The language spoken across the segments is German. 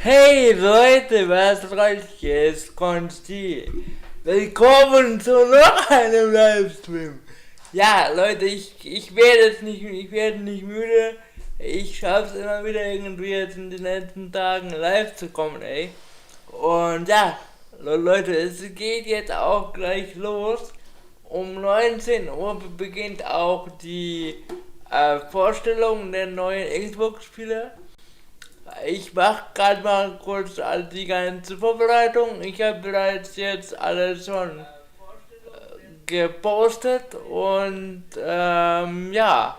Hey Leute, was rollt? Hier ist Kons-T. Willkommen zu noch einem Livestream. Ja, Leute, ich werde nicht müde. Ich schaff's immer wieder irgendwie jetzt in den letzten Tagen live zu kommen, ey. Und ja, Leute, es geht jetzt auch gleich los. Um 19 Uhr beginnt auch die Vorstellung der neuen Xbox-Spieler. Ich mache gerade mal kurz die ganze Vorbereitung. Ich habe bereits jetzt alles schon gepostet und ja,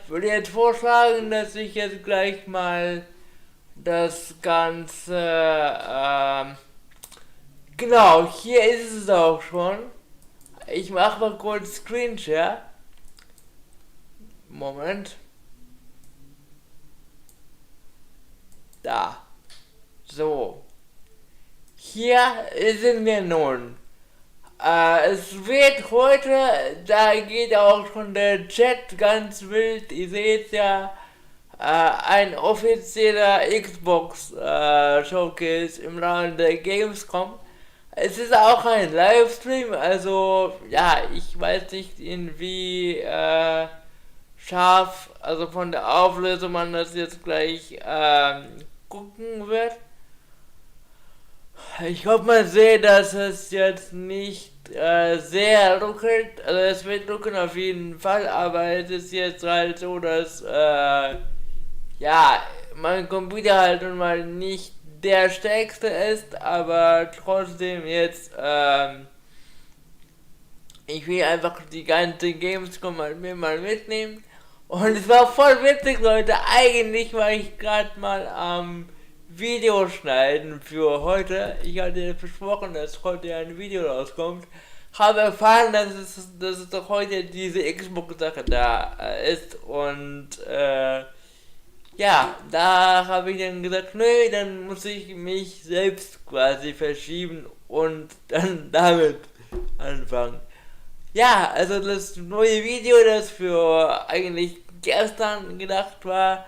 ich würde jetzt vorschlagen, dass ich jetzt gleich mal das Ganze, genau, hier ist es auch schon. Ich mache mal kurz Screenshare. Moment. Da. So. Hier sind wir nun. Es wird heute, da geht auch schon der Chat ganz wild, ihr seht ja, ein offizieller Xbox Showcase im Rahmen der Gamescom. Es ist auch ein Livestream, also ja, ich weiß nicht wie scharf, also von der Auflösung man das jetzt gleich gucken wird. Ich hoffe mal sehr, dass es jetzt nicht sehr ruckelt. Also es wird ruckeln auf jeden Fall, aber es ist jetzt halt so, dass ja, mein Computer halt nun mal nicht der stärkste ist, aber trotzdem jetzt ich will einfach die ganze Gamescom mal mitnehmen. Und es war voll witzig, Leute. Eigentlich war ich gerade mal am Video schneiden für heute. Ich hatte versprochen, dass heute ein Video rauskommt. Habe erfahren, dass es doch heute diese Xbox-Sache da ist. Und ja, da habe ich dann gesagt, nö, dann muss ich mich selbst quasi verschieben und dann damit anfangen. Ja, also das neue Video, das für eigentlich gestern gedacht war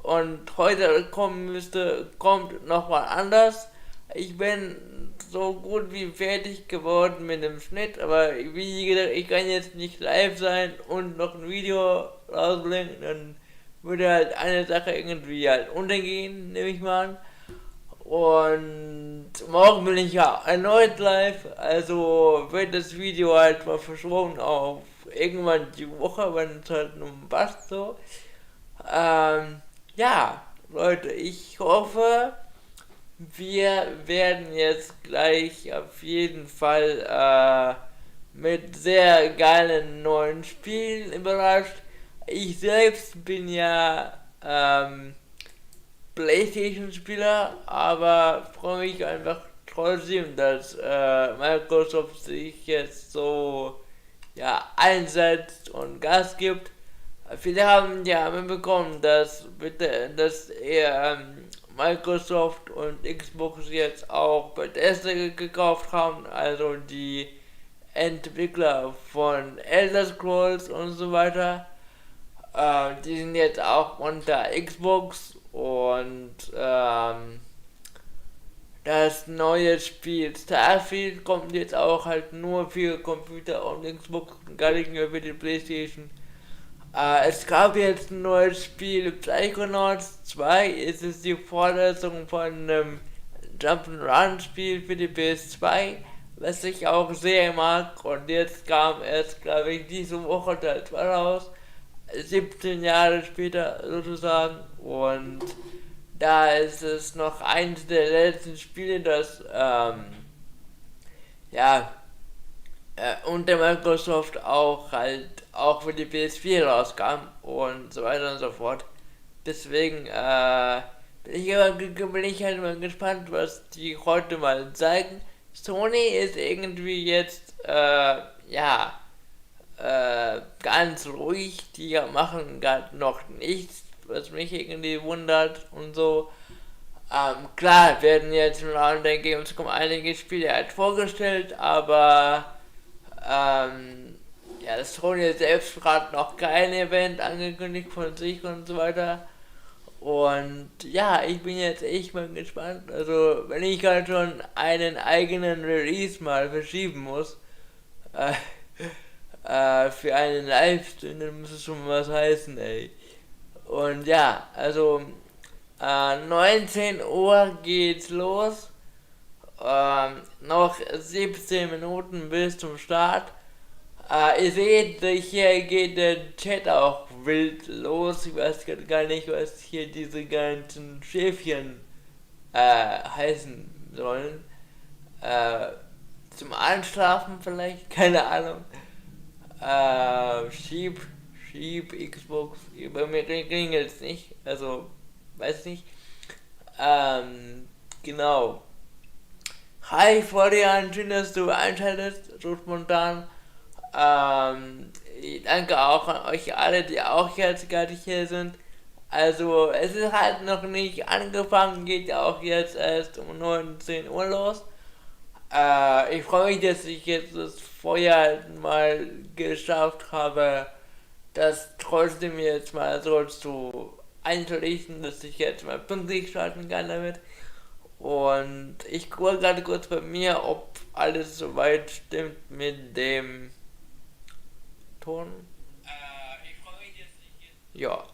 und heute kommen müsste, kommt nochmal anders. Ich bin so gut wie fertig geworden mit dem Schnitt, aber wie gesagt, ich kann jetzt nicht live sein und noch ein Video rausbringen, dann würde halt eine Sache irgendwie halt untergehen, nehme ich mal an. Und morgen bin ich ja erneut live, also wird das Video halt mal verschoben auf irgendwann die Woche, wenn es halt nun passt so. Ja, Leute, ich hoffe, wir werden jetzt gleich auf jeden Fall mit sehr geilen neuen Spielen überrascht. Ich selbst bin ja Playstation-Spieler, aber freue mich einfach trotzdem, dass Microsoft sich jetzt so ja, einsetzt und Gas gibt. Viele haben ja mitbekommen, dass Microsoft und Xbox jetzt auch Bethesda gekauft haben, also die Entwickler von Elder Scrolls und so weiter. Die sind jetzt auch unter Xbox und das neue Spiel Starfield kommt jetzt auch halt nur für Computer und Xbox und gar nicht mehr für die Playstation. Es gab jetzt ein neues Spiel, Psychonauts 2, es ist die Fortsetzung von einem Jump'n'Run-Spiel für die PS2, was ich auch sehr mag, und jetzt kam erst, glaube ich, diese Woche Teil 2 raus, 17 Jahre später sozusagen, und da ist es noch eins der letzten Spiele, das ja unter Microsoft auch halt auch für die PS4 rauskam und so weiter und so fort. Deswegen bin ich halt mal gespannt, was die heute mal zeigen. Sony ist irgendwie jetzt ja ganz ruhig, die machen gerade noch nichts, was mich irgendwie wundert und so. Klar werden jetzt im Rahmen der Gamescom einige Spiele halt vorgestellt, aber ja, Sony selbst gerade noch kein Event angekündigt von sich und so weiter. Und ja, ich bin jetzt echt mal gespannt. Also, wenn ich halt schon einen eigenen Release mal verschieben muss, äh, für einen Livestream, dann muss es schon was heißen, ey. Und ja, also 19 Uhr geht's los. Noch 17 Minuten bis zum Start. Ihr seht, hier geht der Chat auch wild los. Ich weiß gar nicht, was hier diese ganzen Schäfchen heißen sollen. Äh, zum Einschlafen vielleicht? Keine Ahnung. Sheep, Xbox. Bei mir klingelt es nicht. Also, weiß nicht. Genau. Hi Florian, schön, dass du einschaltest, so spontan. Ich danke auch an euch alle, die auch jetzt gerade hier sind. Also, es ist halt noch nicht angefangen, geht ja auch jetzt erst um 19 Uhr los. Ich freue mich, dass ich jetzt das vorher mal geschafft habe, das trotzdem jetzt mal so zu einzurichten, dass ich jetzt mal pünktlich starten kann damit. Und ich gucke gerade kurz bei mir, ob alles soweit stimmt mit dem Ton. Ich freue mich jetzt nicht. Ja,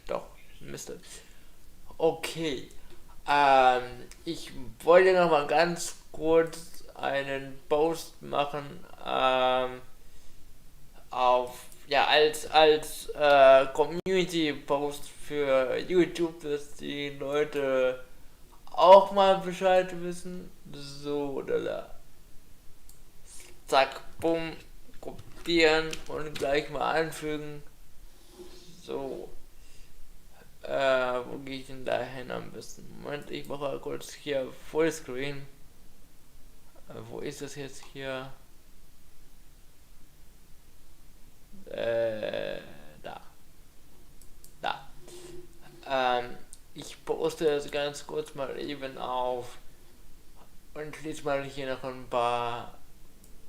doch, müsste. Okay. Ich wollte noch mal ganz kurz einen Post machen auf ja als Community Post für YouTube, dass die Leute auch mal Bescheid wissen. So oder da. Zack, bumm, kopieren und gleich mal anfügen. So. Wo gehe ich denn da hin am besten? Moment, ich mache kurz hier Fullscreen. Wo ist das jetzt hier? Da. Da. Ich poste das ganz kurz mal eben auf und schließe mal hier noch ein paar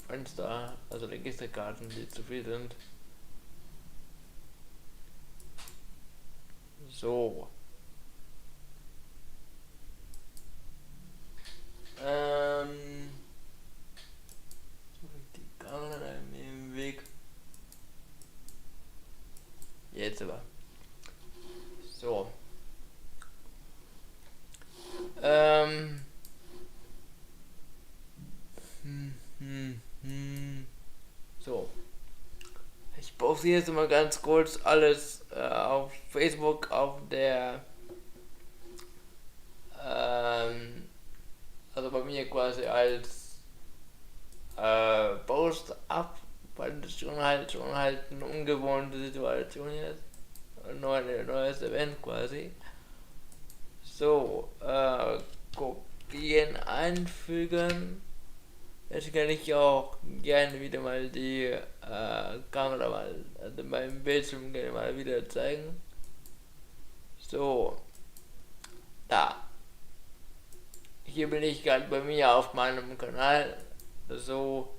Fenster, also Registerkarten, die zu viel sind. So. Die Kamera im Weg. Jetzt aber. So. So. Ich poste jetzt mal ganz kurz alles auf Facebook, auf der also bei mir quasi als Post ab, weil das schon halt eine ungewohnte Situation ist. Ein neues Event quasi. So, kopieren, einfügen. Jetzt kann ich auch gerne wieder mal die Kamera mal, also meinem Bildschirm gerne mal wieder zeigen. So, da. Hier bin ich gerade bei mir auf meinem Kanal. So,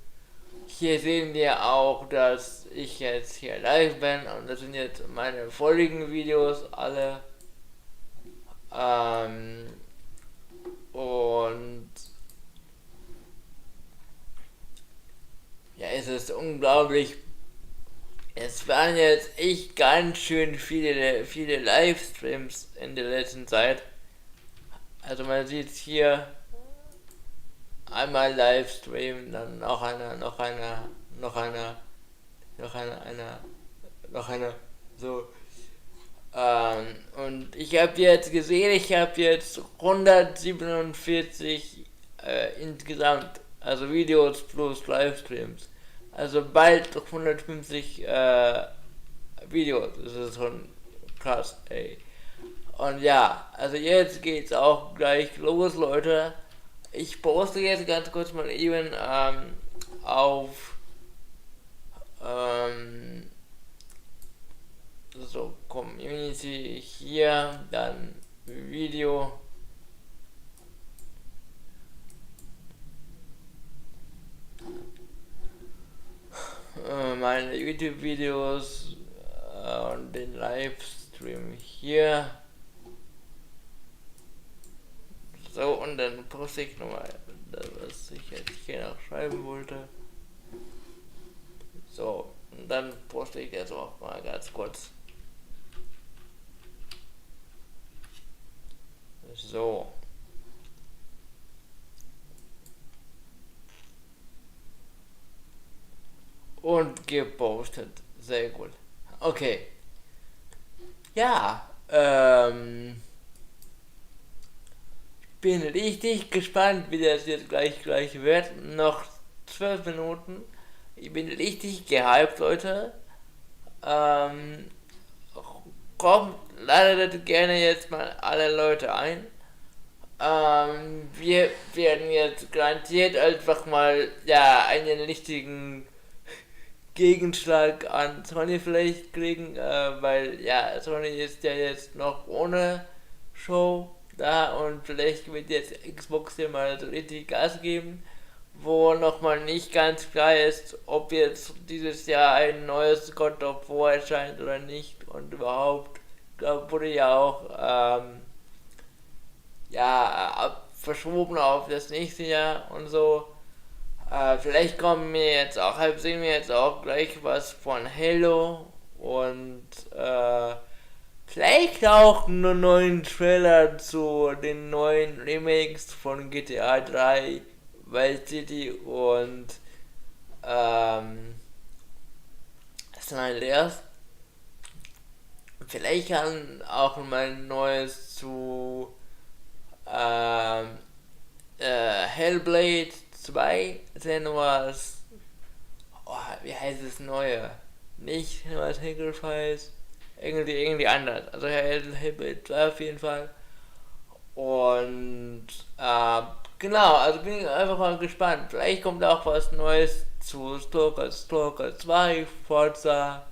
hier sehen wir auch, dass ich jetzt hier live bin und das sind jetzt meine vorigen Videos alle. Und ja, es ist unglaublich. Es waren jetzt echt ganz schön viele Livestreams in der letzten Zeit. Also man sieht hier einmal Livestream, dann noch einer, so. Und ich habe jetzt gesehen, ich habe jetzt 147 insgesamt, also Videos plus Livestreams. Also bald 150 Videos, das ist schon krass, ey. Und ja, also jetzt geht's auch gleich los, Leute. Ich poste jetzt ganz kurz mal eben auf so Community hier, dann Video. Meine YouTube-Videos und den Livestream. Stream hier. So, und dann poste ich nochmal das, was ich jetzt hier noch schreiben wollte. So, und dann poste ich jetzt auch mal ganz kurz. So. Und gepostet. Sehr gut. Okay. Ja, bin richtig gespannt, wie das jetzt gleich wird. Noch 12 Minuten. Ich bin richtig gehypt, Leute. Ähm, Kommt ladet gerne jetzt mal alle Leute ein. Wir werden jetzt garantiert einfach mal einen richtigen Gegenschlag an Sony vielleicht kriegen, weil Sony ist ja jetzt noch ohne Show da und vielleicht wird jetzt Xbox hier mal so richtig Gas geben, wo nochmal nicht ganz klar ist, ob jetzt dieses Jahr ein neues God of War erscheint oder nicht und überhaupt, wurde ja auch verschoben auf das nächste Jahr und so. Vielleicht sehen wir jetzt auch gleich was von Halo und vielleicht auch einen neuen Trailer zu den neuen Remakes von GTA 3, Vice City und San Andreas. Vielleicht kann auch mal ein neues zu Hellblade 2 sehen, was wie heißt das neue? Nicht was Sacrifice, irgendwie anders. Also Hellblade 2 auf jeden Fall. Und genau, also bin ich einfach mal gespannt. Vielleicht kommt auch was Neues zu Stalker 2, Forza.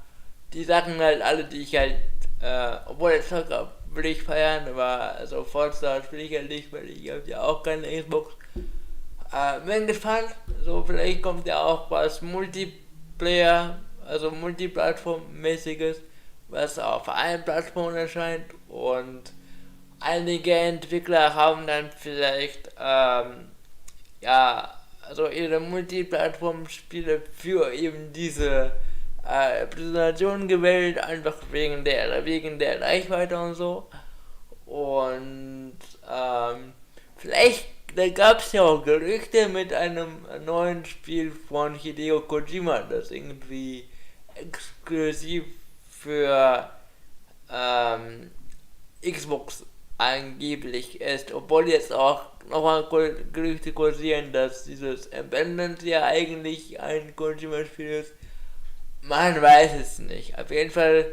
Die Sachen halt alle, die ich halt, obwohl der Stalker will ich feiern, aber also Forza spiele ich halt nicht, weil ich habe ja auch keine Xbox. Bin gespannt, so vielleicht kommt ja auch was Multiplayer, also Multiplattform-mäßiges, was auf allen Plattformen erscheint und einige Entwickler haben dann vielleicht also ihre Multiplattform-Spiele für eben diese Präsentation gewählt, einfach wegen der Reichweite und so. Und vielleicht, da gab es ja auch Gerüchte mit einem neuen Spiel von Hideo Kojima, das irgendwie exklusiv für Xbox angeblich ist, obwohl jetzt auch nochmal Gerüchte kursieren, dass dieses Abandoned ja eigentlich ein Kojima-Spiel ist. Man weiß es nicht. Auf jeden Fall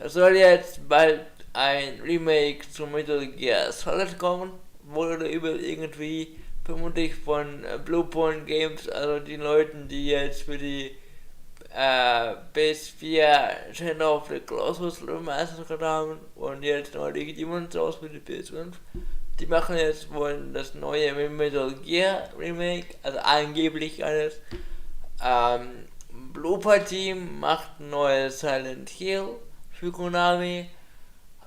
soll jetzt bald ein Remake zu Metal Gear Solid kommen, wurde irgendwie vermutlich von Bluepoint Games, also die Leuten, die jetzt für die PS4 Shadow of the Colossus Remastered haben und jetzt neulich Demon's Souls für die PS5. Die machen jetzt wohl das neue Metal Gear Remake, also angeblich alles. Blooper Team macht ein neues Silent Hill für Konami,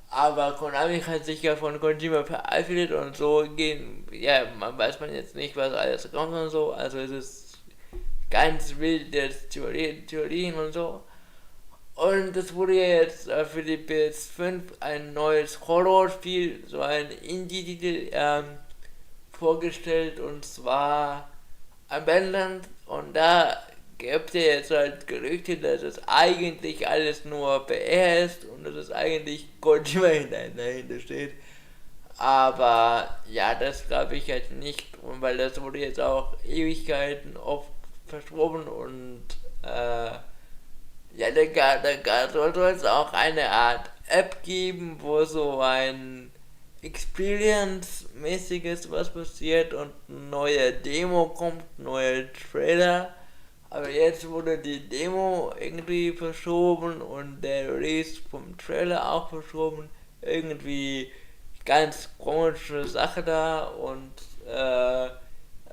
aber Konami hat sich ja von Kojima verabschiedet und so gehen, man weiß jetzt nicht, was alles kommt und so, also es ist ganz wild jetzt Theorien und so. Und es wurde ja jetzt für die PS5 ein neues Horrorspiel, so ein Indie-Titel vorgestellt und zwar Abandoned und da gibt es jetzt halt Gerüchte, dass es eigentlich alles nur PR ist und dass es eigentlich Kojima dahinter steht. Aber das glaube ich halt nicht, weil das wurde jetzt auch Ewigkeiten oft verschoben und da soll es auch eine Art App geben, wo so ein Experience-mäßiges was passiert und eine neue Demo kommt, neue Trailer. Aber jetzt wurde die Demo irgendwie verschoben und der Release vom Trailer auch verschoben. Irgendwie ganz komische Sache da und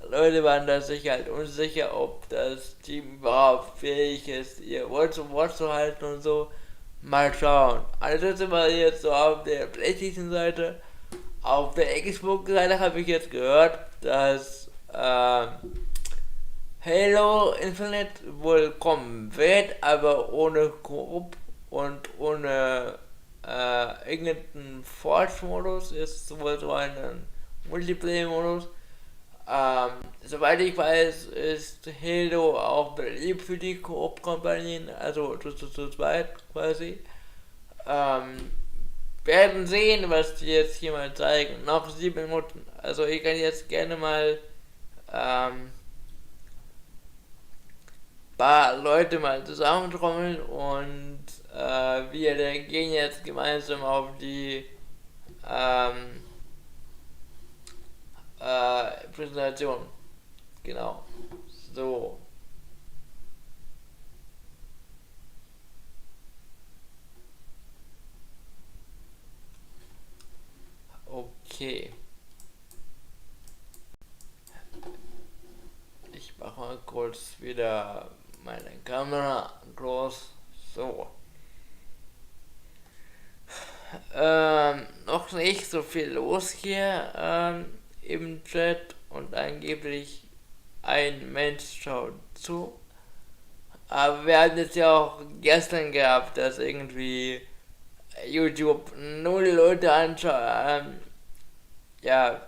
Leute waren da sicher halt unsicher, ob das Team überhaupt fähig ist, ihr Wort zu halten und so. Mal schauen. Also sind wir jetzt so auf der Playstation-Seite. Auf der Xbox-Seite habe ich jetzt gehört, dass Halo Infinite wohl kommen wird, aber ohne Koop und ohne irgendeinen Forge-Modus. Ist wohl so ein Multiplayer-Modus. Soweit ich weiß, ist Halo auch beliebt für die Koop-Kompanien, also zu zweit quasi. Ähm, werden sehen, was die jetzt hier mal zeigen. Noch 7 Minuten. Also ich kann jetzt gerne mal ähm, paar Leute mal zusammentrommeln und wir gehen jetzt gemeinsam auf die ähm, Präsentation. Genau. So. Okay. Ich mache mal kurz wieder meine Kamera groß. So. Noch nicht so viel los hier im Chat und angeblich ein Mensch schaut zu. Aber wir hatten es ja auch gestern gehabt, dass irgendwie YouTube 0 Leute ja,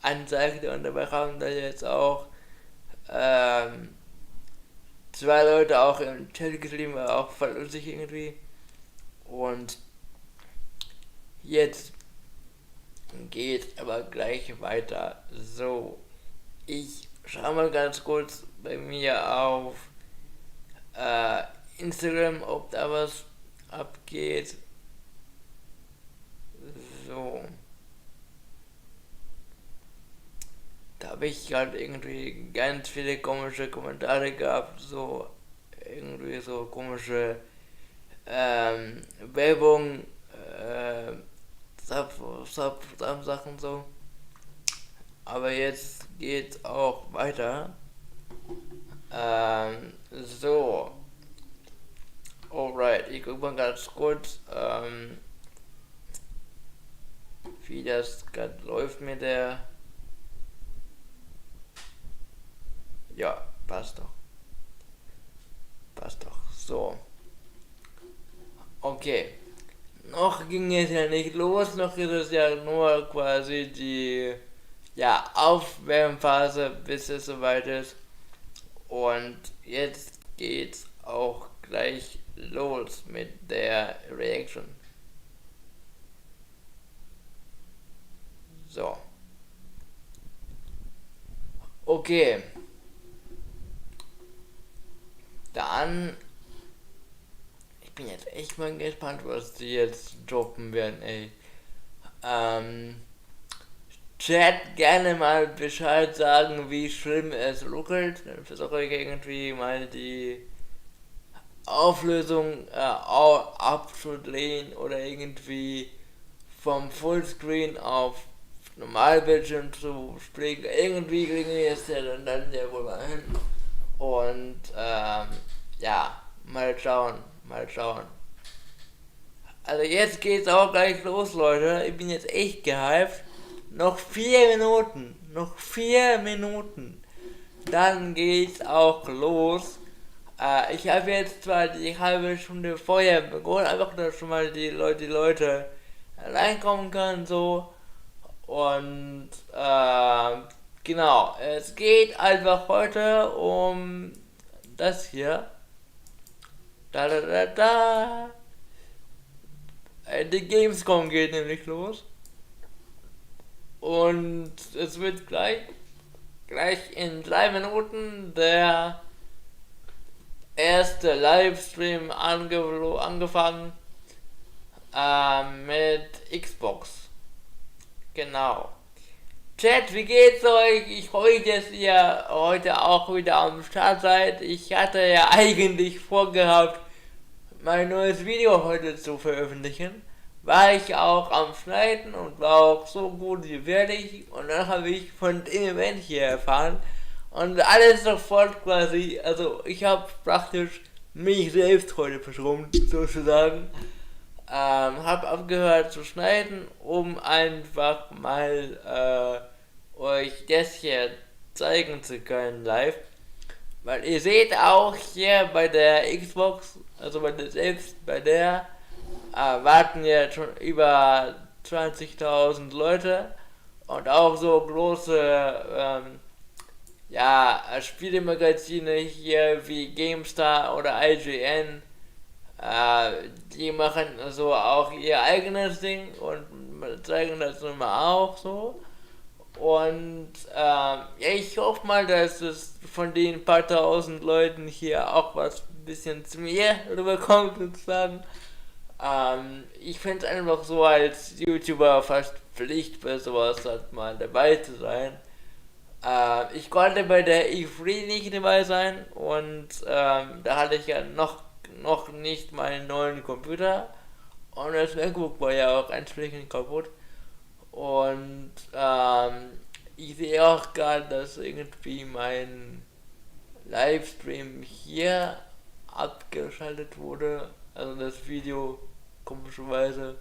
anzeigte und dabei haben da jetzt auch ähm, 2 Leute auch im Chat geschrieben, war auch voll lustig irgendwie. Und jetzt geht aber gleich weiter. So, ich schau mal ganz kurz bei mir auf Instagram, ob da was abgeht. So. Da habe ich gerade irgendwie ganz viele komische Kommentare gehabt, so irgendwie so komische Werbung, Sachen so. Aber jetzt geht's auch weiter. So. Alright, ich guck mal ganz kurz, wie das gerade läuft mit der. Ja, passt doch. Passt doch. So. Okay. Noch ging es ja nicht los, noch ist es ja nur quasi die Aufwärmphase, bis es soweit ist. Und jetzt geht's auch gleich los mit der Reaction. So. Okay. Dann. Ich bin jetzt echt mal gespannt, was die jetzt droppen werden, ey. Chat gerne mal Bescheid sagen, wie schlimm es ruckelt. Dann versuche ich irgendwie mal die Auflösung abzudrehen oder irgendwie vom Fullscreen auf Normalbildschirm zu springen. Irgendwie kriegen wir es ja dann ja wohl mal hin. Und ja, mal schauen. Also jetzt geht's auch gleich los, Leute. Ich bin jetzt echt gehypt. Noch 4 Minuten. Dann geht's auch los. Ich habe jetzt zwar die halbe Stunde vorher begonnen, einfach dass schon mal die Leute reinkommen können so. Und genau, es geht einfach heute um das hier. Die Gamescom geht nämlich los. Und es wird gleich in 3 Minuten der erste Livestream angefangen mit Xbox. Genau. Chat, wie geht's euch? Ich freue mich, dass ihr heute auch wieder am Start seid. Ich hatte ja eigentlich vorgehabt, mein neues Video heute zu veröffentlichen. War ich auch am Schneiden und war auch so gut wie fertig. Und dann habe ich von dem Event hier erfahren. Und alles sofort quasi, also ich habe praktisch mich selbst heute verschrummt, sozusagen. Hab aufgehört zu schneiden, um einfach mal euch das hier zeigen zu können live. Weil ihr seht auch hier bei der Xbox, also selbst bei der, warten ja schon über 20.000 Leute und auch so große Spielemagazine hier wie GameStar oder IGN, die machen so auch ihr eigenes Ding und zeigen das immer auch so. Und ich hoffe mal, dass es von den paar tausend Leuten hier auch was ein bisschen zu mir rüberkommt, sozusagen. Ich finde es einfach so als YouTuber fast Pflicht bei sowas halt mal dabei zu sein. Ich konnte bei der E3 nicht dabei sein und da hatte ich ja noch nicht meinen neuen Computer und das MacBook war ja auch entsprechend kaputt. Und ich sehe auch gerade, dass irgendwie mein Livestream hier abgeschaltet wurde. Also das Video komischerweise.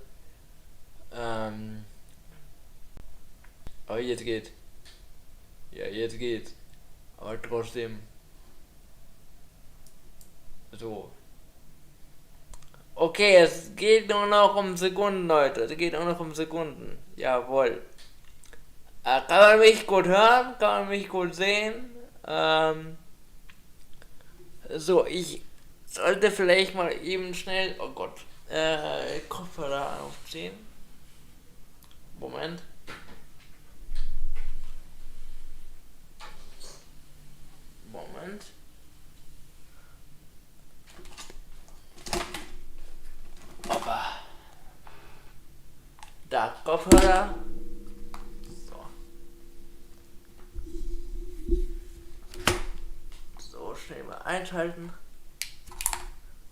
Aber jetzt geht. Ja, jetzt geht's. Aber trotzdem. So. Okay, es geht nur noch um Sekunden, Leute. Es geht nur noch um Sekunden. Jawohl. Kann man mich gut hören? Kann man mich gut sehen? So, ich sollte vielleicht mal eben schnell, oh Gott, Kopfhörer aufziehen. Moment. Moment. Aber. Da, Kopfhörer. So, schnell mal einschalten.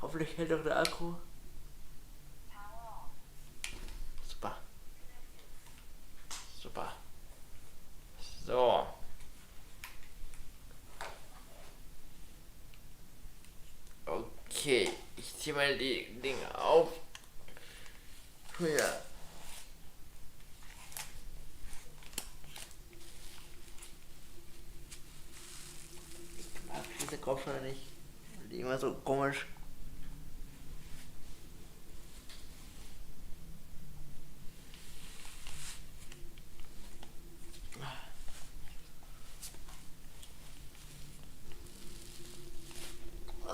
Hoffentlich hält auch der Akku. Super. Super. So. Okay, ich ziehe mal die Dinge auf. Ja. Ich mag diese Kopfhörer nicht. Die immer so komisch.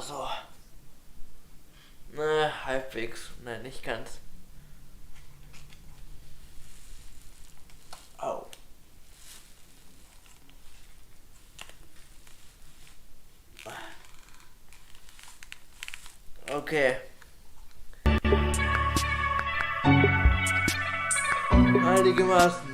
So. Na, halbwegs. Nein, nicht ganz. Au. Okay. Einigermaßen.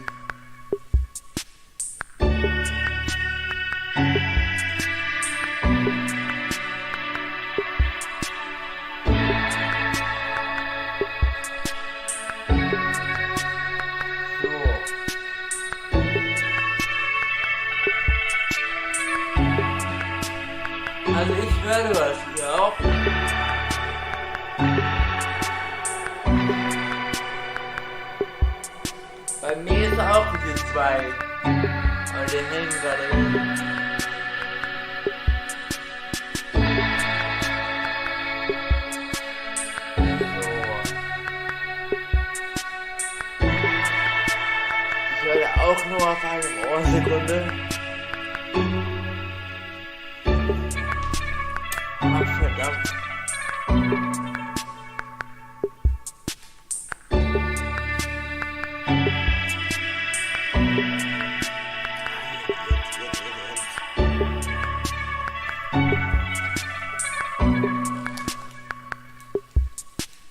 Also ich höre was hier auch. Bei mir ist auch diese zwei. Aber die hängen gerade hin. Ich höre auch nur auf einem Ohr. Sekunde. Ach, verdammt.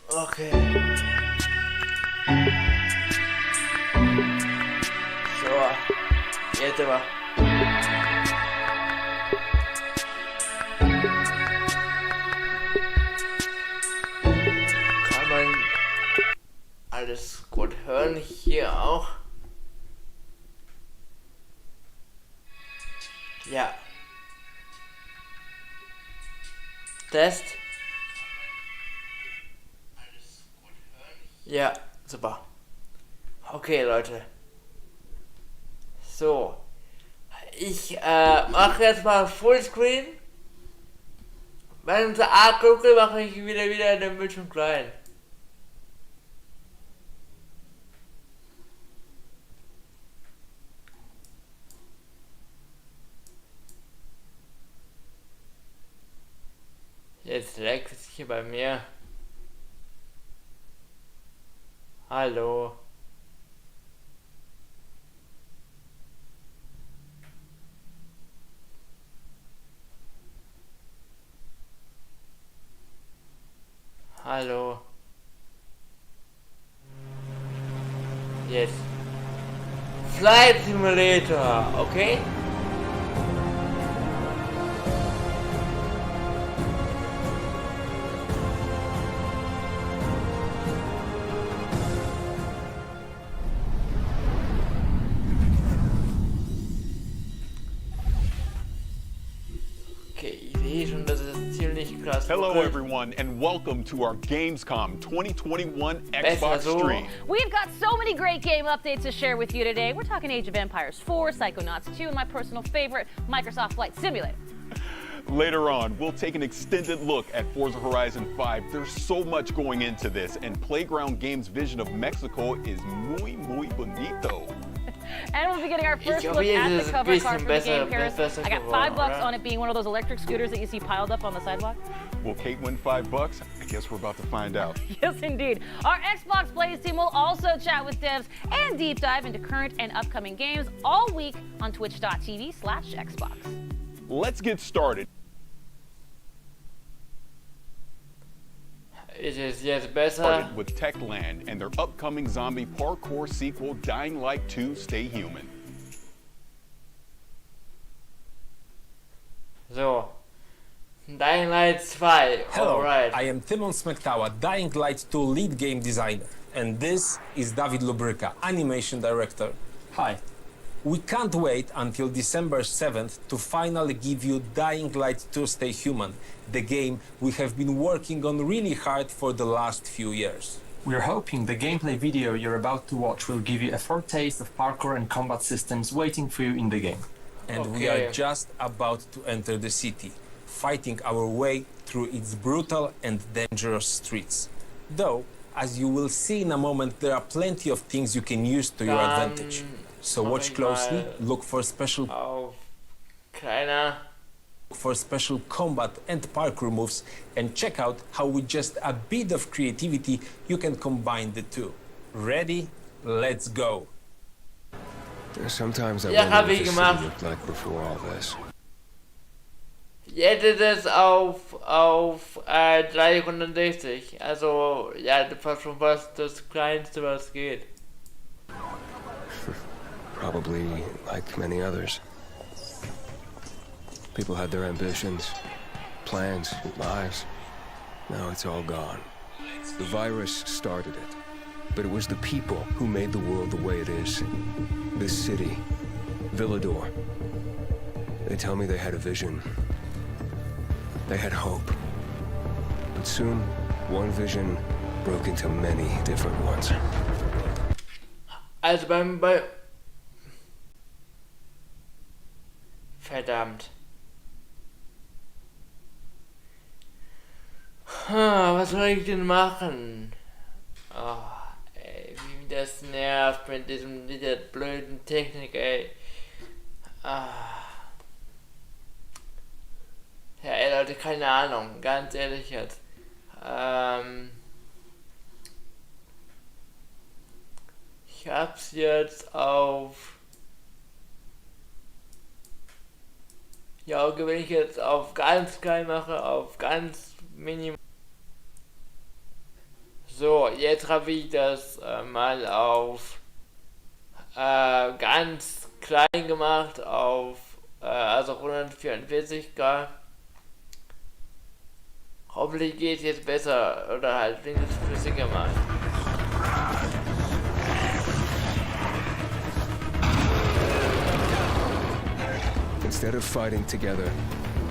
Okay. So, jetzt aber. Kann man alles gut hören hier auch? Ja. Test. Ja, super. Okay, Leute. So. Ich mache jetzt mal Fullscreen. Wenn ich A gucke, mache ich wieder den Bildschirm klein. Jetzt leckt es hier bei mir. Hallo. Hallo. Jetzt. Flight Simulator, okay? Okay, ich sehe schon, das ist ziemlich krass. Hello everyone and welcome to our Gamescom 2021 Xbox so. stream. We've got so many great game updates to share with you today. We're talking Age of Empires 4, Psychonauts 2, and my personal favorite, Microsoft Flight Simulator. Later on, we'll take an extended look at Forza Horizon 5. There's so much going into this, and Playground Games' vision of Mexico is muy bonito. And we'll be getting our first look at the cover car for the game, Paris. I got $5 on it being one of those electric scooters that you see piled up on the sidewalk. Will Kate win $5? I guess we're about to find out. Yes, indeed. Our Xbox Plays team will also chat with devs and deep dive into current and upcoming games all week on twitch.tv/Xbox. Let's get started. It is jetzt besser. Started with Techland and their upcoming zombie parkour sequel, Dying Light 2: Stay Human. So. Dying Light 2. Hello, Alright. I am Timon Smektawa, Dying Light 2 lead game designer, and this is David Lubryka, animation director. Hi. We can't wait until December 7th to finally give you Dying Light 2 Stay Human, the game we have been working on really hard for the last few years. We're hoping the gameplay video you're about to watch will give you a foretaste of parkour and combat systems waiting for you in the game. And we are just about to enter the city, fighting our way through its brutal and dangerous streets. Though, as you will see in a moment, there are plenty of things you can use to your advantage. So watch closely, look for special combat and parkour moves, and check out how with just a bit of creativity you can combine the two. Ready? Let's go! Sometimes I Ja, wonder hab what ich this gemacht. city looked like before all this. Jetzt ist es auf 360. Also, ja, das war schon fast das Kleinste, was geht. Probably like many others. People had their ambitions, plans, lives. Now it's all gone. The virus started it, but it was the people who made the world the way it is. This city, Villador. They tell me they had a vision. They had hope. But soon, one vision broke into many different ones. Also Verdammt. Was soll ich denn machen? Oh, ey, wie mich das nervt mit dieser blöden Technik, ey. Ja, ey Leute, keine Ahnung, ganz ehrlich jetzt. Ich hab's jetzt auf... Ja, wenn ich jetzt auf ganz klein mache, auf ganz minimal. So, jetzt habe ich das mal auf ganz klein gemacht, auf also 144K. Hoffentlich geht es jetzt besser oder halt wenigstens flüssiger mal. Instead of fighting together,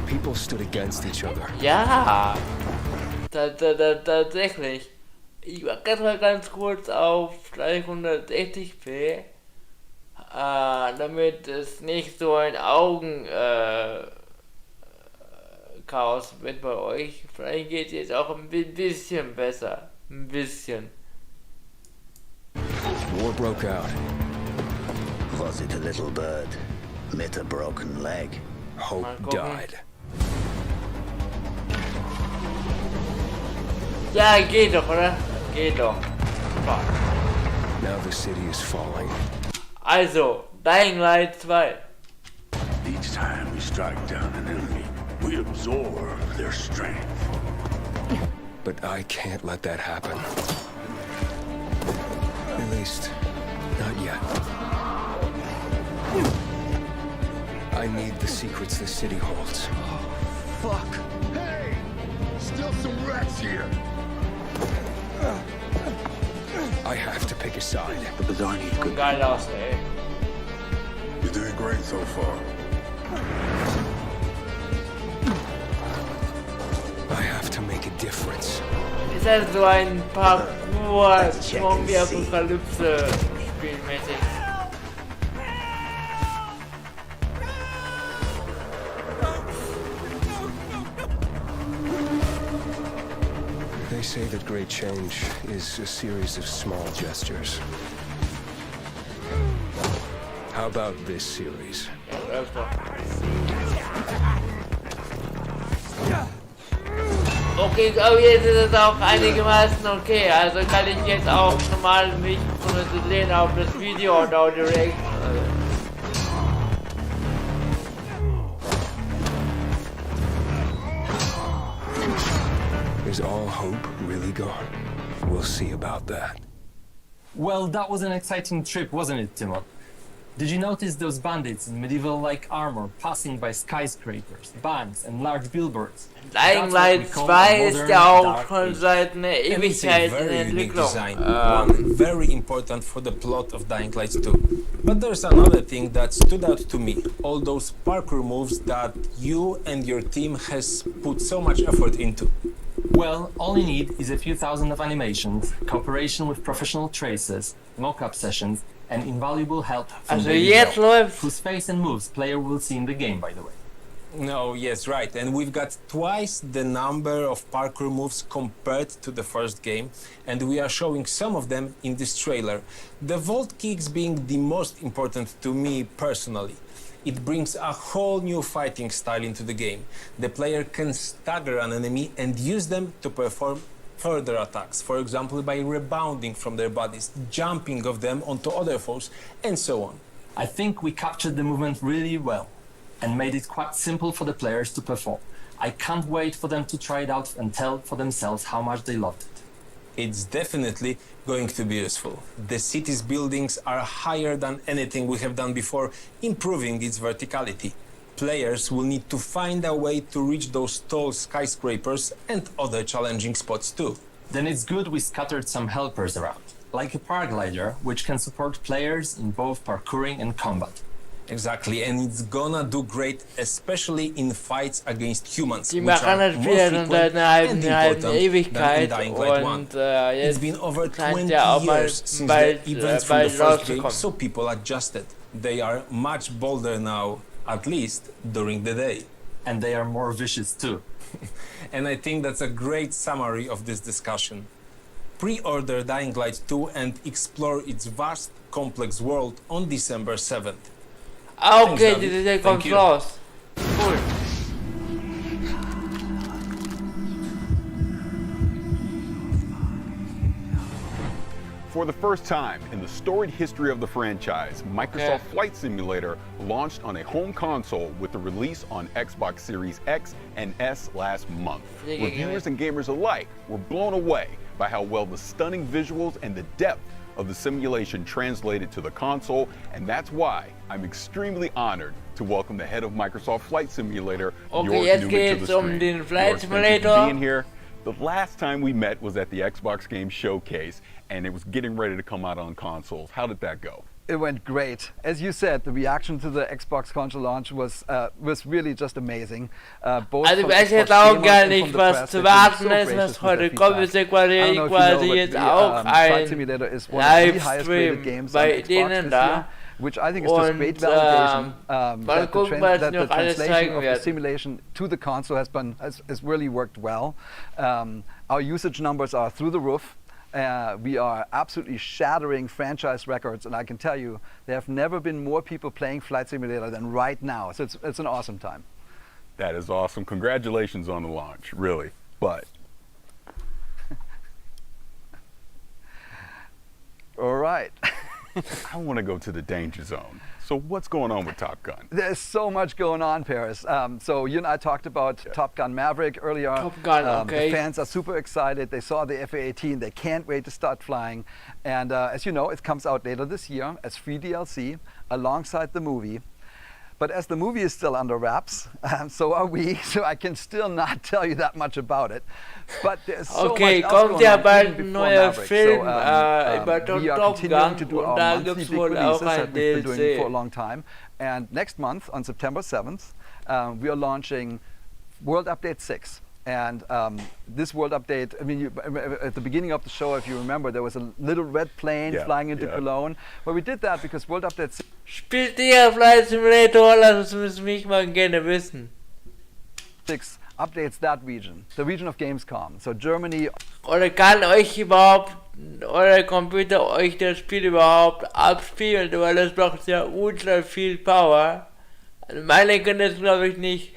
people stood against each other. Ja, tatsächlich. Ich wacke mal ganz kurz auf 360p, damit es nicht so ein Augenchaos wird bei euch. Vielleicht geht es jetzt auch ein bisschen besser. Ein bisschen. War broke out. Was it a little bird with a broken leg? Hope died. Ja, geht doch, oder? Geht doch. Fuck. Now the city is falling. Also, Dying Light 2. Each time we strike down an enemy, we absorb their strength. But I can't let that happen. At least, not yet. I need the secrets the city holds. Fuck! Hey! Still some rats here! I have to pick a side. Because I need good. Geil aus, ey. You're doing great so far. I have to make a difference. Ist halt so ein Parkour-Zombie-Apokalypse-Spielmäßig. They say that great change is a series of small gestures. How about this series? Ja, läuft doch. Okay, aber jetzt ist es auch einigermaßen okay. Also kann ich jetzt auch normal mich konzentrieren auf das Video und auch direkt. Is all hope really gone? We'll see about that. Well, that was an exciting trip, wasn't it, Timon? Did you notice those bandits in medieval-like armor passing by skyscrapers, banks and large billboards? Dying Light 2 ist ja auch schon seit einer And it's a Ewigkeit in very unique Entwicklung. design, one very important for the plot of Dying Light 2. But there's another thing that stood out to me, all those parkour moves that you and your team has put so much effort into. Well, all you need is a few thousand of animations, cooperation with professional tracers, mock-up sessions, and invaluable help from Also David jetzt Bell, läuft. whose face and moves player will see in the game, by the way. No, yes, right. And we've got twice the number of parkour moves compared to the first game, and we are showing some of them in this trailer. The vault kicks being the most important to me personally. It brings a whole new fighting style into the game. The player can stagger an enemy and use them to perform further attacks, for example by rebounding from their bodies, jumping off them onto other foes, and so on. I think we captured the movement really well and made it quite simple for the players to perform. I can't wait for them to try it out and tell for themselves how much they loved it. It's definitely going to be useful. The city's buildings are higher than anything we have done before, improving its verticality. Players will need to find a way to reach those tall skyscrapers and other challenging spots too. Then it's good we scattered some helpers around, like a paraglider, which can support players in both parkouring and combat. Exactly, and it's gonna do great, especially in fights against humans, Die which machen are das more Spiel schon seit frequent einer and halben important than in Ewigkeit Dying Light 1. und It's jetzt been over scheint 20 ja auch mal years since bald, the events from the bald first game, rauszukommen. so people adjusted. They are much bolder now, at least during the day. And they are more vicious too. And I think that's a great summary of this discussion. Pre-order Dying Light 2 and explore its vast, complex world on December 7th. Ah, okay, Thanks, David. die kommt Thank you. raus. Cool. For the first time in the storied history of the franchise, Microsoft Yeah. Flight Simulator launched on a home console with the release on Xbox Series X and S last month. Yeah, Reviewers and gamers alike were blown away by how well the stunning visuals and the depth of the simulation translated to the console, and that's why I'm extremely honored to welcome the head of Microsoft Flight Simulator, Okay, Jörg jetzt Newman, geht's to the stream. den Flight Jörg, thank you for Simulator. being here. The last time we met was at the Xbox Game Showcase, and it was getting ready to come out on consoles. How did that go? It went great. As you said, the reaction to the Xbox console launch was really just amazing. Both Also from ich weiß jetzt Xbox auch gamers gar and nicht, from the was press, zu they've been warten so ist, gracious was with their heute kommt, ist ja feedback. I don't know if you know, quasi but jetzt the, auch Flight ein Simulator is one of the highest rated Livestream games on bei Xbox denen this da. year, which I think is just great Und validation mal that gucken, was the noch alles translation zeigen of the werden. simulation to the console has really worked well. Our usage numbers are through the roof. We are absolutely shattering franchise records, and I can tell you, there have never been more people playing Flight Simulator than right now. So it's an awesome time. That is awesome. Congratulations on the launch, really. But all right. I want to go to the danger zone. So what's going on with Top Gun? There's so much going on, Paris. So you and I talked about Top Gun Maverick earlier. Top Gun, okay. The fans are super excited. They saw the FA-18. They can't wait to start flying. And as you know, it comes out later this year as free DLC alongside the movie. But as the movie is still under wraps, so are we. So I can still not tell you that much about it. But there's so Okay, much else kommt going ja on bald even ein before neuer Maverick. Film So, über we are Top continuing Gun to do und our da monthly gibt's big wohl releases auch ein that we've been doing for a DLC. long time. And next month, on September 7th, we are launching World Update 6. And this World Update, I mean, at the beginning of the show, if you remember, there was a little red plane flying into Cologne. Well, we did that because World Update 6 Spielt ihr Flight Simulator? Lass es mich mal gerne wissen. updates that region, the region of Gamescom. So Germany. Oder kann euch überhaupt euer Computer euch das Spiel überhaupt abspielen? Weil das braucht ja ultra viel Power. Also meine können das glaube ich nicht.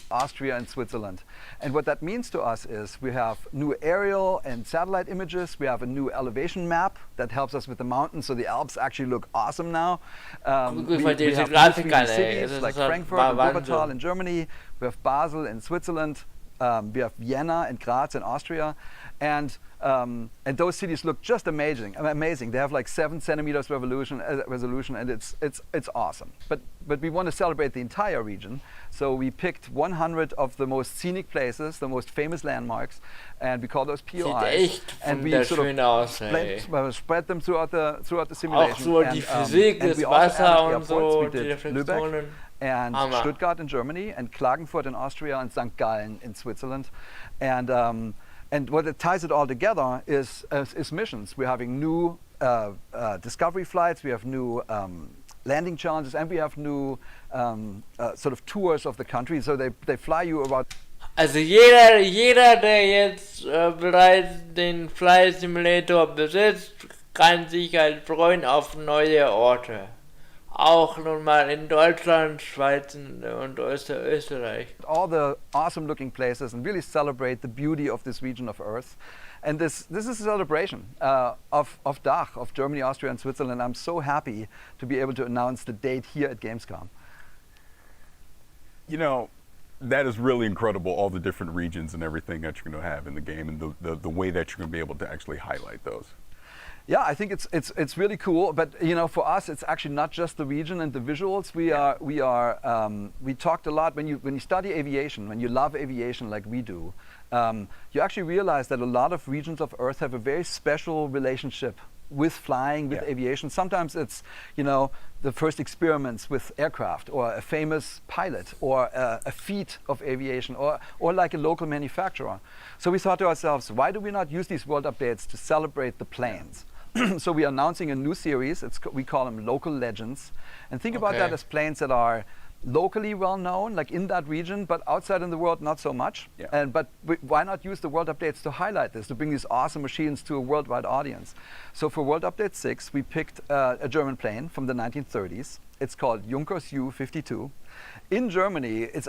Austria and Switzerland. And what that means to us is we have new aerial and satellite images. We have a new elevation map that helps us with the mountains, so the Alps actually look awesome now. We have new 3D cities like Frankfurt and Wuppertal in Germany. We have Basel in Switzerland. We have Vienna and Graz in Austria. And those cities look just amazing. They have like 7 centimeters resolution, and it's awesome. But we want to celebrate the entire region, so we picked 100 of the most scenic places, the most famous landmarks, and we call those POIs. And we sort of spread them throughout the simulation. Auch so die Physik, das Wasser und so, die Reflexionen. And Stuttgart in Germany, and Klagenfurt in Austria, and St. Gallen in Switzerland, and what it ties it all together is missions. We're having new discovery flights, we have new landing challenges, and we have new sort of tours of the country. So they fly you around. Also jeder der jetzt bereits den Flight Simulator besitzt, kann sich halt freuen auf neue Orte. Auch nun mal in Deutschland, Schweiz und Österreich. All the awesome looking places and really celebrate the beauty of this region of Earth. And this is a celebration of DACH, of Germany, Austria and Switzerland. I'm so happy to be able to announce the date here at Gamescom. You know, that is really incredible, all the different regions and everything that you're going to have in the game, and the way that you're going to be able to actually highlight those. Yeah, I think it's really cool, but you know, for us, it's actually not just the region and the visuals. We talked a lot when you study aviation, when you love aviation like we do, you actually realize that a lot of regions of Earth have a very special relationship with flying, with aviation. Sometimes it's, you know, the first experiments with aircraft, or a famous pilot, or a feat of aviation, or like a local manufacturer. So we thought to ourselves, why do we not use these world updates to celebrate the planes? So we are announcing a new series. We call them Local Legends. And think about that as planes that are locally well known, like in that region, but outside in the world not so much. But why not use the world updates to highlight this, to bring these awesome machines to a worldwide audience? So for World Update 6, we picked a German plane from the 1930s. It's called Junkers U-52. In Germany, it's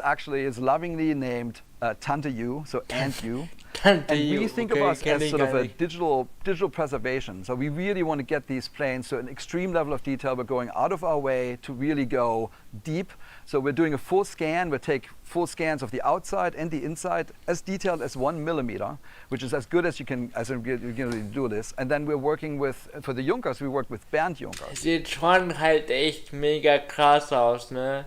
lovingly named Tante U, so Aunt U. And we think of us as sort of a digital preservation. So we really want to get these planes to an extreme level of detail. We're going out of our way to really go deep. So we're doing a full scan. We take full scans of the outside and the inside, as detailed as 1 millimeter, which is as good as you can really do this. And then we're working with, for the Junkers, we work with Bernd Junkers. Sieht schon halt echt mega krass aus, ne?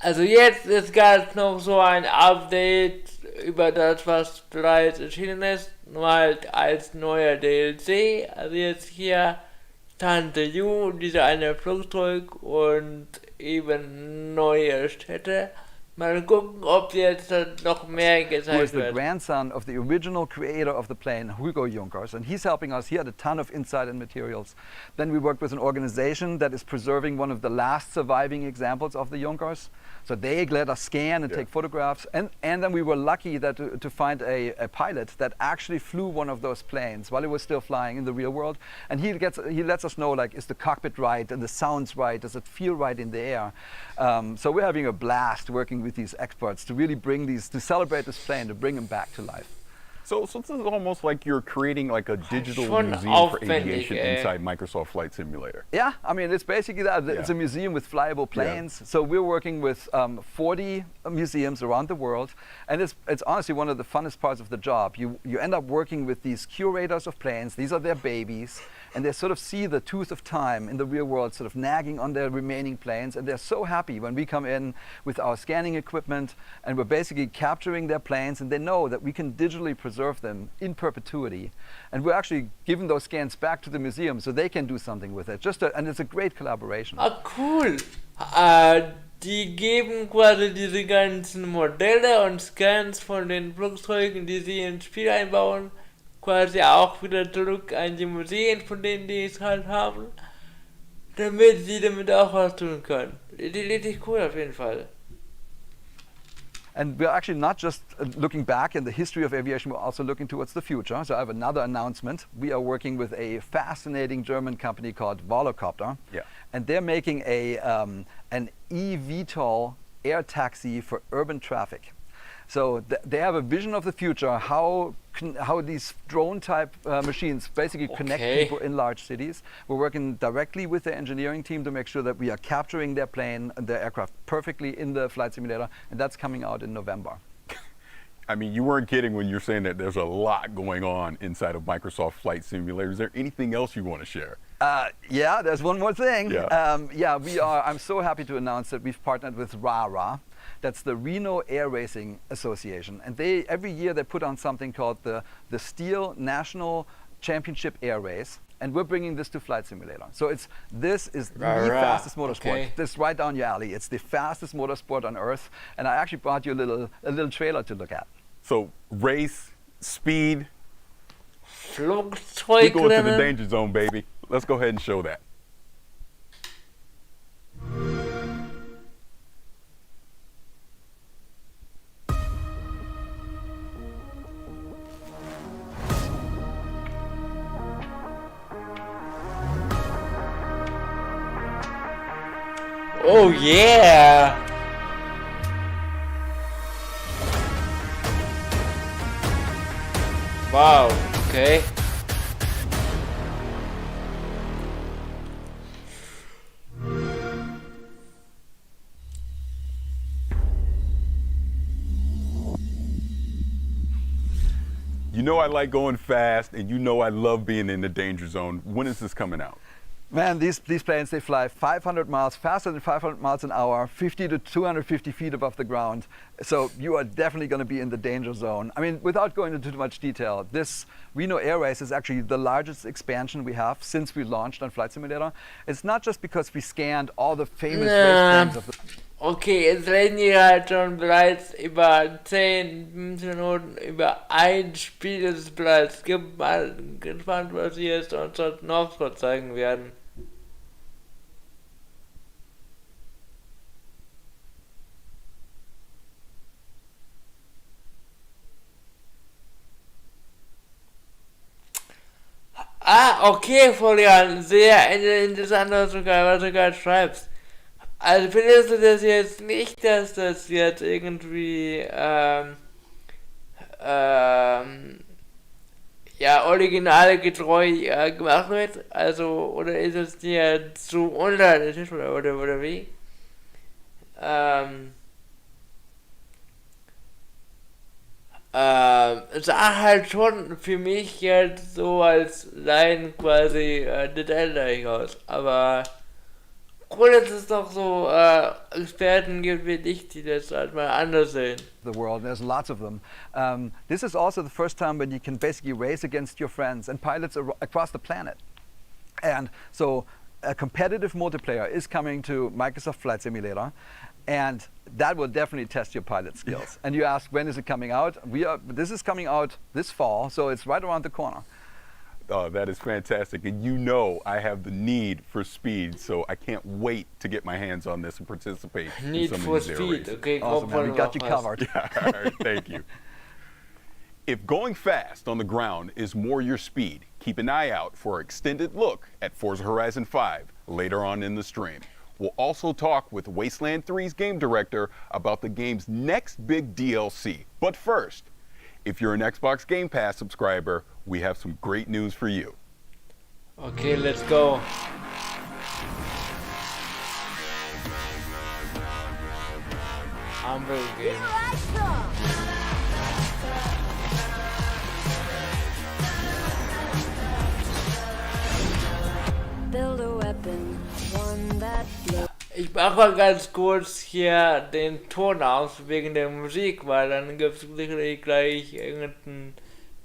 Also jetzt ist gerade noch so ein Update über das, was bereits erschienen ist, nur halt als neuer DLC. Also jetzt hier Tante Ju, diese eine Flugzeug und eben neue Städte. Mal gucken, ob jetzt noch mehr Who is gezeigt the wird. grandson of the original creator of the plane, Hugo Junkers, and he's helping us. He had a ton of insight and materials. Then we worked with an organization that is preserving one of the last surviving examples of the Junkers. So they let us scan and take photographs, and then we were lucky that to find a pilot that actually flew one of those planes while it was still flying in the real world. And he lets us know, like, is the cockpit right and the sounds right? Does it feel right in the air? So we're having a blast working with these experts to really bring these, to celebrate this plane, to bring them back to life. So this is almost like you're creating like a digital Schon museum for aufwendig, aviation ey. inside Microsoft Flight Simulator. Yeah, I mean, it's basically that. It's a museum with flyable planes. So we're working with 40 museums around the world, and it's honestly one of the funnest parts of the job. You end up working with these curators of planes. These are their babies, and they sort of see the tooth of time in the real world sort of nagging on their remaining planes, and they're so happy when we come in with our scanning equipment, and we're basically capturing their planes, and they know that we can digitally preserve them in perpetuity. And we're actually giving those scans back to the museum so they can do something with it. And it's a great collaboration. Ah, cool. Die geben quasi diese ganzen Modelle und Scans von den Flugzeugen, die sie ins Spiel einbauen, quasi auch wieder zurück an die Museen, von denen die es halt haben, damit sie damit auch was tun können. Richtig cool auf jeden Fall. And we're actually not just looking back in the history of aviation, we're also looking towards the future. So I have another announcement. We are working with a fascinating German company called Volocopter. Yeah. And they're making an eVTOL air taxi for urban traffic. So they have a vision of the future, how these drone-type machines basically connect people in large cities. We're working directly with the engineering team to make sure that we are capturing their plane and their aircraft perfectly in the flight simulator, and that's coming out in November. I mean, you weren't kidding when you're saying that there's a lot going on inside of Microsoft Flight Simulator. Is there anything else you want to share? Yeah, there's one more thing. Yeah. I'm so happy to announce that we've partnered with RARA. That's the Reno Air Racing Association, and every year they put on something called the Steel National Championship Air Race, and we're bringing this to Flight Simulator. So this is the fastest motorsport. Okay. This is right down your alley. It's the fastest motorsport on Earth, and I actually brought you a little trailer to look at. So race, speed, we're Flugzeugrennen. going to the danger zone, baby. Let's go ahead and show that. Oh yeah! Wow, okay. You know I like going fast, and you know I love being in the danger zone. When is this coming out? Man, these planes, they fly 500 miles, faster than 500 miles an hour, 50 to 250 feet above the ground. So you are definitely going to be in the danger zone. I mean, without going into too much detail, this Reno Air Race is actually the largest expansion we have since we launched on Flight Simulator. It's not just because we scanned all the famous race games of the... Okay, jetzt reden die halt schon bereits über 10, 15 Minuten über ein Spiel, das es bereits gibt. Mal gespannt, was sie jetzt uns noch so zeigen werden. Ah, okay, Florian, sehr interessant, was du gerade schreibst. Also findest du das jetzt nicht, dass das jetzt irgendwie ja, originale getreu gemacht wird? Also, oder ist es dir zu unrealistisch oder wie? Sah halt schon für mich jetzt so als Laien quasi detailreich aus, aber cool, dass es doch so Experten gibt wie dich, die das halt mal anders sehen. The world, there's lots of them. This is also the first time when you can basically race against your friends and pilots across the planet. And so a competitive multiplayer is coming to Microsoft Flight Simulator, and that will definitely test your pilot skills. And you ask, when is it coming out? This is coming out this fall, so it's right around the corner. Oh, that is fantastic. And you know I have the need for speed, so I can't wait to get my hands on this and participate in some of these air races. Okay, Awesome, man. We got you covered. Yeah, all right, thank you. If going fast on the ground is more your speed, keep an eye out for an extended look at Forza Horizon 5 later on in the stream. We'll also talk with Wasteland 3's game director about the game's next big DLC. But first, if you're an Xbox Game Pass subscriber, we have some great news for you. Okay, let's go. Hamburger game. Build a weapon, one that blows. Ich mache mal ganz kurz hier den Ton aus wegen der Musik, weil dann gibt es sicherlich gleich irgendein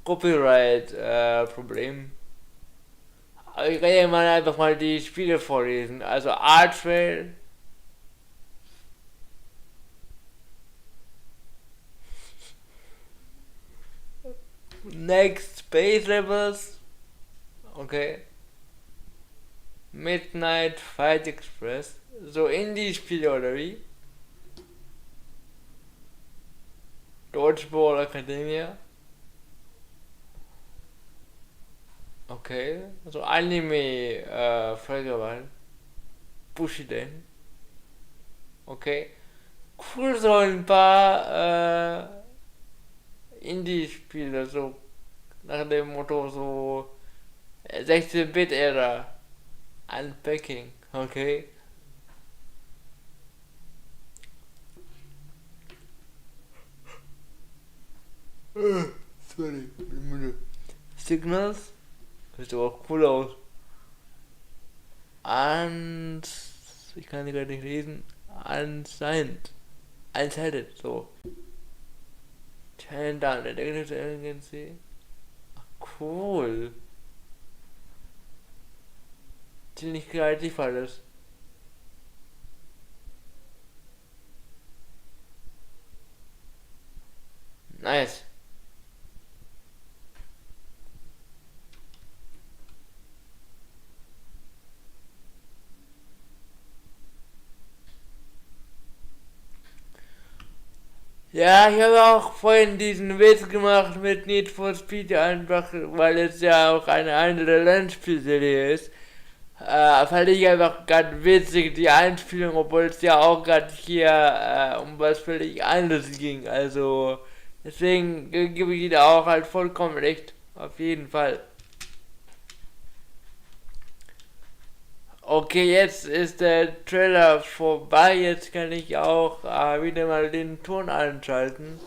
Copyright-Problem. Aber ich werde mal einfach mal die Spiele vorlesen. Also Archwell, Next Space Levels, okay, Midnight Fight Express, so Indie-Spiele oder wie? Dodgeball Academia. Okay, also Anime Völkerball. Bushiden. Okay. Cool, so ein paar Indie-Spiele, so nach dem Motto so 16-Bit-Ära. Unpacking, okay. Sorry, bin müde. Signals, sieht aber auch cool aus. Und ich kann die gerade nicht lesen. Unsigned, so. Challenge down, Detective Agency. Ach, cool. Ziemlich kreativ alles. Nice. Ja, ich habe auch vorhin diesen Witz gemacht mit Need for Speed, einfach weil es ja auch eine der Rennspielserie ist. Fand ich einfach ganz witzig, die Einspielung, obwohl es ja auch gerade hier um was völlig anderes ging. Also deswegen gebe ich Ihnen auch halt vollkommen recht, auf jeden Fall. Okay, jetzt ist der Trailer vorbei, jetzt kann ich auch wieder mal den Ton anschalten.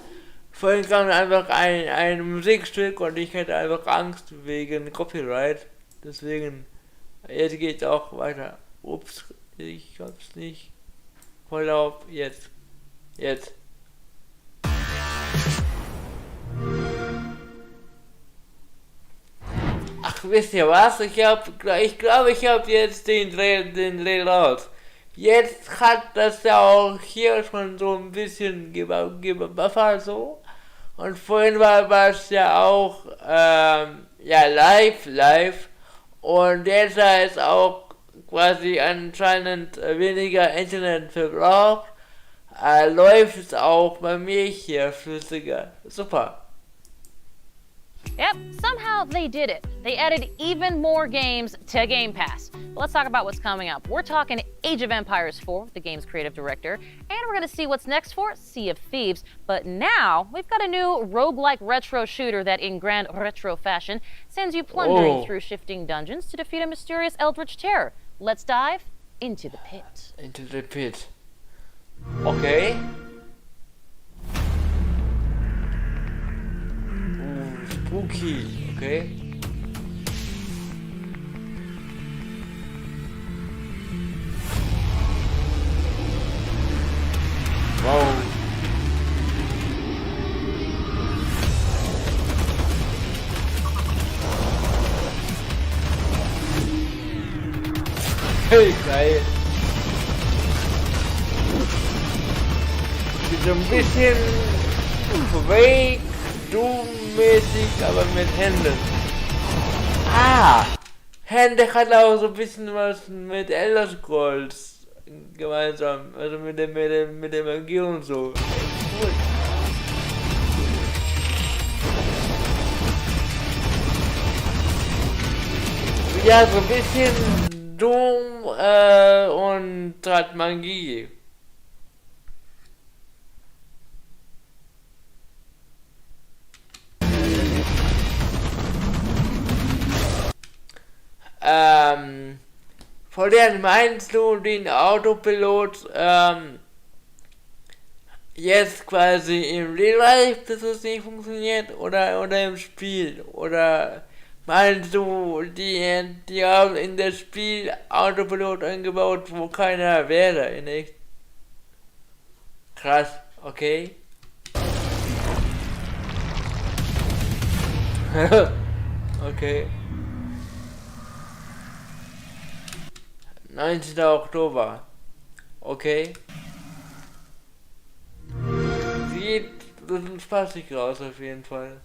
Vorhin kam einfach ein Musikstück und ich hatte einfach Angst wegen Copyright, deswegen jetzt geht's auch weiter. Ups, ich hab's nicht voll auf, jetzt. Ach, wisst ihr was? Ich glaube, ich habe jetzt den Dreh raus. Jetzt hat das ja auch hier schon so ein bisschen gebuffert so. Und vorhin war es ja auch live. Und jetzt ist auch quasi anscheinend weniger Internet verbraucht. Läuft es auch bei mir hier flüssiger. Super. Yep, somehow they did it. They added even more games to Game Pass. But let's talk about what's coming up. We're talking Age of Empires 4, the game's creative director, and we're going to see what's next for Sea of Thieves. But now, we've got a new roguelike retro shooter that, in grand retro fashion, sends you plundering through shifting dungeons to defeat a mysterious eldritch terror. Let's dive into the pit. Into the pit. Okay. Spooky, okay. Wow. Geil. So ein bisschen vorweg, Doom-mäßig, aber mit Händen. Ah! Hände hat auch so ein bisschen was mit Elder Scrolls gemeinsam. Also mit der Magie und so. Cool. Ja, so ein bisschen Doom und hat Magie. Von der meinst du den Autopilot jetzt quasi im Real Life, dass es nicht funktioniert, oder im Spiel? Oder meinst du die haben in das Spiel Autopilot eingebaut, wo keiner wäre in echt? Krass, okay. Okay. 19. Oktober. Okay. Sieht spaßig aus auf jeden Fall.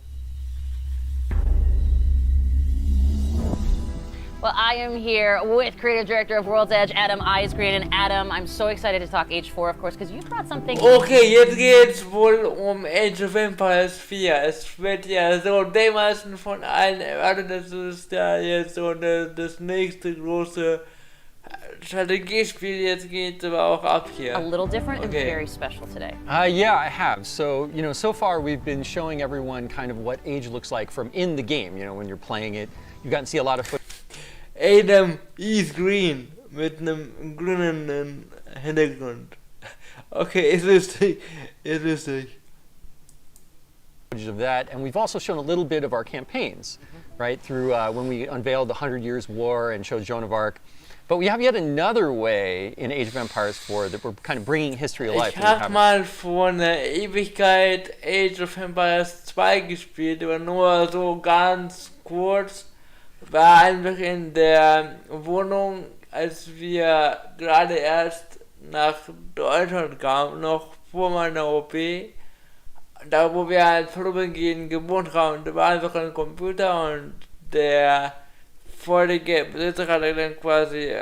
Well, I am here with creative director of World's Edge, Adam Eisgreen. And Adam, I'm so excited to talk Age 4, of course, because you brought something. Okay, jetzt geht's wohl um Age of Empires 4. Es wird ja so dermaßen von allen erwartet, das ist ja jetzt so das nächste große Strategiespiel. Jetzt geht's aber auch ab hier. A little different and Okay. very special today. Yeah, I have. So, so far we've been showing everyone kind of what age looks like from in the game, when you're playing it. You've gotten to see a lot of footage. Adam is green mit einem grünen Hintergrund. Okay, ist lustig. Of that, and we've also shown a little bit of our campaigns, right, through when we unveiled the 100 Years War and showed Joan of Arc. But we have yet another way in Age of Empires 4 that we're kind of bringing history to life. Ich habe mal vor einer Ewigkeit Age of Empires 2 gespielt, aber nur so ganz kurz. War einfach in der Wohnung, als wir gerade erst nach Deutschland kamen, noch vor meiner OP. Da wo wir halt vorübergehend gewohnt haben, da war einfach ein Computer und der vorige Besitzer hat dann quasi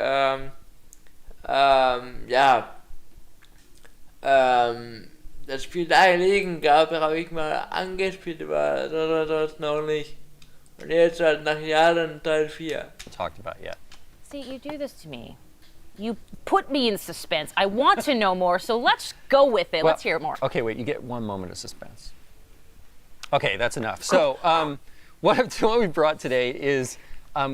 das Spiel da liegen gehabt, da habe ich mal angespielt, aber das noch nicht. Und jetzt halt nach Jahren Teil 4. Talked about yet. See, you do this to me. You put me in suspense. I want to know more, so let's go with it. Well, Let's hear more. Okay, wait, you get one moment of suspense. Okay, that's enough. So, what we brought today is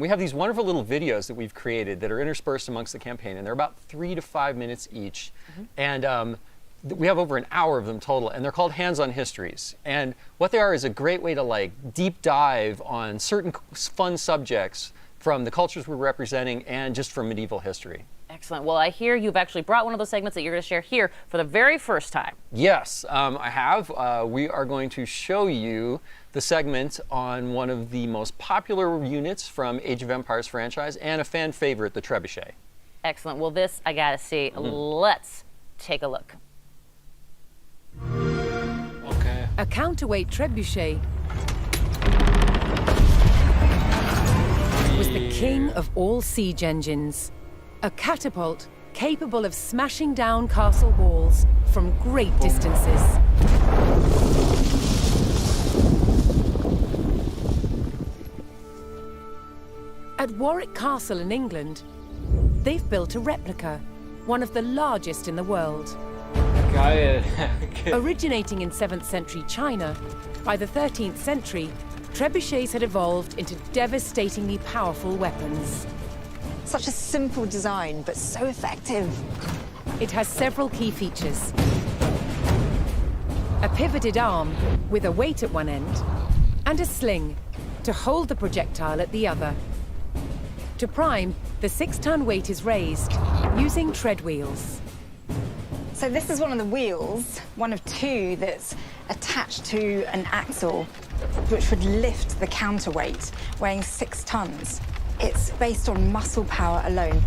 we have these wonderful little videos that we've created that are interspersed amongst the campaign, and they're about 3 to 5 minutes each. And we have over an hour of them total, and they're called Hands-on Histories. And what they are is a great way to deep dive on certain fun subjects from the cultures we're representing and just from medieval history. Excellent. Well, I hear you've actually brought one of those segments that you're going to share here for the very first time. Yes, I have. We are going to show you the segment on one of the most popular units from Age of Empires franchise and a fan favorite, the Trebuchet. Excellent. Well, this I got to see. Let's take a look. Okay. A counterweight trebuchet was the king of all siege engines. A catapult capable of smashing down castle walls from great distances. At Warwick Castle in England, they've built a replica, one of the largest in the world. Geil. Originating in 7th century China, by the 13th century, trebuchets had evolved into devastatingly powerful weapons. Such a simple design, but so effective. It has several key features. A pivoted arm with a weight at one end, and a sling to hold the projectile at the other. To prime, the 6-ton weight is raised using tread wheels. So this is one of the wheels, one of 2 that's attached to an axle, which would lift the counterweight, weighing 6 tons. It's based on muscle power alone.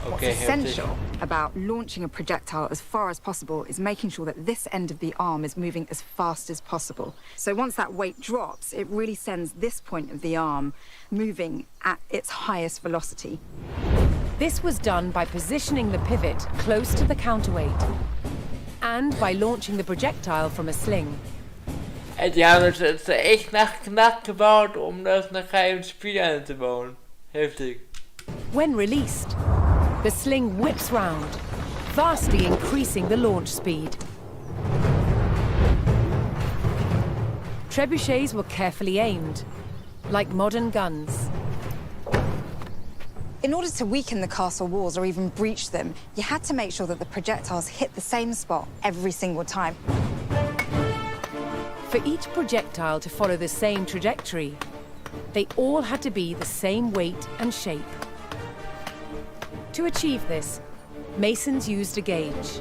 What's essential about launching a projectile as far as possible is making sure that this end of the arm is moving as fast as possible. So once that weight drops, it really sends this point of the arm moving at its highest velocity. This was done by positioning the pivot close to the counterweight and by launching the projectile from a sling. Die haben das jetzt echt nachgebaut, das nachher im Spiel einzubauen. Heftig. When released, the sling whips round, vastly increasing the launch speed. Trebuchets were carefully aimed, like modern guns. In order to weaken the castle walls or even breach them, you had to make sure that the projectiles hit the same spot every single time. For each projectile to follow the same trajectory, they all had to be the same weight and shape. To achieve this, masons used a gauge.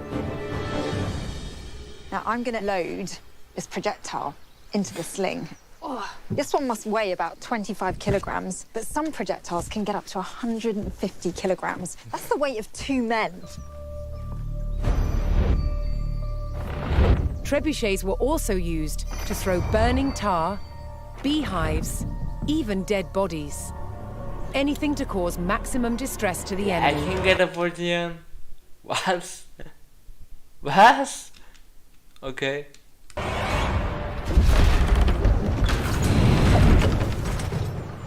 Now I'm going to load this projectile into the sling. Oh, this one must weigh about 25 kilograms, but some projectiles can get up to 150 kilograms. That's the weight of 2 men. Trebuchets were also used to throw burning tar, beehives, even dead bodies. Anything to cause maximum distress to the enemy. I can teleportieren. Was? Was? Okay.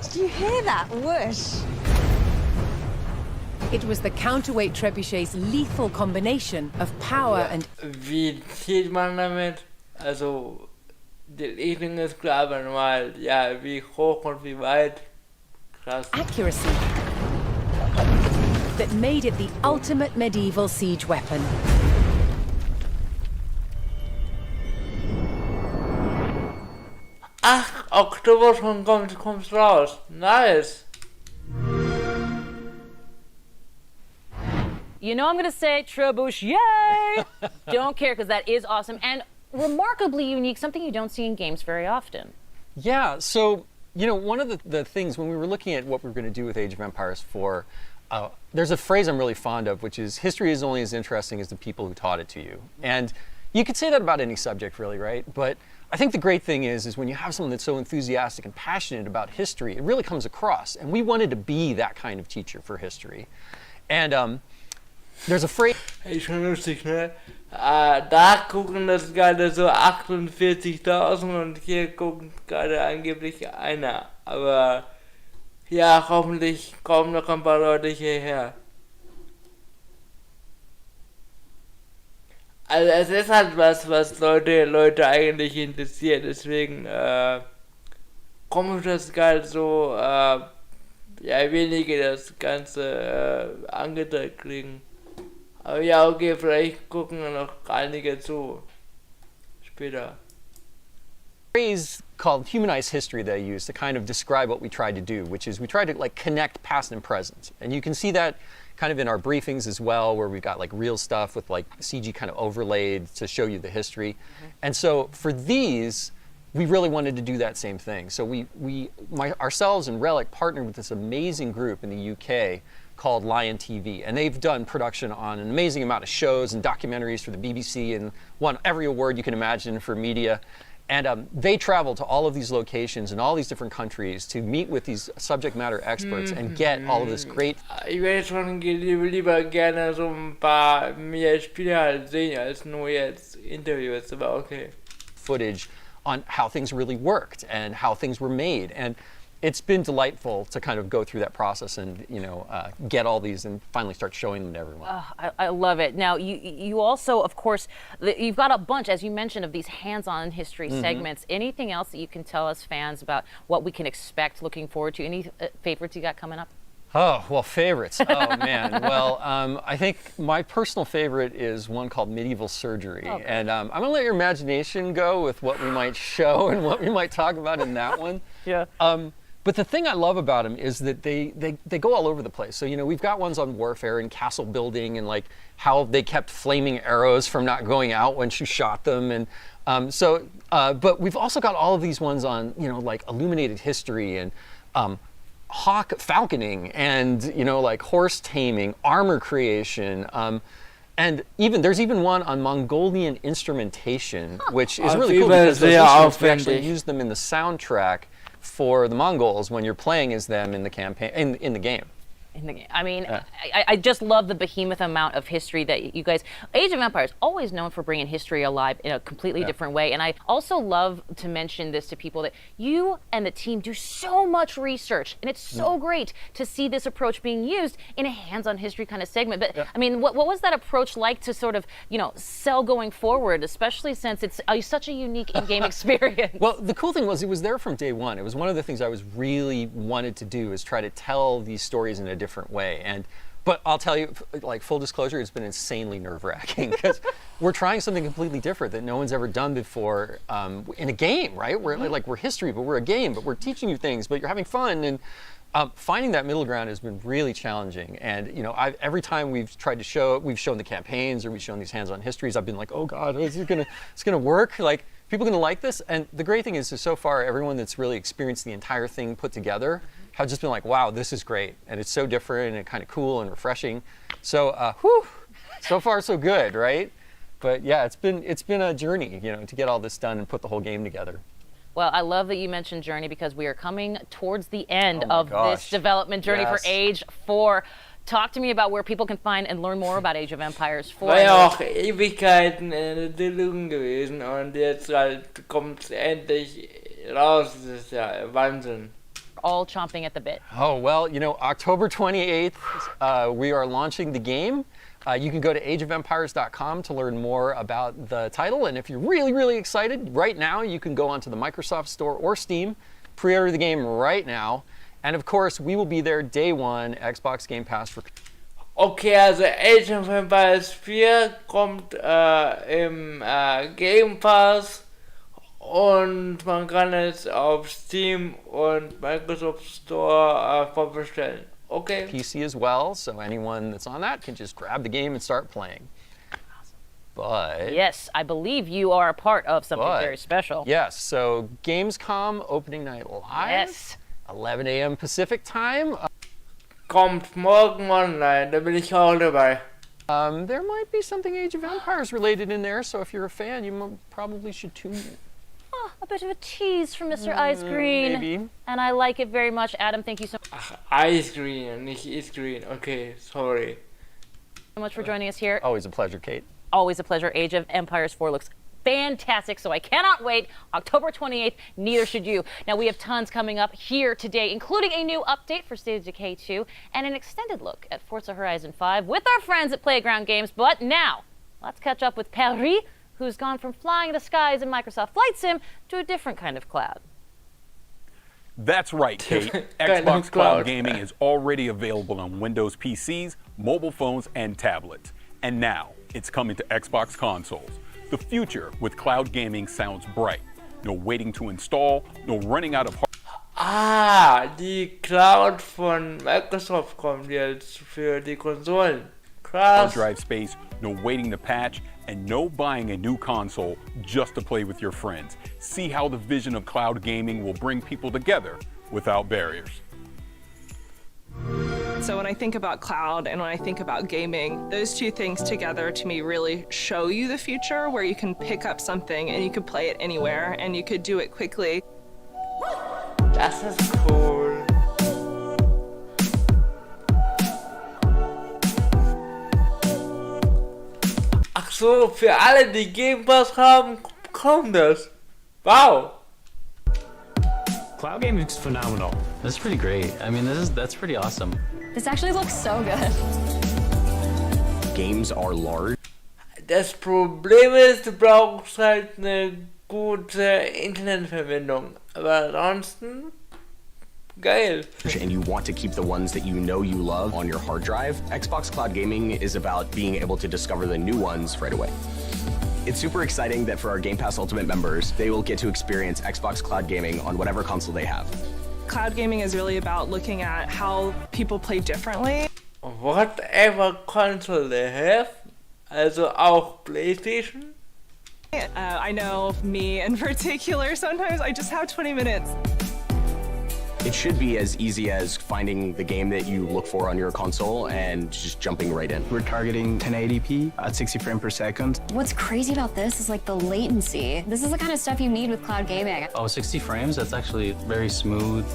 Did you hear that whoosh? It was the counterweight trebuchet's lethal combination of power and... Wie zielt man damit? Also, die Richtung ist klar, aber normal, ja, wie hoch und wie weit. Krass. Accuracy that made it the ultimate medieval siege weapon. Ach, Oktober schon kommt's raus. Nice. You know I'm going to say trebuchet. Yay! Don't care, because that is awesome and remarkably unique, something you don't see in games very often. Yeah, so, you know, one of the things when we were looking at what we were going to do with Age of Empires 4, there's a phrase I'm really fond of, which is, history is only as interesting as the people who taught it to you. And you could say that about any subject, really, right? But I think the great thing is when you have someone that's so enthusiastic and passionate about history, it really comes across. And we wanted to be that kind of teacher for history. And there's a phrase... Hey, schon lustig, ne? Da gucken das gerade so 48.000 und hier guckt gerade angeblich einer. Aber ja, hoffentlich kommen noch ein paar Leute hierher. Also es ist halt was Leute eigentlich interessiert, deswegen kommt das gerade so, ja, wenige das Ganze angezeigt kriegen. Aber ja, okay, vielleicht gucken noch einige zu. Später. Phrase called humanized history that I use to kind of describe what we tried to do, which is we tried to like connect past and present. And you can see that kind of in our briefings as well, where we've got like real stuff with like CG kind of overlaid to show you the history. Mm-hmm. And so for these, we really wanted to do that same thing. So ourselves and Relic partnered with this amazing group in the UK called Lion TV, and they've done production on an amazing amount of shows and documentaries for the BBC and won every award you can imagine for media. And they travel to all of these locations in all these different countries to meet with these subject matter experts and get all of this great... Ich würde schon lieber gerne so ein paar mehr Spiele halt sehen, als nur jetzt Interviews, aber okay. Footage on how things really worked and how things were made. And it's been delightful to kind of go through that process and, you know, get all these and finally start showing them to everyone. I love it. Now, you also, of course, you've got a bunch, as you mentioned, of these hands-on history segments. Anything else that you can tell us fans about what we can expect, looking forward to? Any favorites you got coming up? Oh, well, favorites. Oh, man. Well, I think my personal favorite is one called Medieval Surgery. Okay. And I'm going to let your imagination go with what we might show and what we might talk about in that one. Yeah. But the thing I love about them is that they go all over the place. So, you know, we've got ones on warfare and castle building and like how they kept flaming arrows from not going out when you shot them. And but we've also got all of these ones on, you know, like illuminated history and hawk falconing and, you know, like horse taming, armor creation, and there's even one on Mongolian instrumentation, which is really cool because those instruments, we actually use them in the soundtrack for the Mongols when you're playing as them in the campaign, in the game. I mean, I just love the behemoth amount of history that you guys... Age of Empires, always known for bringing history alive in a completely different way. And I also love to mention this to people, that you and the team do so much research. And it's so great to see this approach being used in a hands-on history kind of segment. But, I mean, what was that approach like to sort of, you know, sell going forward, especially since it's such a unique in-game experience? Well, the cool thing was it was there from day one. It was one of the things I was really wanted to do, is try to tell these stories in a different way. But I'll tell you, like, full disclosure, it's been insanely nerve-wracking because we're trying something completely different that no one's ever done before in a game, right? We're history, but we're a game, but we're teaching you things, but you're having fun. And finding that middle ground has been really challenging. And, you know, every time we've tried to show, we've shown the campaigns or we've shown these hands-on histories, I've been like, oh God, it's gonna work? Like, people gonna like this? And the great thing is so far, everyone that's really experienced the entire thing put together have just been like, wow, this is great. And it's so different and kind of cool and refreshing. So, so far so good, right? But yeah, it's been a journey, you know, to get all this done and put the whole game together. Well, I love that you mentioned journey, because we are coming towards the end of this development journey for Age 4. Talk to me about where people can find and learn more about Age of Empires 4. War ja auch Ewigkeiten eine Entwicklung gewesen und jetzt halt kommt es endlich raus. Das ist ja Wahnsinn. All chomping at the bit. Oh, well, you know, October 28th, we are launching the game. You can go to ageofempires.com to learn more about the title. And if you're really, really excited, right now, you can go onto the Microsoft Store or Steam, pre-order the game right now. And of course, we will be there day one, Xbox Game Pass for... Okay, also Age of Empires 4 kommt im Game Pass. Und man kann es auf Steam und Microsoft Store vorbestellen. Okay. PC as well, so anyone that's on that can just grab the game and start playing. But... Yes, I believe you are a part of something very special. Yes, so Gamescom opening night live. Yes. 11 a.m. Pacific time. Kommt morgen online, da bin ich auch dabei. There might be something Age of Empires related in there, so if you're a fan, you probably should tune in. A bit of a tease from Mr. Ice Green. Maybe. And I like it very much. Adam, thank you so much. Ice Green, nicht Ice Green. Okay, sorry. So much for joining us here. Always a pleasure, Kate. Always a pleasure. Age of Empires 4 looks fantastic, so I cannot wait. October 28th, neither should you. Now, we have tons coming up here today, including a new update for State of Decay 2 and an extended look at Forza Horizon 5 with our friends at Playground Games. But now, let's catch up with Paris, who's gone from flying the skies in Microsoft Flight Sim to a different kind of cloud. That's right, Kate. Xbox Cloud Gaming is already available on Windows PCs, mobile phones, and tablets. And now, it's coming to Xbox consoles. The future with cloud gaming sounds bright. No waiting to install, no running out of die Cloud von Microsoft kommt jetzt für die Konsolen. hard drive space, no waiting to patch, and no buying a new console just to play with your friends. See how the vision of cloud gaming will bring people together without barriers. So when I think about cloud and when I think about gaming, those two things together to me really show you the future, where you can pick up something and you could play it anywhere and you could do it quickly. Das ist cool. Ach so, für alle, die Game Pass haben, kommt das. Wow. Cloud gaming is phenomenal. This is pretty great. I mean, that's pretty awesome. This actually looks so good. Games are large. Das Problem ist, du brauchst halt eine gute Internetverbindung. Aber ansonsten, geil. And you want to keep the ones that you know you love on your hard drive. Xbox Cloud Gaming is about being able to discover the new ones right away. It's super exciting that for our Game Pass Ultimate members, they will get to experience Xbox Cloud Gaming on whatever console they have. Cloud gaming is really about looking at how people play differently. Whatever console they have, also auch Playstation. I know me in particular, sometimes I just have 20 minutes. It should be as easy as finding the game that you look for on your console and just jumping right in. We're targeting 1080p at 60 frames per second. What's crazy about this is like the latency. This is the kind of stuff you need with cloud gaming. Oh, 60 frames? That's actually very smooth.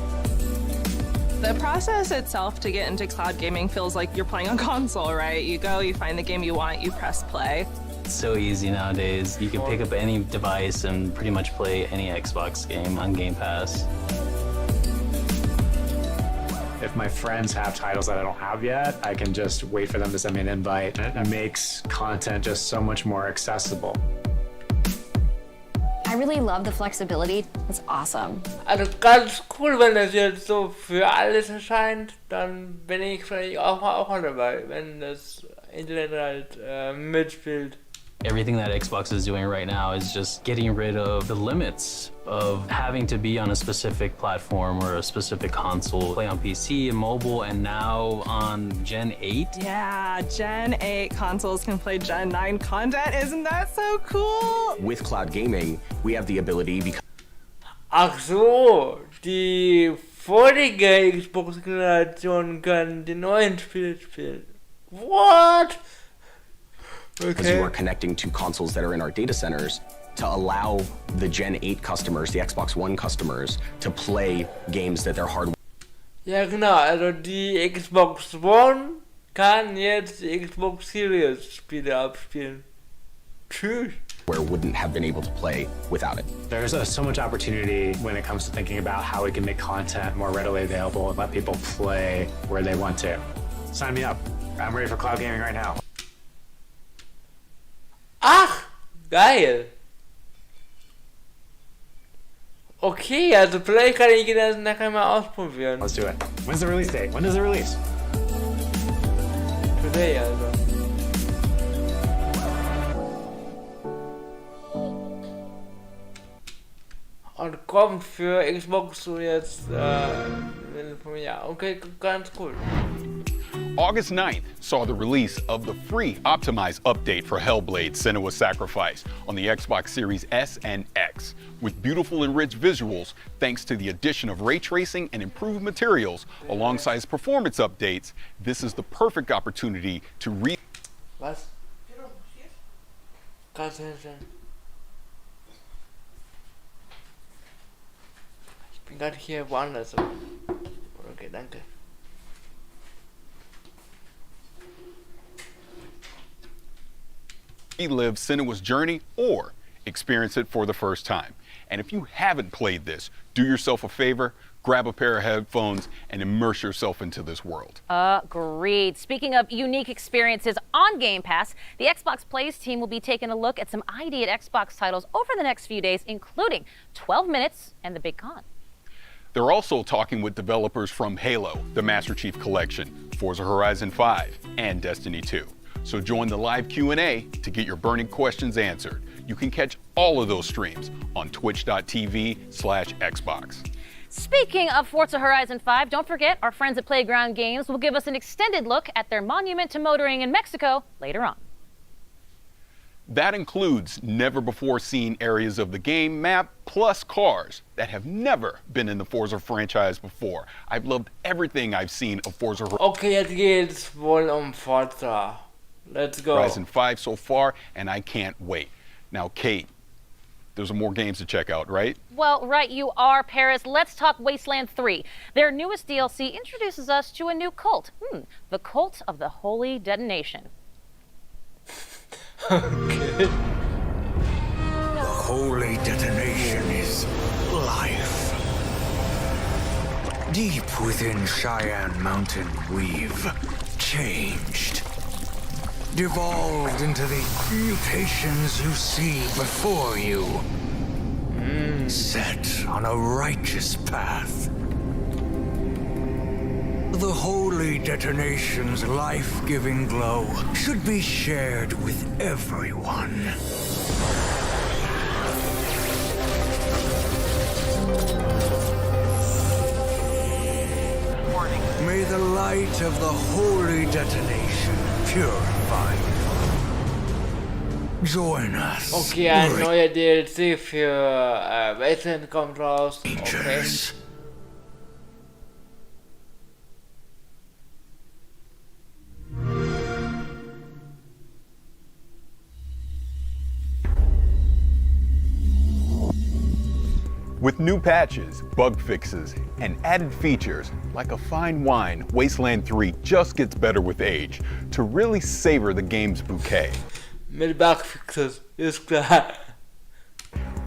The process itself to get into cloud gaming feels like you're playing on console, right? You go, you find the game you want, you press play. It's so easy nowadays. You can pick up any device and pretty much play any Xbox game on Game Pass. If my friends have titles that I don't have yet, I can just wait for them to send me an invite. It makes content just so much more accessible. I really love the flexibility. It's awesome. Also ganz cool, wenn das jetzt so für alles erscheint, dann bin ich vielleicht auch mal dabei, wenn das Internet halt mitspielt. Everything that Xbox is doing right now is just getting rid of the limits of having to be on a specific platform or a specific console, play on PC and mobile, and now on Gen 8. Yeah, Gen 8 consoles can play Gen 9 content. Isn't that so cool? With cloud gaming, we have the ability because Ach so, die vorige Xbox-Generation kann die neuen Spiele spielen. What? because you are connecting to consoles that are in our data centers to allow the Gen 8 customers, the Xbox One customers, to play games that their hardware. Ja genau, also die Xbox One kann jetzt die Xbox Series Spiele abspielen. Tschüss. Where wouldn't have been able to play without it. There's so much opportunity when it comes to thinking about how we can make content more readily available and let people play where they want to. Sign me up. I'm ready for cloud gaming right now. Ach, geil. Okay, also vielleicht kann ich das nachher mal ausprobieren. Let's do it. When's the release date? When does it release? Today, also. Und kommt für Xbox so jetzt, ja, okay, ganz cool. August 9th saw the release of the free optimized update for Hellblade: Senua's Sacrifice on the Xbox Series S and X. With beautiful and rich visuals, thanks to the addition of ray tracing and improved materials alongside performance updates, this is the perfect opportunity to Was? Kannst du hinstellen? Ich bin gerade hier woanders. Okay, danke. relive Senua's journey or experience it for the first time. And if you haven't played this, do yourself a favor, grab a pair of headphones and immerse yourself into this world. Agreed. Speaking of unique experiences on Game Pass, the Xbox Plays team will be taking a look at some ID at Xbox titles over the next few days, including 12 Minutes and The Big Con. They're also talking with developers from Halo, the Master Chief Collection, Forza Horizon 5, and Destiny 2. So join the live Q&A to get your burning questions answered. You can catch all of those streams on twitch.tv/Xbox. Speaking of Forza Horizon 5, don't forget our friends at Playground Games will give us an extended look at their monument to motoring in Mexico later on. That includes never-before-seen areas of the game map, plus cars that have never been in the Forza franchise before. I've loved everything I've seen of Forza Okay, jetzt geht's wohl Forza. Let's go. Horizon 5 so far, and I can't wait. Now, Kate, there's more games to check out, right? Well, right you are, Paris. Let's talk Wasteland 3. Their newest DLC introduces us to a new cult. The Cult of the Holy Detonation. Okay. The holy detonation is life. Deep within Cheyenne Mountain, we've changed. Devolved into the mutations you see before you. Set on a righteous path. The holy detonation's life-giving glow should be shared with everyone. May the light of the holy detonation purify you. Join us. Okay, ein neuer DLC für Wasteland kommt raus. Okay. With new patches, bug fixes, and added features, like a fine wine, Wasteland 3 just gets better with age to really savor the game's bouquet. Mit Bugfixes, ist klar.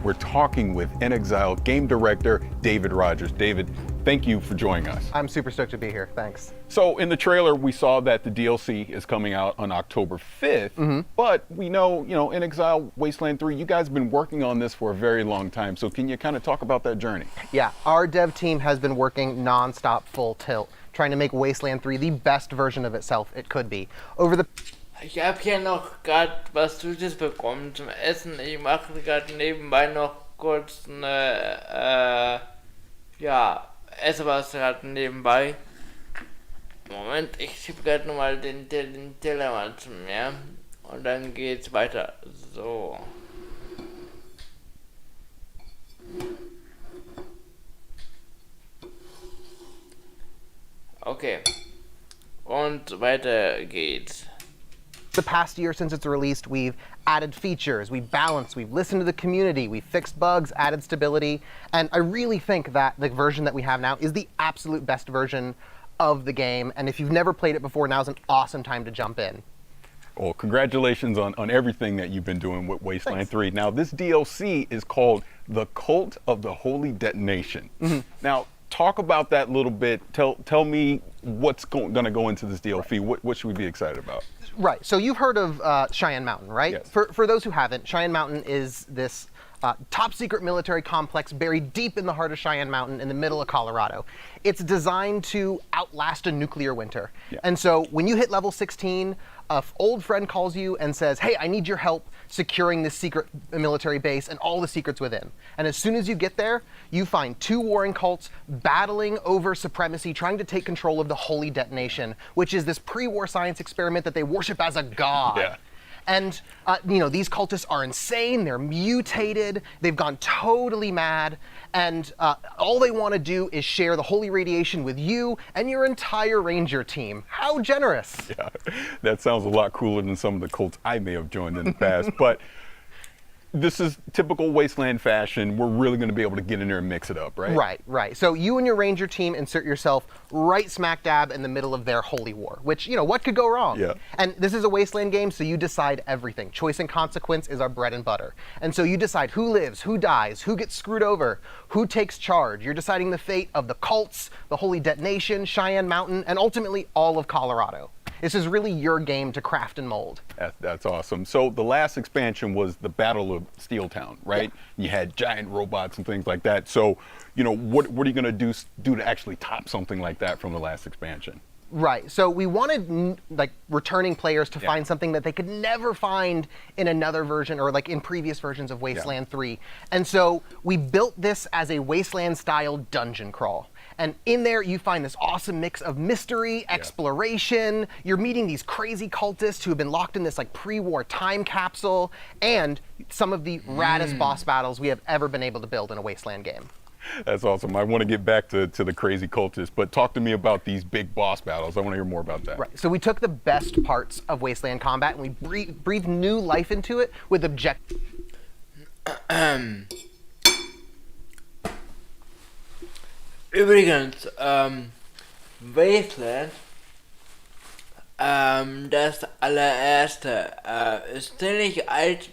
We're talking with In Exile game director David Rogers. David, thank you for joining us. I'm super stoked to be here, thanks. So in the trailer, we saw that the DLC is coming out on October 5th, but we know, In Exile, Wasteland 3, you guys have been working on this for a very long time. So can you kind of talk about that journey? Yeah, our dev team has been working non-stop full tilt, trying to make Wasteland 3 the best version of itself it could be. Ich habe hier noch gerade was Süßes bekommen zum Essen. Ich mache gerade nebenbei noch kurz eine, esse was gerade nebenbei. Moment, ich schiebe gerade nochmal den Teller mal zu mir und dann geht's weiter. So. Okay. Und weiter geht's. The past year since it's released, we've added features, we've balanced, we've listened to the community, we've fixed bugs, added stability, and I really think that the version that we have now is the absolute best version of the game, and if you've never played it before, now's an awesome time to jump in. Well, congratulations on everything that you've been doing with Wasteland 3. Now, this DLC is called The Cult of the Holy Detonation. Now, talk about that a little bit. Tell me what's going to go into this DLC. What should we be excited about? Right, so you've heard of Cheyenne Mountain, right? Yes. For those who haven't, Cheyenne Mountain is this top secret military complex buried deep in the heart of Cheyenne Mountain in the middle of Colorado. It's designed to outlast a nuclear winter. And so when you hit level 16, an old friend calls you and says, hey, I need your help securing this secret military base and all the secrets within. And as soon as you get there, you find two warring cults battling over supremacy, trying to take control of the Holy Detonation, which is this pre-war science experiment that they worship as a god. And, these cultists are insane, they're mutated, they've gone totally mad, and all they want to do is share the holy radiation with you and your entire ranger team. How generous! Yeah, that sounds a lot cooler than some of the cults I may have joined in the past, but this is typical Wasteland fashion. We're really going to be able to get in there and mix it up, right? Right. So you and your ranger team insert yourself right smack dab in the middle of their holy war, which, what could go wrong? Yeah. And this is a Wasteland game, so you decide everything. Choice and consequence is our bread and butter. And so you decide who lives, who dies, who gets screwed over, who takes charge. You're deciding the fate of the cults, the Holy Detonation, Cheyenne Mountain, and ultimately all of Colorado. This is really your game to craft and mold. That's awesome. So the last expansion was the Battle of Steeltown, right? You had giant robots and things like that. So, what are you going to do to actually top something like that from the last expansion? Right. So we wanted returning players to find something that they could never find in another version or in previous versions of Wasteland 3. And so we built this as a Wasteland-style dungeon crawl. And in there, you find this awesome mix of mystery, exploration. You're meeting these crazy cultists who have been locked in this pre-war time capsule, and some of the raddest boss battles we have ever been able to build in a Wasteland game. That's awesome. I want to get back to the crazy cultists, but talk to me about these big boss battles. I want to hear more about that. Right. So we took the best parts of Wasteland combat and we breathed new life into it with objectives. Übrigens, Wasteland, das allererste, ist ziemlich alt,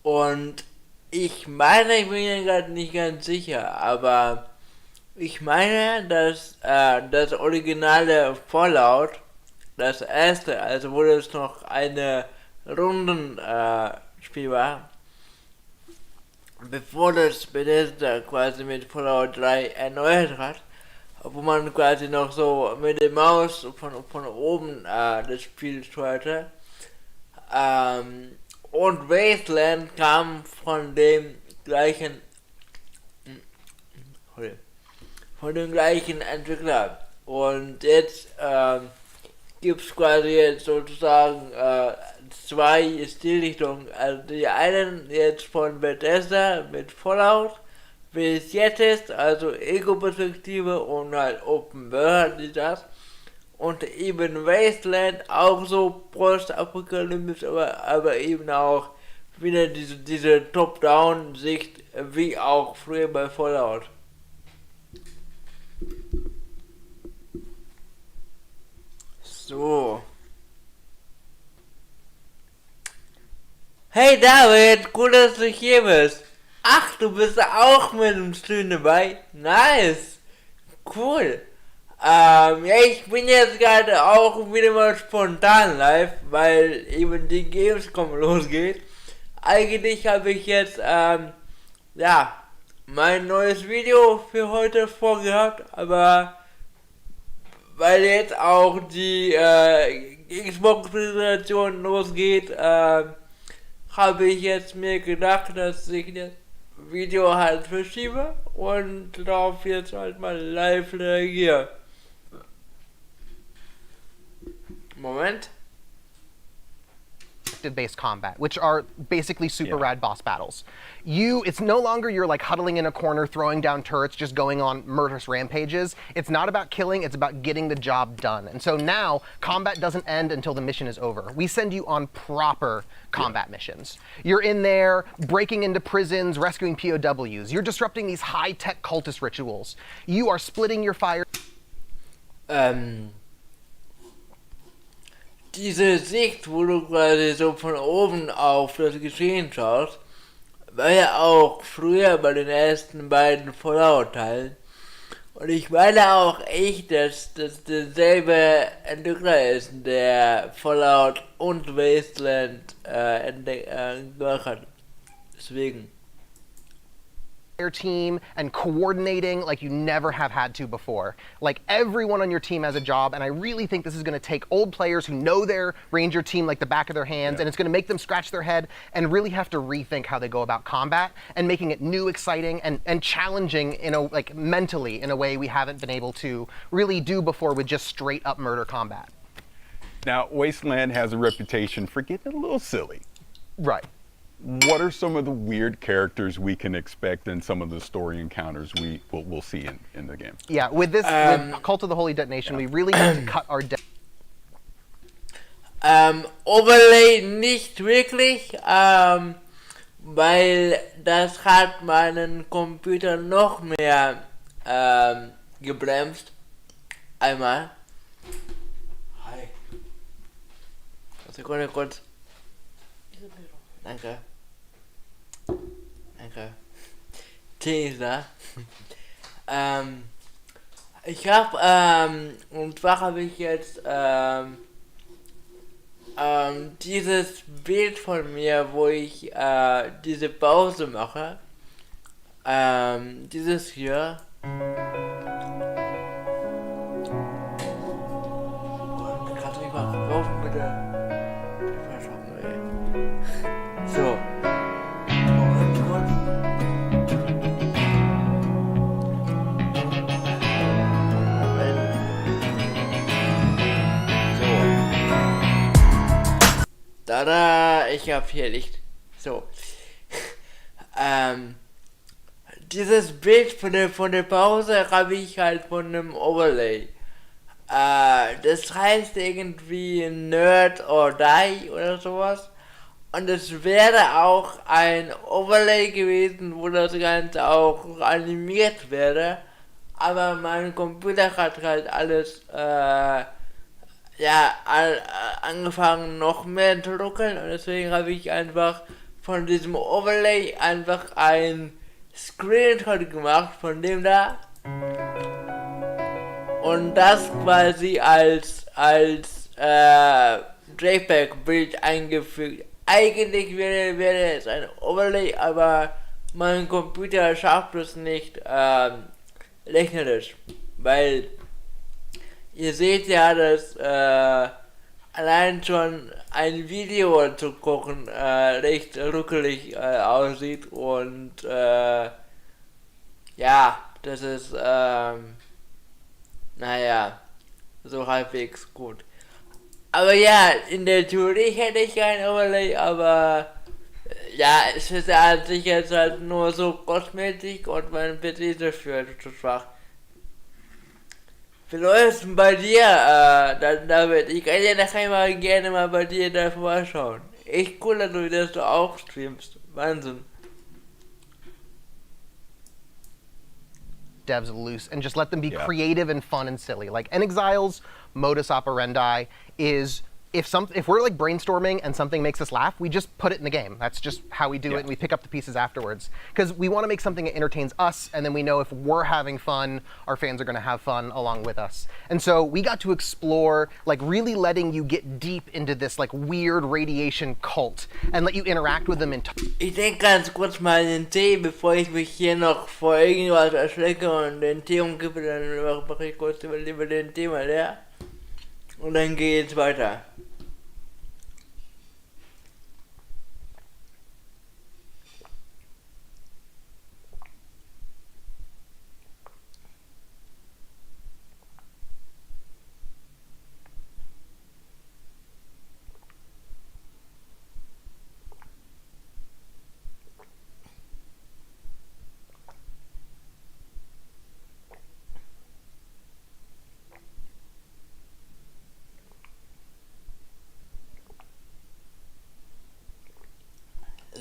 und ich meine, ich bin mir gerade nicht ganz sicher, aber ich meine, dass das originale Fallout, das erste, also wo es noch eine Rundenspiel war, bevor das Bethesda quasi mit Fallout 3 erneuert hat, wo man quasi noch so mit der Maus von oben das Spiel steuerte. Und Wasteland kam von dem gleichen Entwickler. Und jetzt gibt es quasi jetzt sozusagen zwei Stilrichtungen. Also die einen jetzt von Bethesda mit Fallout, wie es jetzt ist, also Ego-Perspektive und halt Open World ist das. Und eben Wasteland auch so post-apokalyptisch, aber eben auch wieder diese Top-Down-Sicht, wie auch früher bei Fallout. So. Hey David, gut, dass du hier bist. Ach, du bist auch mit dem Stream dabei. Nice. Cool. Ja, ich bin jetzt gerade auch wieder mal spontan live, weil eben die Gamescom losgeht. Eigentlich habe ich jetzt, ja, mein neues Video für heute vorgehabt, aber weil jetzt auch die Xbox-Präsentation losgeht, habe ich jetzt mir gedacht, dass ich das Video halt verschiebe und darauf jetzt halt mal live reagiere. Moment. Based combat, which are basically super rad boss battles. It's no longer you're like huddling in a corner, throwing down turrets, just going on murderous rampages. It's not about killing, it's about getting the job done. And so now, combat doesn't end until the mission is over. We send you on proper combat missions. You're in there, breaking into prisons, rescuing POWs. You're disrupting these high-tech cultist rituals. You are splitting your fire... Diese Sicht, wo du quasi so von oben auf das Geschehen schaust, war ja auch früher bei den ersten beiden Fallout-Teilen. Und ich meine auch echt, dass das derselbe Entwickler ist, der Fallout und Wasteland gemacht hat. Deswegen. Team and coordinating like you never have had to before. Like everyone on your team has a job, and I really think this is going to take old players who know their Ranger team like the back of their hands, and it's going to make them scratch their head and really have to rethink how they go about combat and making it new, exciting, and challenging in a like mentally in a way we haven't been able to really do before with just straight up murder combat. Now, Wasteland has a reputation for getting a little silly. Right. What are some of the weird characters we can expect in some of the story encounters we'll see in the game? Yeah, with this with Cult of the Holy Detonation, we really need to cut our Overlay nicht wirklich, weil das hat meinen Computer noch mehr gebremst. Einmal. Hi. Sekunde kurz. Danke. Danke. Tee ist da. Ich habe, und zwar habe ich jetzt, dieses Bild von mir, wo ich, diese Pause mache. Dieses hier. Kannst du mich mal verkaufen, bitte? So. Tada, ich hab hier Licht. So. Dieses Bild von der Pause habe ich halt von einem Overlay. Das heißt irgendwie Nerd or Die oder sowas. Und es wäre auch ein Overlay gewesen, wo das Ganze auch animiert wäre. Aber mein Computer hat halt alles, angefangen noch mehr zu ruckeln. Und deswegen habe ich einfach von diesem Overlay einfach ein Screenshot gemacht von dem da. Und das quasi als JPEG-Bild eingefügt. Eigentlich wäre es ein Overlay, aber mein Computer schafft es nicht rechnerisch, weil ihr seht ja, dass allein schon ein Video zu gucken recht ruckelig aussieht und das ist so halbwegs gut. Aber ja, in der Theorie hätte ich kein Overlay, aber es ist an sich jetzt halt nur so Kosmetik und mein PC ist dafür zu schwach. Wie läuft es denn bei dir, David? Ich kann ja nachher mal gerne mal bei dir da vorbeischauen. echt cool, dass du auch streamst. Wahnsinn. Devs loose and just let them be creative and fun and silly. Like Exile's modus operandi is if we're like brainstorming and something makes us laugh, we just put it in the game. That's just how we do it, and we pick up the pieces afterwards. Because we want to make something that entertains us, and then we know if we're having fun, our fans are going to have fun along with us. And so we got to explore, like really letting you get deep into this like weird radiation cult and let you interact with them. Ich denke ganz kurz mal den Tee, bevor ich mich hier noch vor irgendwas erschrecke und den Tee umkippe, dann mache ich kurz lieber den Tee mal leer. Und dann geht's weiter.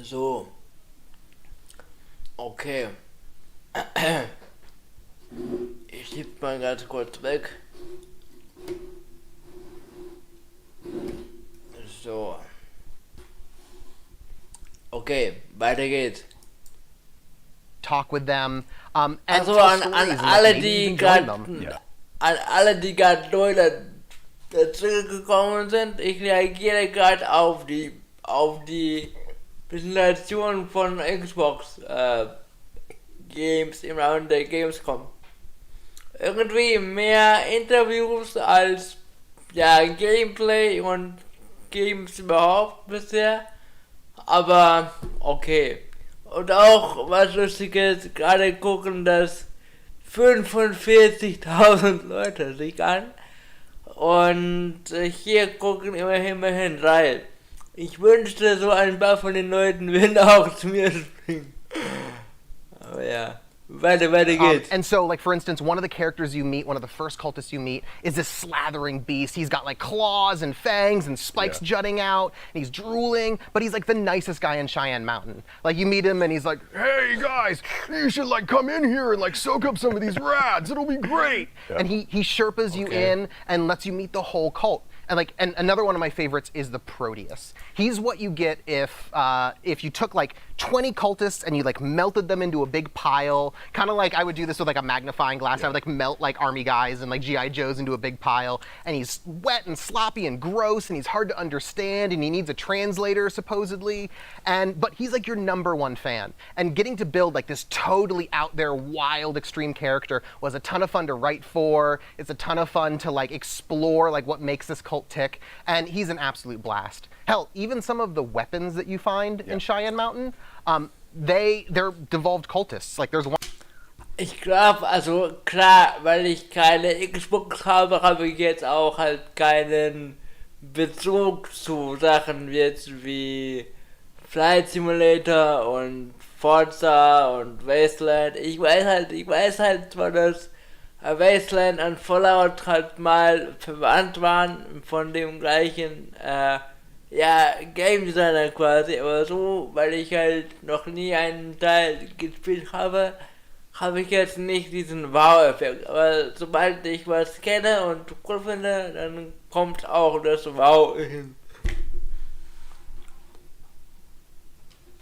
So. Okay. Ich schieb mal ganz kurz weg. So. Okay, weiter geht's. Talk with them. And also tell an stories and alle, maybe die even join gerade them. an alle, die gerade neu dazu gekommen sind, ich reagiere gerade auf die Präsentation von Xbox Games im Rahmen der Gamescom. Irgendwie mehr Interviews als Gameplay und Games überhaupt bisher. Aber okay. Und auch was Lustiges, gerade gucken, dass 45.000 Leute sich an. Und hier gucken immerhin 3. Ich wünschte, so ein paar von den Leuten würden auch zu mir springen. Aber ja. Weiter geht's. And so, like, for instance, one of the characters you meet, one of the first cultists you meet, is this slathering beast. He's got, like, claws and fangs and spikes jutting out, and he's drooling, but he's, like, the nicest guy in Cheyenne Mountain. Like, you meet him, and he's like, hey, guys, you should, like, come in here and, like, soak up some of these rads. It'll be great. And he Sherpas you in and lets you meet the whole cult. And another one of my favorites is the Proteus. He's what you get if you took like 20 cultists and you like melted them into a big pile, kind of like I would do this with like a magnifying glass. I would like melt like army guys and like GI Joes into a big pile, and he's wet and sloppy and gross and he's hard to understand and he needs a translator supposedly. But he's like your #1 fan. And getting to build like this totally out there wild extreme character was a ton of fun to write for. It's a ton of fun to like explore like what makes this cult tick, and he's an absolute blast. Hell, even some of the weapons that you find in Cheyenne Mountain, they're devolved cultists. Like there's one. Ich glaube, also klar, weil ich keine Xbox habe ich jetzt auch halt keinen Bezug zu Sachen jetzt wie Flight Simulator und Forza und Wasteland. Ich weiß halt zwar, dass Wasteland und Fallout halt mal verwandt waren von dem gleichen Game Designer quasi, aber so, weil ich halt noch nie einen Teil gespielt habe, habe ich jetzt nicht diesen Wow-Effekt. Aber sobald ich was kenne und cool finde, dann kommt auch das Wow hin.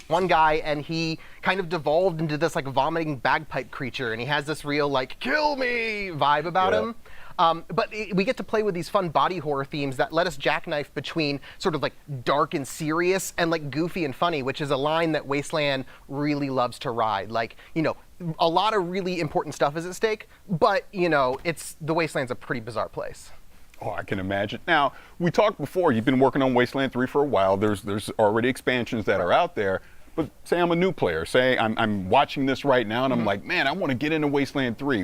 One guy, and he kind of devolved into this like vomiting bagpipe creature, and he has this real like kill me vibe about him. But we get to play with these fun body horror themes that let us jackknife between sort of like dark and serious and like goofy and funny, which is a line that Wasteland really loves to ride. Like, you know, a lot of really important stuff is at stake, but you know, the Wasteland's a pretty bizarre place. Oh, I can imagine. Now, we talked before, you've been working on Wasteland 3 for a while. There's already expansions that are out there. But say I'm a new player, say I'm watching this right now and I'm like, man, I want to get into Wasteland 3.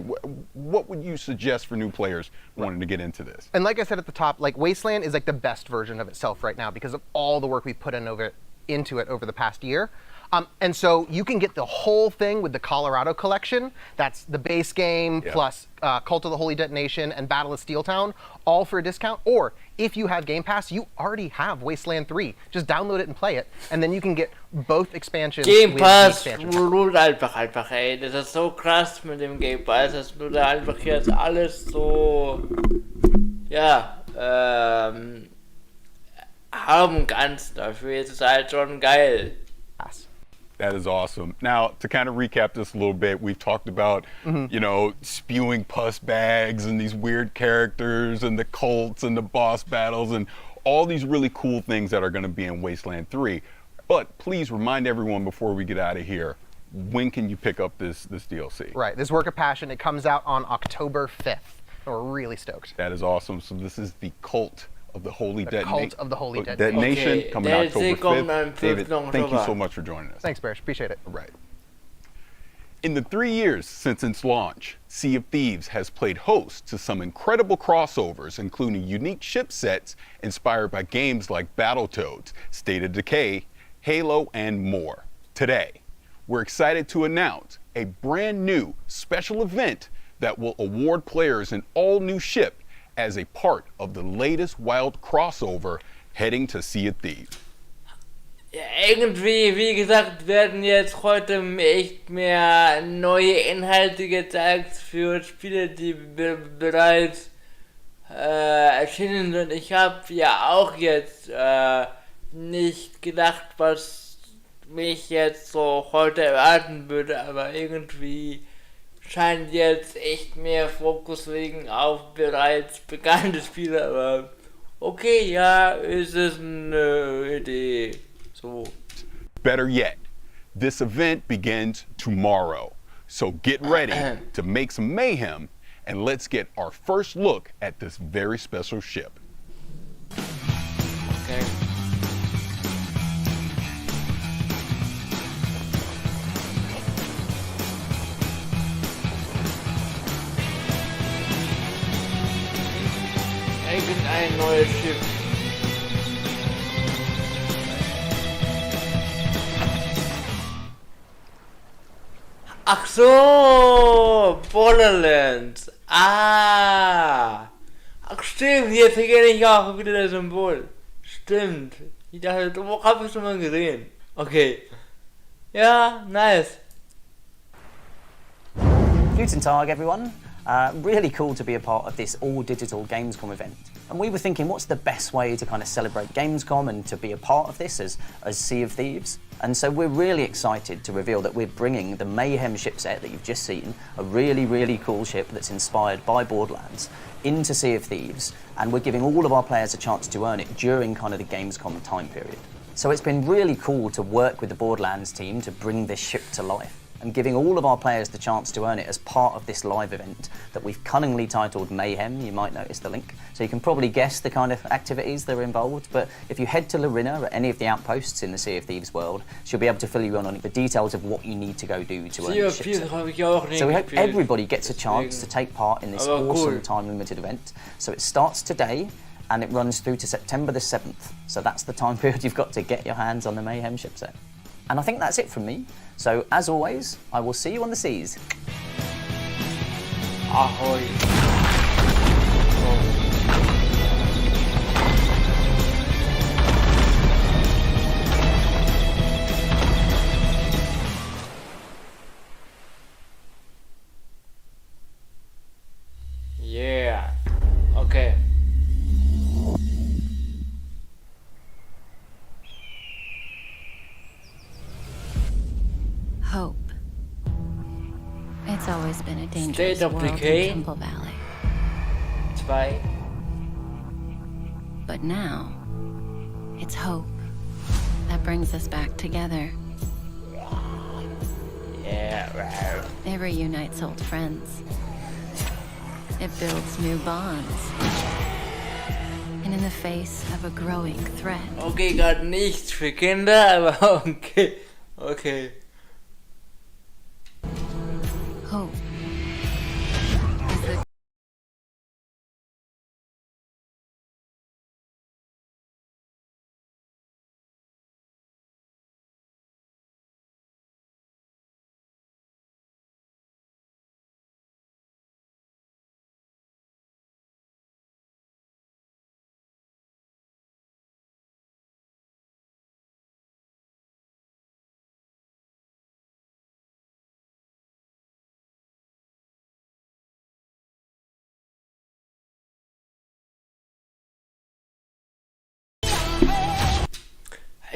What would you suggest for new players wanting to get into this? And like I said at the top, like Wasteland is like the best version of itself right now because of all the work we put in over it into it over the past year. And so you can get the whole thing with the Colorado collection. That's the base game plus Cult of the Holy Detonation and Battle of Steeltown, all for a discount. Or if you have Game Pass, you already have Wasteland 3. Just download it and play it, and then you can get both expansions. Game with Pass the expansions. ruled einfach, ey. Das ist so krass mit dem Game Pass, dass du da einfach jetzt alles so, ja, haben kannst. Dafür ist es halt schon geil. That is awesome. Now, to kind of recap this a little bit, we've talked about, you know, spewing pus bags and these weird characters and the cults and the boss battles and all these really cool things that are going to be in Wasteland 3. But please remind everyone before we get out of here, when can you pick up this DLC? Right, this work of passion, it comes out on October 5th. We're really stoked. That is awesome. So this is the Cult of the Holy Cult of the Holy Detonation Okay, coming October 5th. David, thank you so much for joining us. Thanks, Barish. Appreciate it. All right. In the 3 years since its launch, Sea of Thieves has played host to some incredible crossovers, including unique ship sets inspired by games like Battletoads, State of Decay, Halo, and more. Today, we're excited to announce a brand new special event that will award players an all-new ship as a part of the latest wild crossover heading to Sea of Thieves. Ja, irgendwie, wie gesagt, werden jetzt heute echt mehr neue Inhalte gezeigt für Spiele, die bereits erschienen sind. Ich habe ja auch jetzt nicht gedacht, was mich jetzt so heute erwarten würde, aber irgendwie scheint jetzt echt mehr Fokus liegen auf bereits bekannte Spiele, aber okay, ja, ist es eine Idee. So. Better yet, this event begins tomorrow. So get ready to make some mayhem and let's get our first look at this very special ship. Okay. Ein neues Schiff. Ach so, Borderlands. Ah. Ach stimmt, jetzt erkenne ich auch wieder das Symbol. Stimmt. Ich dachte, wo habe ich schon mal gesehen? Okay. Ja, nice. Guten Tag, everyone. Really cool to be a part of this all-digital Gamescom event. And we were thinking, what's the best way to kind of celebrate Gamescom and to be a part of this as Sea of Thieves? And so we're really excited to reveal that we're bringing the Mayhem ship set that you've just seen, a really, really cool ship that's inspired by Borderlands, into Sea of Thieves, and we're giving all of our players a chance to earn it during kind of the Gamescom time period. So it's been really cool to work with the Borderlands team to bring this ship to life, and giving all of our players the chance to earn it as part of this live event that we've cunningly titled Mayhem. You might notice the link. So you can probably guess the kind of activities that are involved, but if you head to Lorena at any of the outposts in the Sea of Thieves world, she'll be able to fill you in on the details of what you need to go do to earn the ship set. So we hope everybody gets a chance to take part in this awesome time-limited event. So it starts today, and it runs through to September the 7th. So that's the time period you've got to get your hands on the Mayhem ship set. And I think that's it from me. So, as always, I will see you on the seas. Ahoy. Yeah. Okay. Hope. It's always been a dangerous State of world Decay. in Temple Valley. 2. But now, it's hope that brings us back together. Yeah. It reunites old friends. It builds new bonds. And in the face of a growing threat. Okay, gerade nichts für Kinder, aber okay. Okay. Hope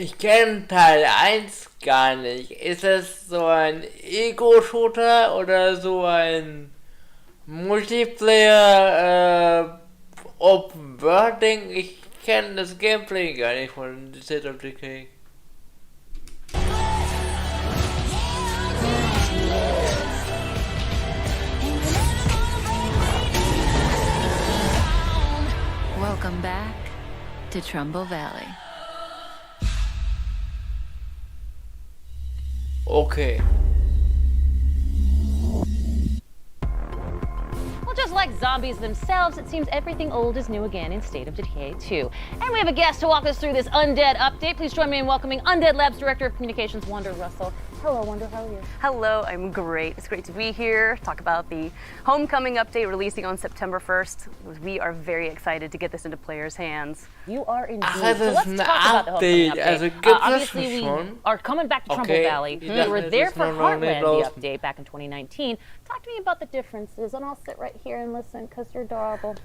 Ich kenne Teil 1 gar nicht. Ist das so ein Ego-Shooter oder so ein Multiplayer Open-World-Ding? Ich kenne das Gameplay gar nicht von State of Decay. Welcome back to Trumbull Valley. Okay. Well, just like zombies themselves, it seems everything old is new again in State of Decay 2. And we have a guest to walk us through this Undead update. Please join me in welcoming Undead Labs Director of Communications, Wanda Russell. Hello, Wanda, how are you? Hello, I'm great. It's great to be here, talk about the Homecoming update releasing on September 1st. We are very excited to get this into players' hands. You are indeed. Ach, So let's talk about the Homecoming update. Also gibt es Obviously, we schon? are coming back to Trumbull Valley. We were there for Heartland, the update, back in 2019. Talk to me about the differences, and I'll sit right here and listen, because you're adorable.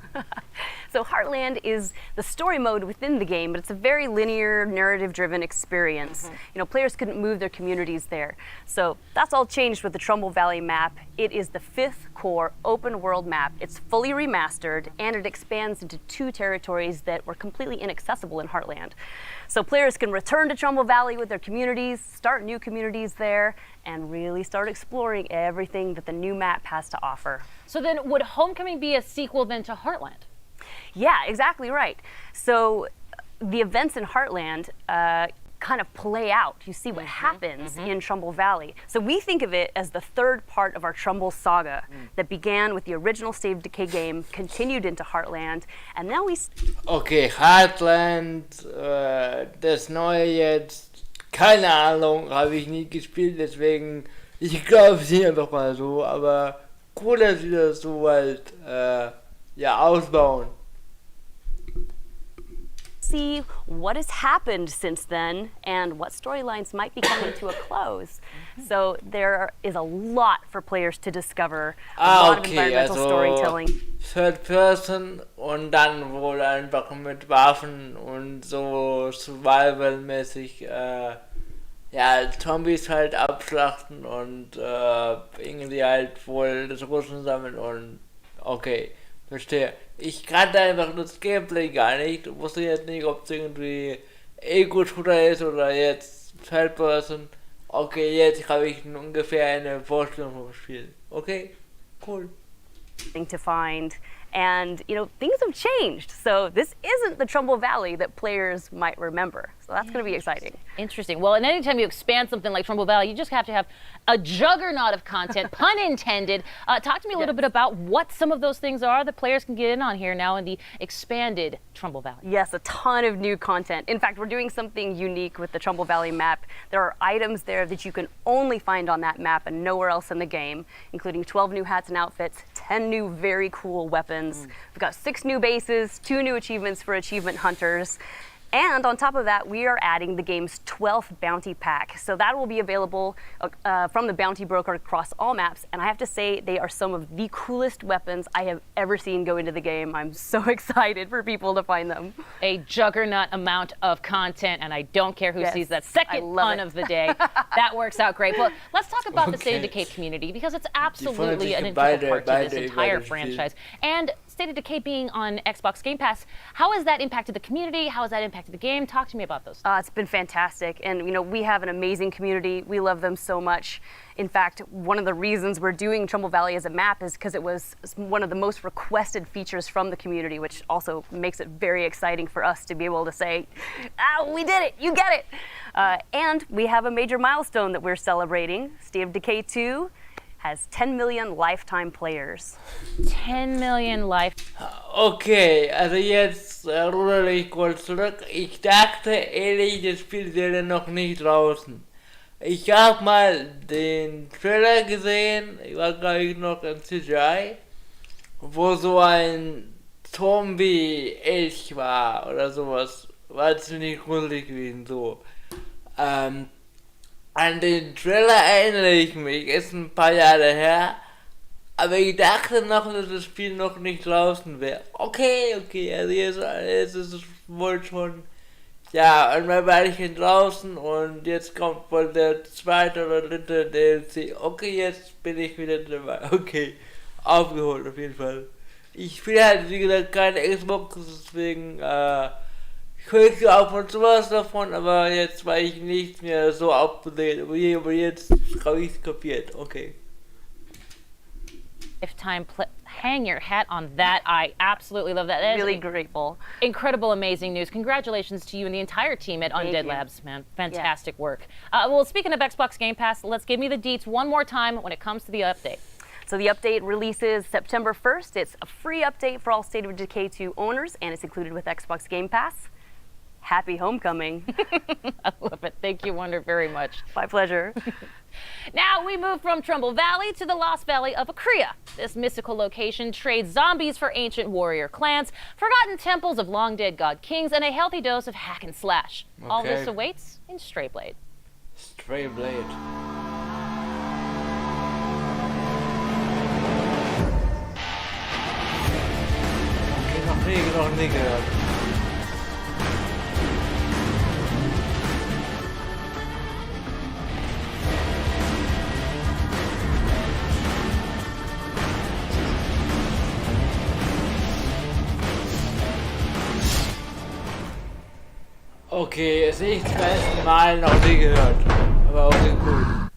So Heartland is the story mode within the game, but it's a very linear, narrative-driven experience. You know, players couldn't move their communities there. So that's all changed with the Trumbull Valley map. It is the 5th core open world map. It's fully remastered, and it expands into 2 territories that were completely inaccessible in Heartland. So players can return to Trumbull Valley with their communities, start new communities there, and really start exploring everything that the new map has to offer. So then, would Homecoming be a sequel then to Heartland? Yeah, exactly right. So the events in Heartland kind of play out. You see what happens in Trumbull Valley. So we think of it as the 3rd part of our Trumbull saga that began with the original State of Decay game, continued into Heartland, and now we... Okay, Heartland, das neue jetzt, keine Ahnung, habe ich nie gespielt, deswegen, ich glaube es nicht einfach mal so, aber cool, dass sie das so halt, ja, ausbauen. See what has happened since then and what storylines might be coming to a close. So there is a lot for players to discover, a lot of environmental storytelling. Third Person und dann wohl einfach mit Waffen und so Survival-mäßig, ja, Zombies halt abschlachten und irgendwie halt wohl Ressourcen sammeln und okay. Verstehe. Ich kannte einfach das Gameplay gar nicht. Ich wusste jetzt nicht, ob es irgendwie Ego-Shooter ist oder jetzt Third Person. Okay, jetzt habe ich ungefähr eine Vorstellung vom Spiel. Okay, cool. To find, and you know, things have changed. So this isn't the Trumbull Valley that players might remember. So that's going to be exciting. Interesting. Well, and anytime you expand something like Trumbull Valley, you just have to have a juggernaut of content, pun intended. Talk to me a little bit about what some of those things are that players can get in on here now in the expanded Trumbull Valley. Yes, a ton of new content. In fact, we're doing something unique with the Trumbull Valley map. There are items there that you can only find on that map and nowhere else in the game, including 12 new hats and outfits, 10 new very cool weapons. We've got 6 new bases, 2 new achievements for achievement hunters. And on top of that, we are adding the game's 12th bounty pack. So that will be available from the bounty broker across all maps. And I have to say, they are some of the coolest weapons I have ever seen go into the game. I'm so excited for people to find them. A juggernaut amount of content, and I don't care who sees that second pun of the day. That works out great. Well, let's talk about the State of Decay community, because it's absolutely an integral part to this entire franchise. And State of Decay being on Xbox Game Pass, how has that impacted the community? How has that impacted the game? Talk to me about those. It's been fantastic, and you know, we have an amazing community. We love them so much. In fact, one of the reasons we're doing Trumbull Valley as a map is because it was one of the most requested features from the community, which also makes it very exciting for us to be able to say, we did it, you get it. And we have a major milestone that we're celebrating. State of Decay 2 has 10 million lifetime players. 10 million life. Okay, also jetzt rudere ich kurz zurück. Ich dachte ehrlich, das Spiel wäre noch nicht draußen. Ich habe mal den Trailer gesehen, ich war glaube ich noch im CGI, wo so ein Zombie-Elch war oder sowas. War ziemlich gruselig gewesen, so. An den Trailer erinnere ich mich, ist ein paar Jahre her, aber ich dachte noch, dass das Spiel noch nicht draußen wäre. Okay, also jetzt ist es wohl schon Ja, und mein Weilchen draußen und jetzt kommt wohl der zweite oder dritte DLC. Okay, jetzt bin ich wieder dabei. Okay, aufgeholt auf jeden Fall. Ich spiele halt, wie gesagt, keine Xbox, deswegen, ich höre auch von sowas davon, aber jetzt war ich nicht mehr so up-to-date. Aber jetzt habe ich es kapiert, okay. Lifetime hang your hat on that. I absolutely love that. That Really grateful. Incredible, amazing news. Congratulations to you and the entire team at Thank Undead you. Labs, man. Fantastic work. Well, speaking of Xbox Game Pass, let's give me the deets one more time when it comes to the update. So the update releases September 1st. It's a free update for all State of Decay 2 owners, and it's included with Xbox Game Pass. Happy homecoming. I love it. Thank you, Wonder, very much. My pleasure. Now we move from Trumbull Valley to the Lost Valley of Akria. This mystical location trades zombies for ancient warrior clans, forgotten temples of long-dead god kings, and a healthy dose of hack and slash. All Okay. this awaits in Stray Blade. Stray Blade. Okay, noch nie gehört. Okay, ist nicht zum ersten Mal, noch nie gehört. Aber okay, cool.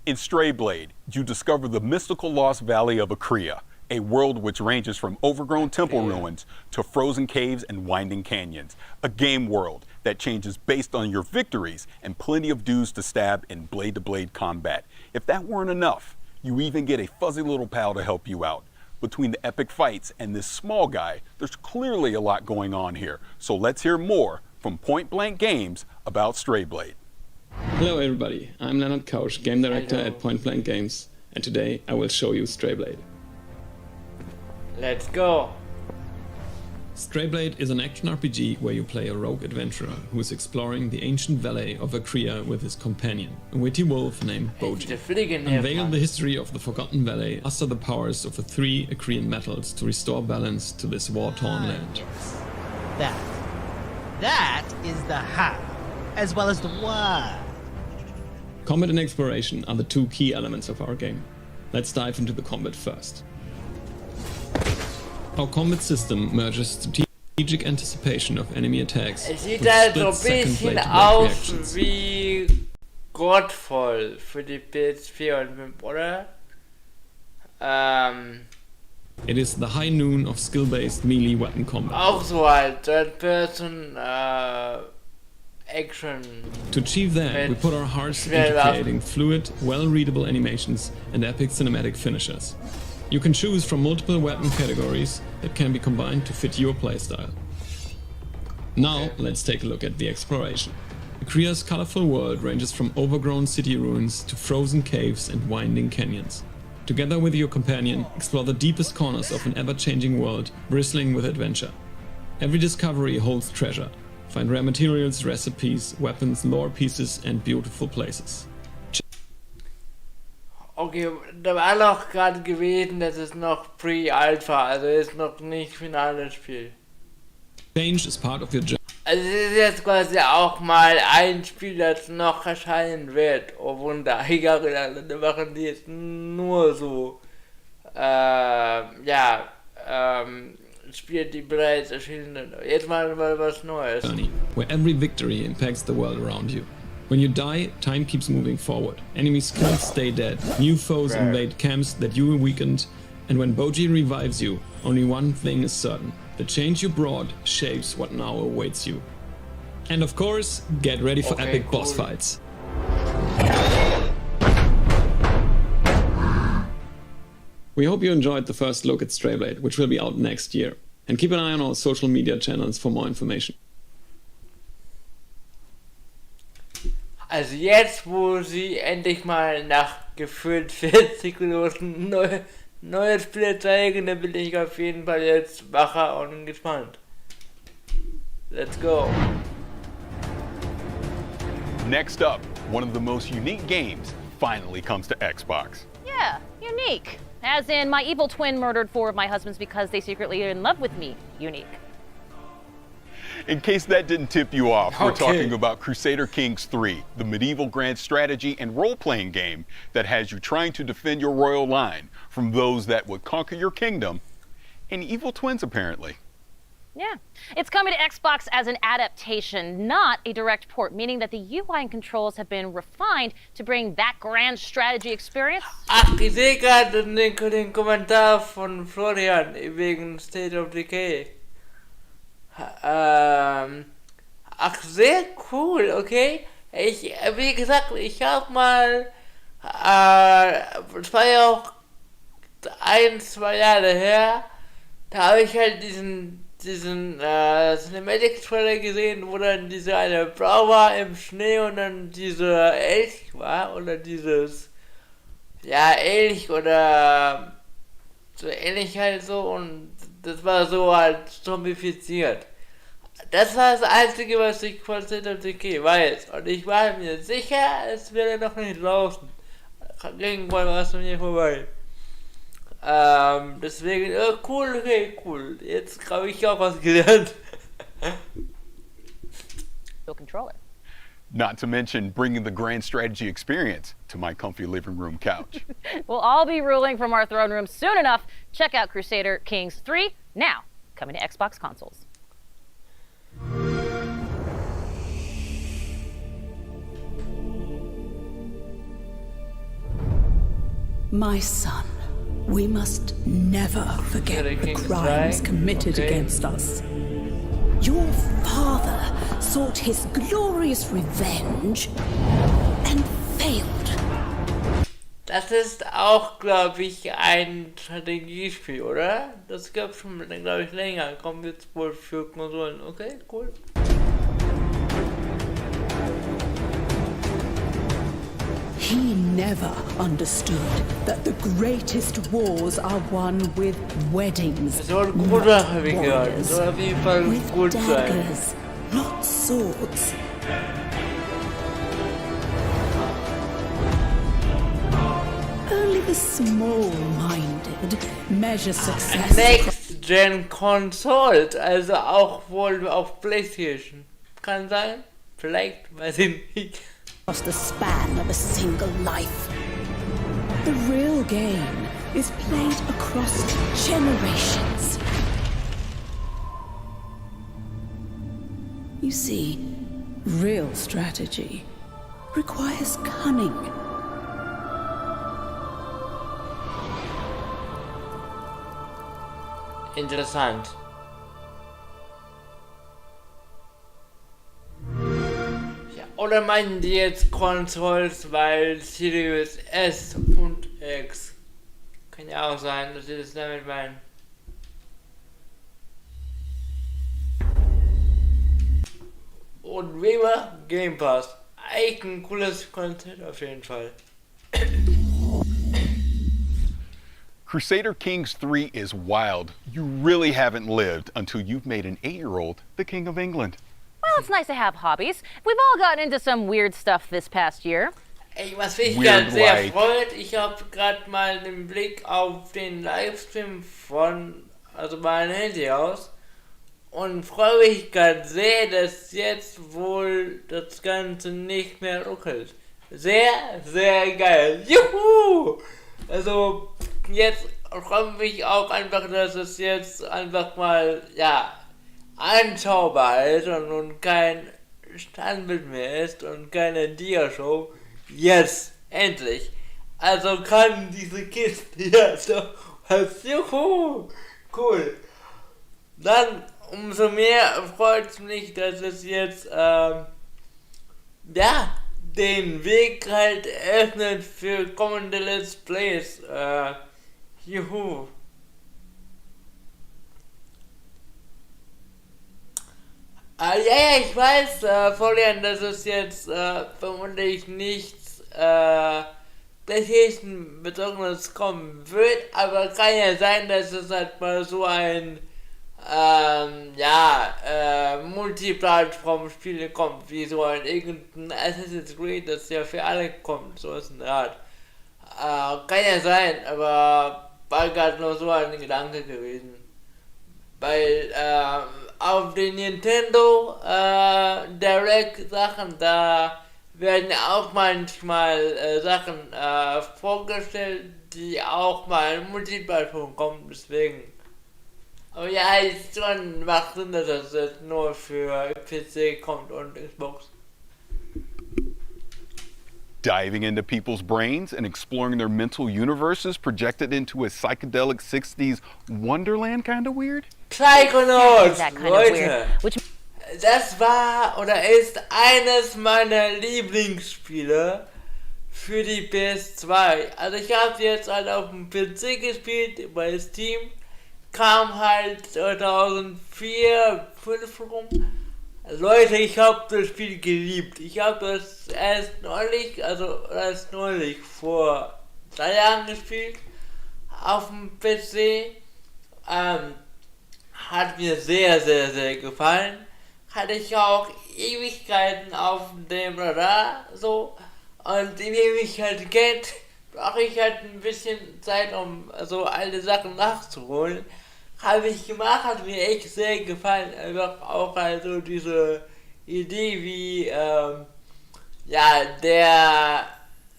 In Stray Blade, you discover the mystical lost valley of Akria, a world which ranges from overgrown temple ruins to frozen caves and winding canyons. A game world that changes based on your victories and plenty of dudes to stab in blade-to-blade combat. If that weren't enough, you even get a fuzzy little pal to help you out. Between the epic fights and this small guy, there's clearly a lot going on here. So let's hear more from Point Blank Games about Stray Blade. Hello everybody, I'm Leonard Kausch, Game Director at Point Blank Games, and today I will show you Stray Blade. Let's go. Stray Blade is an action RPG where you play a rogue adventurer who is exploring the ancient valley of Akria with his companion, a witty wolf named Boji. Unveil the history of the Forgotten Valley, muster the powers of the 3 Akrian metals to restore balance to this war-torn land. That is the how, as well as the why. Combat and exploration are the 2 key elements of our game. Let's dive into the combat first. Our combat system merges strategic anticipation of enemy attacks Es sieht with halt so ein split-second bisschen blade-to-blade aus reactions. wie Godfall für die PS4 und 5, oder? It is the high noon of skill-based melee weapon combat. Auch so halt, Third-Person Action. To achieve that, we put our hearts into creating fluid, well-readable animations and epic cinematic finishers. You can choose from multiple weapon categories that can be combined to fit your playstyle. Now, let's take a look at the exploration. Akria's colorful world ranges from overgrown city ruins to frozen caves and winding canyons. Together with your companion, explore the deepest corners of an ever-changing world bristling with adventure. Every discovery holds treasure. Find rare materials, recipes, weapons, lore pieces and beautiful places. Okay, da war noch gerade gewesen, das ist noch Pre-Alpha, also ist noch nicht finales Spiel. Change is part of your journey. Also es ist jetzt quasi auch mal ein Spiel, das noch erscheinen wird. Oh Wunder, ich habe gedacht, da machen die jetzt nur so, Spiele, die bereits erschienen sind. Jetzt mal was Neues. Journey, where every victory impacts the world around you. When you die, time keeps moving forward. Enemy skills stay dead, new foes invade camps that you weakened, and when Boji revives you, only one thing is certain. The change you brought shapes what now awaits you. And of course, get ready for epic boss fights. We hope you enjoyed the first look at Stray Blade, which will be out next year. And keep an eye on our social media channels for more information. Also jetzt, wo sie endlich mal nach gefühlt 40 Minuten neue Spiele zeigen, dann bin ich auf jeden Fall jetzt wacher und gespannt. Let's go. Next up, one of the most unique games finally comes to Xbox. Yeah, unique. As in, my evil twin murdered 4 of my husbands because they secretly are in love with me. Unique. In case that didn't tip you off, we're talking about Crusader Kings 3, the medieval grand strategy and role-playing game that has you trying to defend your royal line from those that would conquer your kingdom, and evil twins apparently. Yeah. It's coming to Xbox as an adaptation, not a direct port, meaning that the UI and controls have been refined to bring that grand strategy experience. Ach, ich sehe gerade den Kommentar von Florian wegen State of Decay. Ach, sehr cool, okay. Wie gesagt, ich habe mal, es war ja auch 1-2 Jahre her, da habe ich halt diesen Cinematic Trailer gesehen, wo dann diese eine Frau war im Schnee und dann dieser Elch war, oder dieses, ja, Elch oder so ähnlich halt so, und das war so halt zombifiziert. Das war das Einzige, was ich von State of Decay weiß, und ich war mir sicher, es wäre noch nicht draußen. Irgendwann war es an mir vorbei. Deswegen, cool, okay, cool. Jetzt habe ich auch was gelernt. Controller. Not to mention bringing the grand strategy experience to my comfy living room couch. We'll all be ruling from our throne room soon enough. Check out Crusader Kings 3, now coming to Xbox consoles. My son, we must never forget the crimes committed against us. Your father sought his glorious revenge and failed. Das ist auch, glaube ich, ein Strategiespiel, oder? Das gab es schon, glaube ich, länger. Kommt jetzt wohl für Konsolen. Okay, cool. He never understood that the greatest wars are won with weddings, not warriors, with daggers, not swords. Only the small-minded measure success. Next-Gen Console, also auch wohl auf Playstation. Kann sein? Vielleicht, weiß ich nicht. Across the span of a single life. The real game is played across generations. You see, real strategy requires cunning. Interessant. Oder meinen die jetzt Consoles, weil Series S und X? Kann ja auch sein, dass sie das damit meinen. Und wie immer, Game Pass. Eigentlich ein cooles Konzept auf jeden Fall. Crusader Kings 3 is wild. You really haven't lived until you've made an 8-year-old the King of England. Well, it's nice to have hobbies. We've all gotten into some weird stuff this past year. Ey, was mich gerade sehr freut, ich habe gerade mal den Blick auf den Livestream also mein Handy aus, und freue mich gerade sehr, dass jetzt wohl das Ganze nicht mehr ruckelt. Sehr, sehr geil. Juhu! Also, jetzt freue ich mich auch einfach, dass es jetzt einfach mal, ja, anschaubar ist und kein Standbild mehr ist und keine Dia-Show. Yes, endlich. Also kann diese Kiste ja so was. Juhu, cool. Dann umso mehr freut es mich, dass es jetzt den Weg halt öffnet für kommende Let's Plays. Juhu. Ja, ich weiß, Florian, dass es jetzt vermutlich nichts Playstation bezogenes kommen wird, aber kann ja sein, dass es halt mal so ein Multiplattform-Spiel kommt, wie so ein irgendein Assassin's Creed, das ja für alle kommt, so ist eine Art. Kann ja sein, aber war gerade nur so ein Gedanke gewesen. Weil auf den Nintendo Direct Sachen, da werden auch manchmal Sachen vorgestellt, die auch mal in Multiplattform kommen, deswegen. Aber ja, ist schon macht Sinn, dass das jetzt nur für PC kommt und Xbox. Diving into people's brains and exploring their mental universes projected into a psychedelic 60s wonderland kind of weird? Psychonauts, That kind of Leute. weird. Which Das war oder ist eines meiner Lieblingsspiele für die PS2. Also ich habe jetzt halt auf dem PC gespielt, bei Steam. Kam halt 2004, 2005 rum. Leute, ich habe das Spiel geliebt. Ich habe das erst neulich, vor 3 Jahren gespielt. Auf dem PC. Hat mir sehr, sehr, sehr gefallen. Hatte ich auch Ewigkeiten auf dem Radar, so. Und wie ihr mich halt kennt, brauche ich halt ein bisschen Zeit, um so alte Sachen nachzuholen. Habe ich gemacht, hat mir echt sehr gefallen. Einfach auch also diese Idee, wie,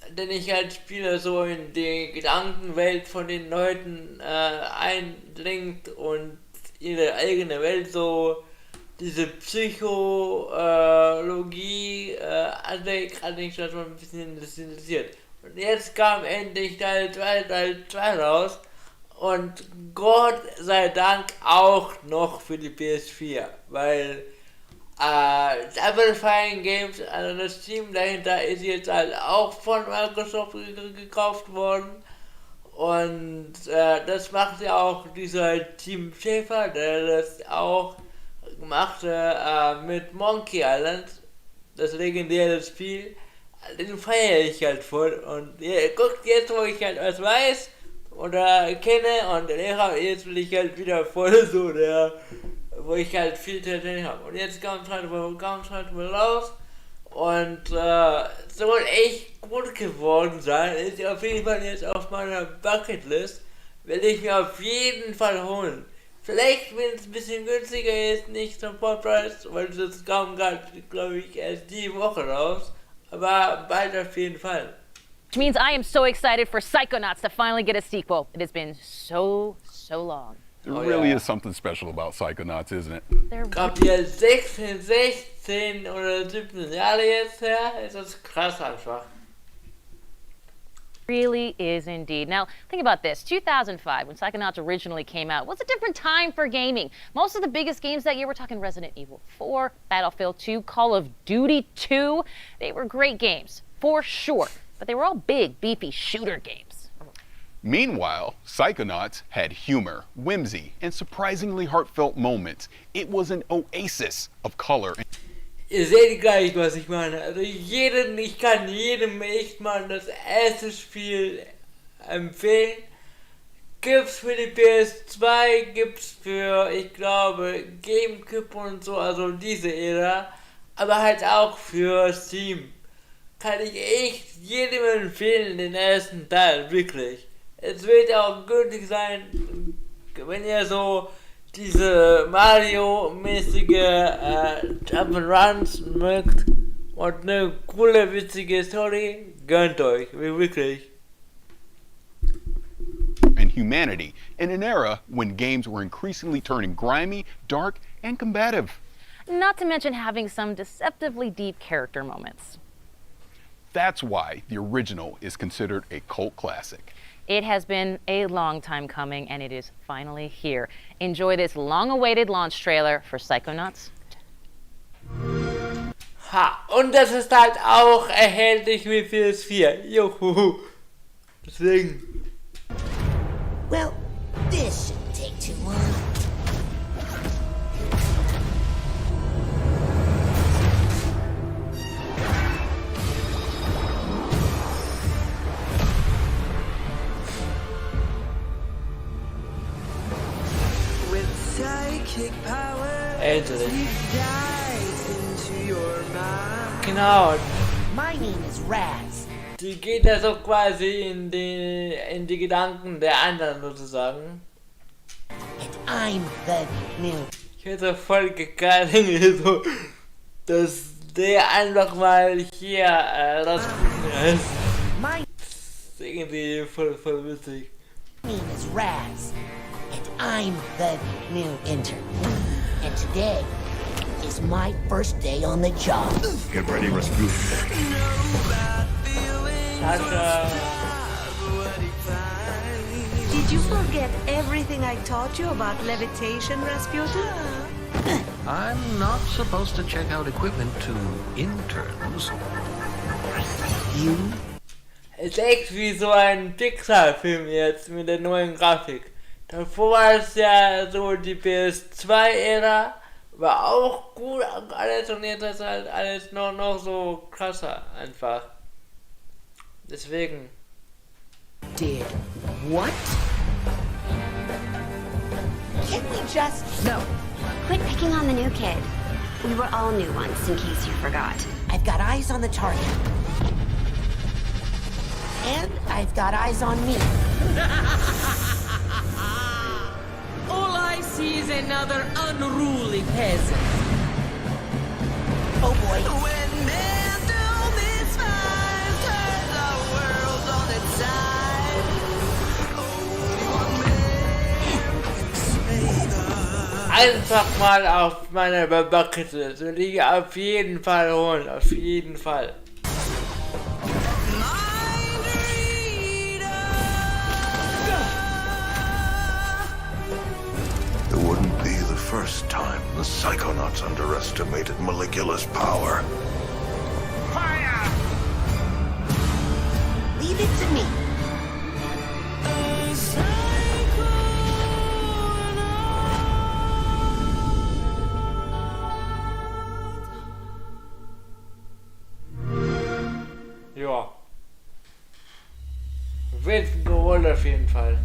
den ich halt spiele, so in die Gedankenwelt von den Leuten eindringt und ihre eigene Welt so, diese Psychologie hatte ich schon ein bisschen interessiert. Und jetzt kam endlich Teil 2 raus. Und Gott sei Dank auch noch für die PS4, weil Double Fine Games, also das Team dahinter, ist jetzt halt auch von Microsoft gekauft worden. Und das macht ja auch dieser Team Schäfer, der das auch machte mit Monkey Island, das legendäre Spiel. Den feiere ich halt voll. Und guckt jetzt, wo ich halt was weiß oder kenne, und jetzt will ich halt wieder voll so wo ich halt viel Talent habe. Und jetzt kommt halt wohl raus und soll echt gut geworden sein. Ist auf jeden Fall jetzt auf meiner Bucketlist. Will ich mir auf jeden Fall holen. Vielleicht, wenn es ein bisschen günstiger ist, nicht zum Vollpreis, weil das kam gerade, glaube ich, erst die Woche raus. Aber bald auf jeden Fall. Which means I am so excited for Psychonauts to finally get a sequel. It has been so long. There really is something special about Psychonauts, isn't it? Gab ja 16 oder 17 Jahre jetzt her. Es ist krass einfach. Really is indeed. Now, think about this. 2005, when Psychonauts originally came out, was a different time for gaming. Most of the biggest games that year, we're talking Resident Evil 4, Battlefield 2, Call of Duty 2. They were great games, for sure. But they were all big, beefy shooter games. Meanwhile, Psychonauts had humor, whimsy, and surprisingly heartfelt moments. It was an oasis of color. Ihr seht gleich, was ich meine. Also ich kann jedem echt mal das erste Spiel empfehlen. Gibt's für die PS2, gibt's für, ich glaube, GameCube und so, also diese Ära. Aber halt auch für Steam. Kann ich echt jedem empfehlen, den ersten Teil, wirklich. Es wird auch gültig sein, wenn ihr so diese Mario-mäßige Jump'n'Runs mögt und eine coole, witzige Story, gönnt euch, wirklich. And humanity in an era when games were increasingly turning grimy, dark, and combative. Not to mention having some deceptively deep character moments. That's why the original is considered a cult classic. It has been a long time coming, and it is finally here. Enjoy this long-awaited launch trailer for Psychonauts. Ha, und das ist halt auch erhältlich mit PS4. Juhu. Deswegen. Well, this shouldn't take too long. Endlich. Genau. My name is Raz. Die geht ja so quasi in die Gedanken der anderen sozusagen. And I'm the new. Ich hätte voll gekannt, so, dass der einfach mal hier rausgefunden ist. My Das ist irgendwie voll witzig. name is Raz, and I'm the new intern. And today is my first day on the job. Get ready, Rasputin. Did you forget everything I taught you about levitation, Rasputin? I'm not supposed to check out equipment to interns. You? Es ist echt wie so ein Pixar-Film jetzt mit der neuen Grafik. Davor war es ja so die PS2-Ära, war auch gut alles und jetzt ist halt alles noch so krasser einfach. Deswegen. Did what? Can't we just... No. Quit picking on the new kid. We were all new once, in case you forgot. I've got eyes on the target. And I've got eyes on me. All I see is another unruly peasant. Oh boy. When men do misfire, turn the world on its side. Einfach mal auf meiner Bucketlist. Will ich auf jeden Fall holen. Auf jeden Fall. It wouldn't be the first time the Psychonauts underestimated Maligula's power. Fire! Leave it to me. Ja. Wird gerollt auf jeden Fall.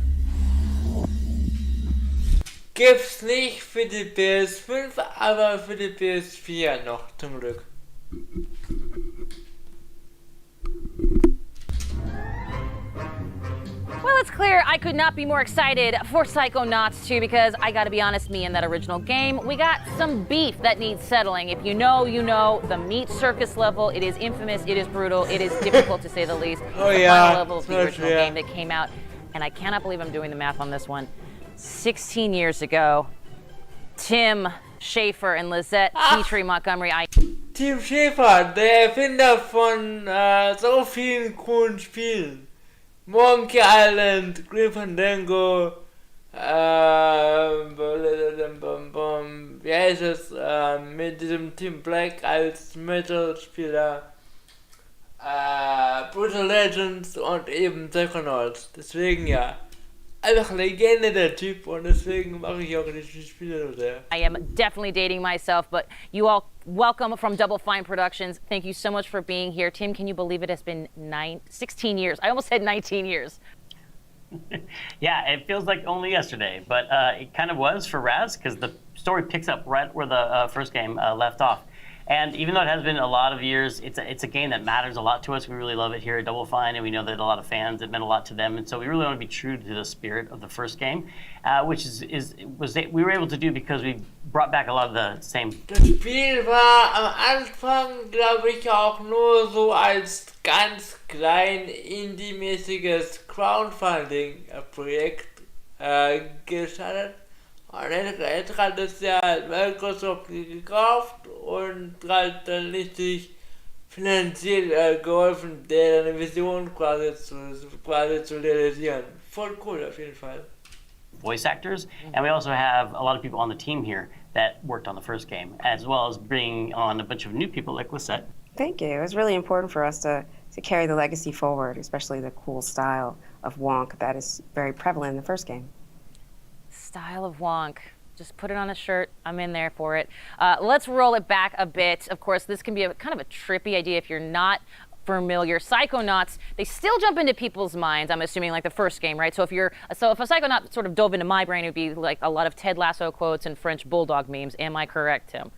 Gibt's nicht für die PS5, aber für die PS4 noch, zum Glück. Well, it's clear I could not be more excited for Psychonauts 2 because I gotta be honest, me and that original game, we got some beef that needs settling. If you know, you know, the meat circus level, it is infamous, it is brutal, it is difficult to say the least. Oh the yeah, final level of the original game that came out, and I cannot believe I'm doing the math on this one. 16 years ago, Tim Schafer and Lizette Petrie Montgomery. Tim Schafer, der Erfinder von so vielen coolen Spielen. Monkey Island, Grim Fandango, wie heißt es, mit diesem Tim Black als Metal-Spieler, Brutal Legends und eben Psychonauts. Deswegen ja. Einfach Legende der Typ und deswegen mache ich auch diese Spiele so sehr. I am definitely dating myself, but you all welcome from Double Fine Productions. Thank you so much for being here. Tim, can you believe it has been 16 years? I almost said 19 years. Yeah, it feels like only yesterday, but it kind of was for Raz because the story picks up right where the first game left off. And even though it has been a lot of years, it's a game that matters a lot to us. We really love it here at Double Fine, and we know that a lot of fans, it meant a lot to them. And so we really want to be true to the spirit of the first game, which we were able to do because we brought back a lot of the same. Das Spiel war am Anfang, glaube ich, auch nur so als ganz klein indie-mäßiges Crowdfunding-Projekt gestartet. Und jetzt hat es ja Microsoft gekauft und hat dann richtig finanziell geholfen, deren Vision quasi zu realisieren. Voll cool auf jeden Fall. Voice actors, and we also have a lot of people on the team here that worked on the first game, as well as bringing on a bunch of new people like Lisette. Thank you. It was really important for us to carry the legacy forward, especially the cool style of Wonk that is very prevalent in the first game. Style of Wonk. Just put it on a shirt. I'm in there for it. Let's roll it back a bit. Of course, this can be kind of a trippy idea if you're not familiar. Psychonauts, they still jump into people's minds, I'm assuming, like the first game, right? So if a Psychonaut sort of dove into my brain, it would be like a lot of Ted Lasso quotes and French Bulldog memes. Am I correct, Tim?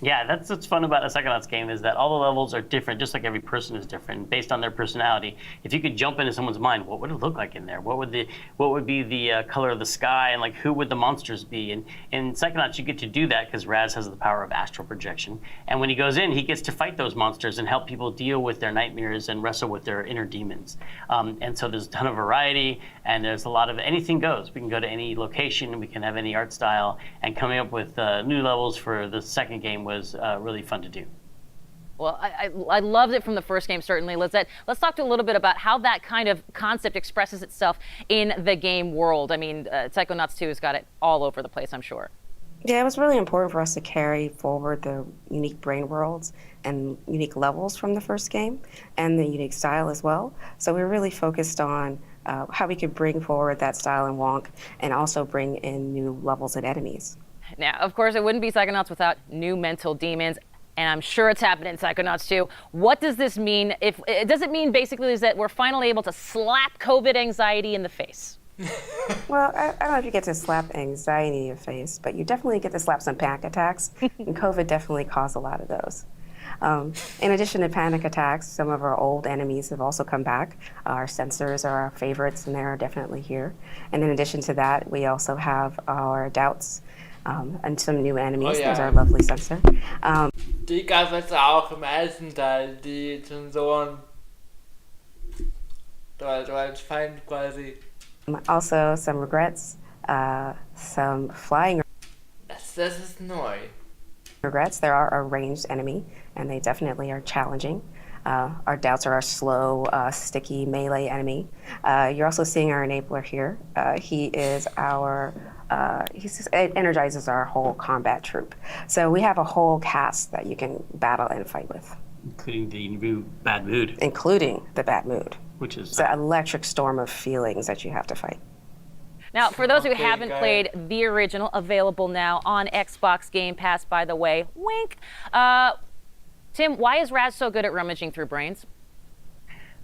Yeah, that's what's fun about a Psychonauts game is that all the levels are different, just like every person is different, based on their personality. If you could jump into someone's mind, what would it look like in there? What would be the color of the sky, and like who would the monsters be? And in Psychonauts, you get to do that because Raz has the power of astral projection. And when he goes in, he gets to fight those monsters and help people deal with their nightmares and wrestle with their inner demons. And so there's a ton of variety, and there's a lot of anything goes. We can go to any location, we can have any art style, and coming up with new levels for the second game was really fun to do. Well, I loved it from the first game, certainly. Let's talk a little bit about how that kind of concept expresses itself in the game world. I mean, Psychonauts 2 has got it all over the place, I'm sure. Yeah, it was really important for us to carry forward the unique brain worlds and unique levels from the first game and the unique style as well. So we were really focused on how we could bring forward that style in Wonk and also bring in new levels and enemies. Now, of course, it wouldn't be Psychonauts without new mental demons, and I'm sure it's happening in Psychonauts 2. What does this mean? Does it mean basically is that we're finally able to slap COVID anxiety in the face? Well, I don't know if you get to slap anxiety in your face, but you definitely get to slap some panic attacks, and COVID definitely caused a lot of those. In addition to panic attacks, some of our old enemies have also come back. Our sensors are our favorites, and they're definitely here. And in addition to that, we also have our doubts. And some new enemies. Oh, ja. There's our lovely sensor. Die gab es auch im ersten Teil, die Sensoren. Du als Feind quasi. Also some regrets, some flying. Das ist neu. Regrets. There are a ranged enemy, and they definitely are challenging. Our doubts are our slow, sticky melee enemy. You're also seeing our enabler here. He is our. It energizes our whole combat troop. So we have a whole cast that you can battle and fight with. Including the new bad mood. Including the bad mood. Which is... It's an electric storm of feelings that you have to fight. Now, for those who haven't played the original, available now on Xbox Game Pass, by the way, wink. Tim, why is Raz so good at rummaging through brains?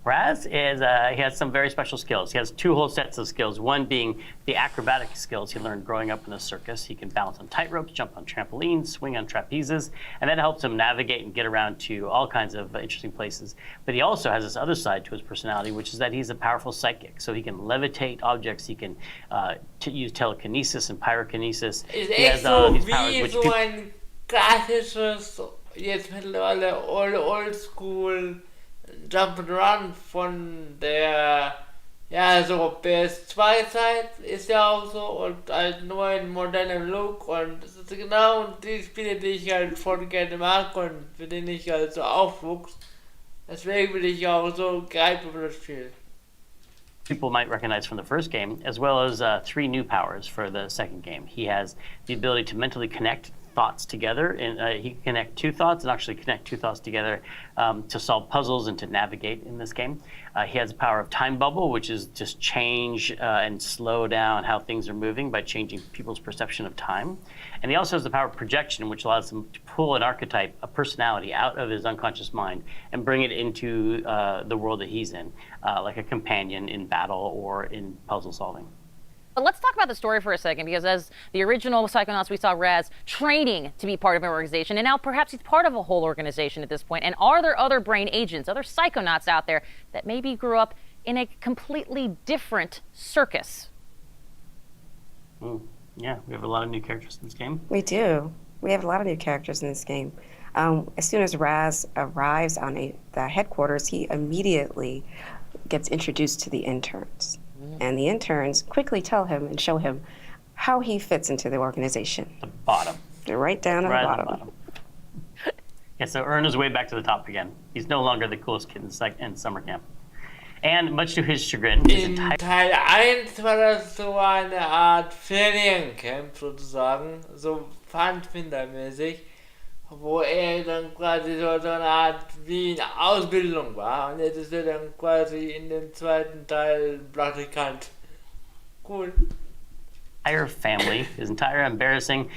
Raz is, he has some very special skills. He has two whole sets of skills, one being the acrobatic skills he learned growing up in the circus. He can balance on tightropes, jump on trampolines, swing on trapezes, and that helps him navigate and get around to all kinds of interesting places. But he also has this other side to his personality, which is that he's a powerful psychic. So he can levitate objects, he can use telekinesis and pyrokinesis. Ist He has echt so these powers, wie which so ein klassisches, jetzt mittlerweile oldschool Jump and Run von der, ja, so PS2-Zeit ist ja auch so und halt nur in modernem Look und das ist genau die Spiele, die ich halt voll gerne mag und für den ich halt so aufwuchs. Deswegen bin ich auch so gehypt über das Spiel. People might recognize from the first game, as well as 3 new powers for the second game. He has the ability to mentally connect thoughts together, and he can connect 2 thoughts and actually connect 2 thoughts together to solve puzzles and to navigate in this game. He has the power of time bubble, which is just change and slow down how things are moving by changing people's perception of time. And he also has the power of projection, which allows him to pull an archetype, a personality, out of his unconscious mind and bring it into the world that he's in, like a companion in battle or in puzzle solving. But let's talk about the story for a second, because as the original Psychonauts, we saw Raz training to be part of an organization, and now perhaps he's part of a whole organization at this point. And are there other brain agents, other Psychonauts out there that maybe grew up in a completely different circus? Yeah, we have a lot of new characters in this game. We do. We have a lot of new characters in this game. As soon as Raz arrives on the headquarters, he immediately gets introduced to the interns. And the interns quickly tell him and show him how he fits into the organization. The bottom. They're right down right at the bottom. Yeah, so earn his way back to the top again. He's no longer the coolest kid in summer camp. And much to his chagrin, in Teil 1 war das so eine Art Feriencamp sozusagen, so Pfadfindermäßig, wo dann quasi so eine Art wie eine Ausbildung war. Und jetzt ist dann quasi in dem zweiten Teil Praktikant. Cool. entire family, his entire embarrassing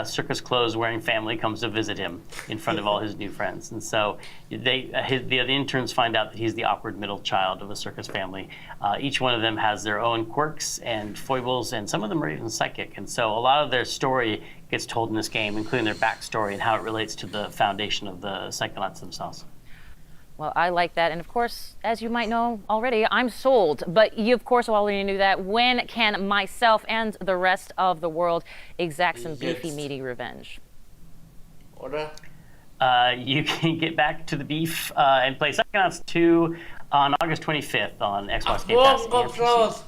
circus clothes wearing family comes to visit him in front of all his new friends. And so the interns find out that he's the awkward middle child of a circus family. Each one of them has their own quirks and foibles, and some of them are even psychic. And so a lot of their story gets told in this game, including their backstory and how it relates to the foundation of the Psychonauts themselves. Well, I like that. And of course, as you might know already, I'm sold. But you, of course, already knew that. When can myself and the rest of the world exact some beefy, meaty revenge? Oder? You can get back to the beef and play Psychonauts 2 on August 25th on Xbox Game Pass. and PC.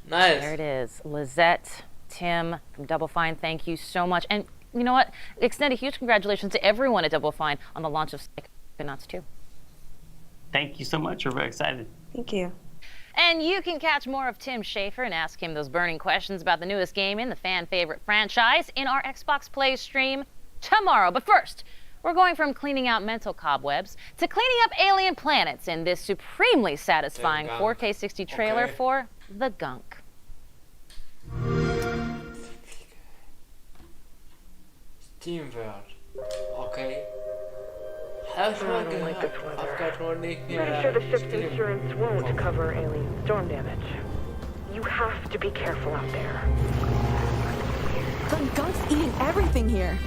Nice. There it is. Lizette, Tim from Double Fine, thank you so much. And you know what? Extend a huge congratulations to everyone at Double Fine on the launch of Psychonauts 2. Thank you so much. We're very excited. Thank you. And you can catch more of Tim Schafer and ask him those burning questions about the newest game in the fan favorite franchise in our Xbox Play stream tomorrow. But first, we're going from cleaning out mental cobwebs to cleaning up alien planets in this supremely satisfying 4K 60 trailer for The Gunk. Teamwork. Okay. Pretty sure the ship's insurance won't cover alien storm damage. You have to be careful out there. The gunk's eating everything here.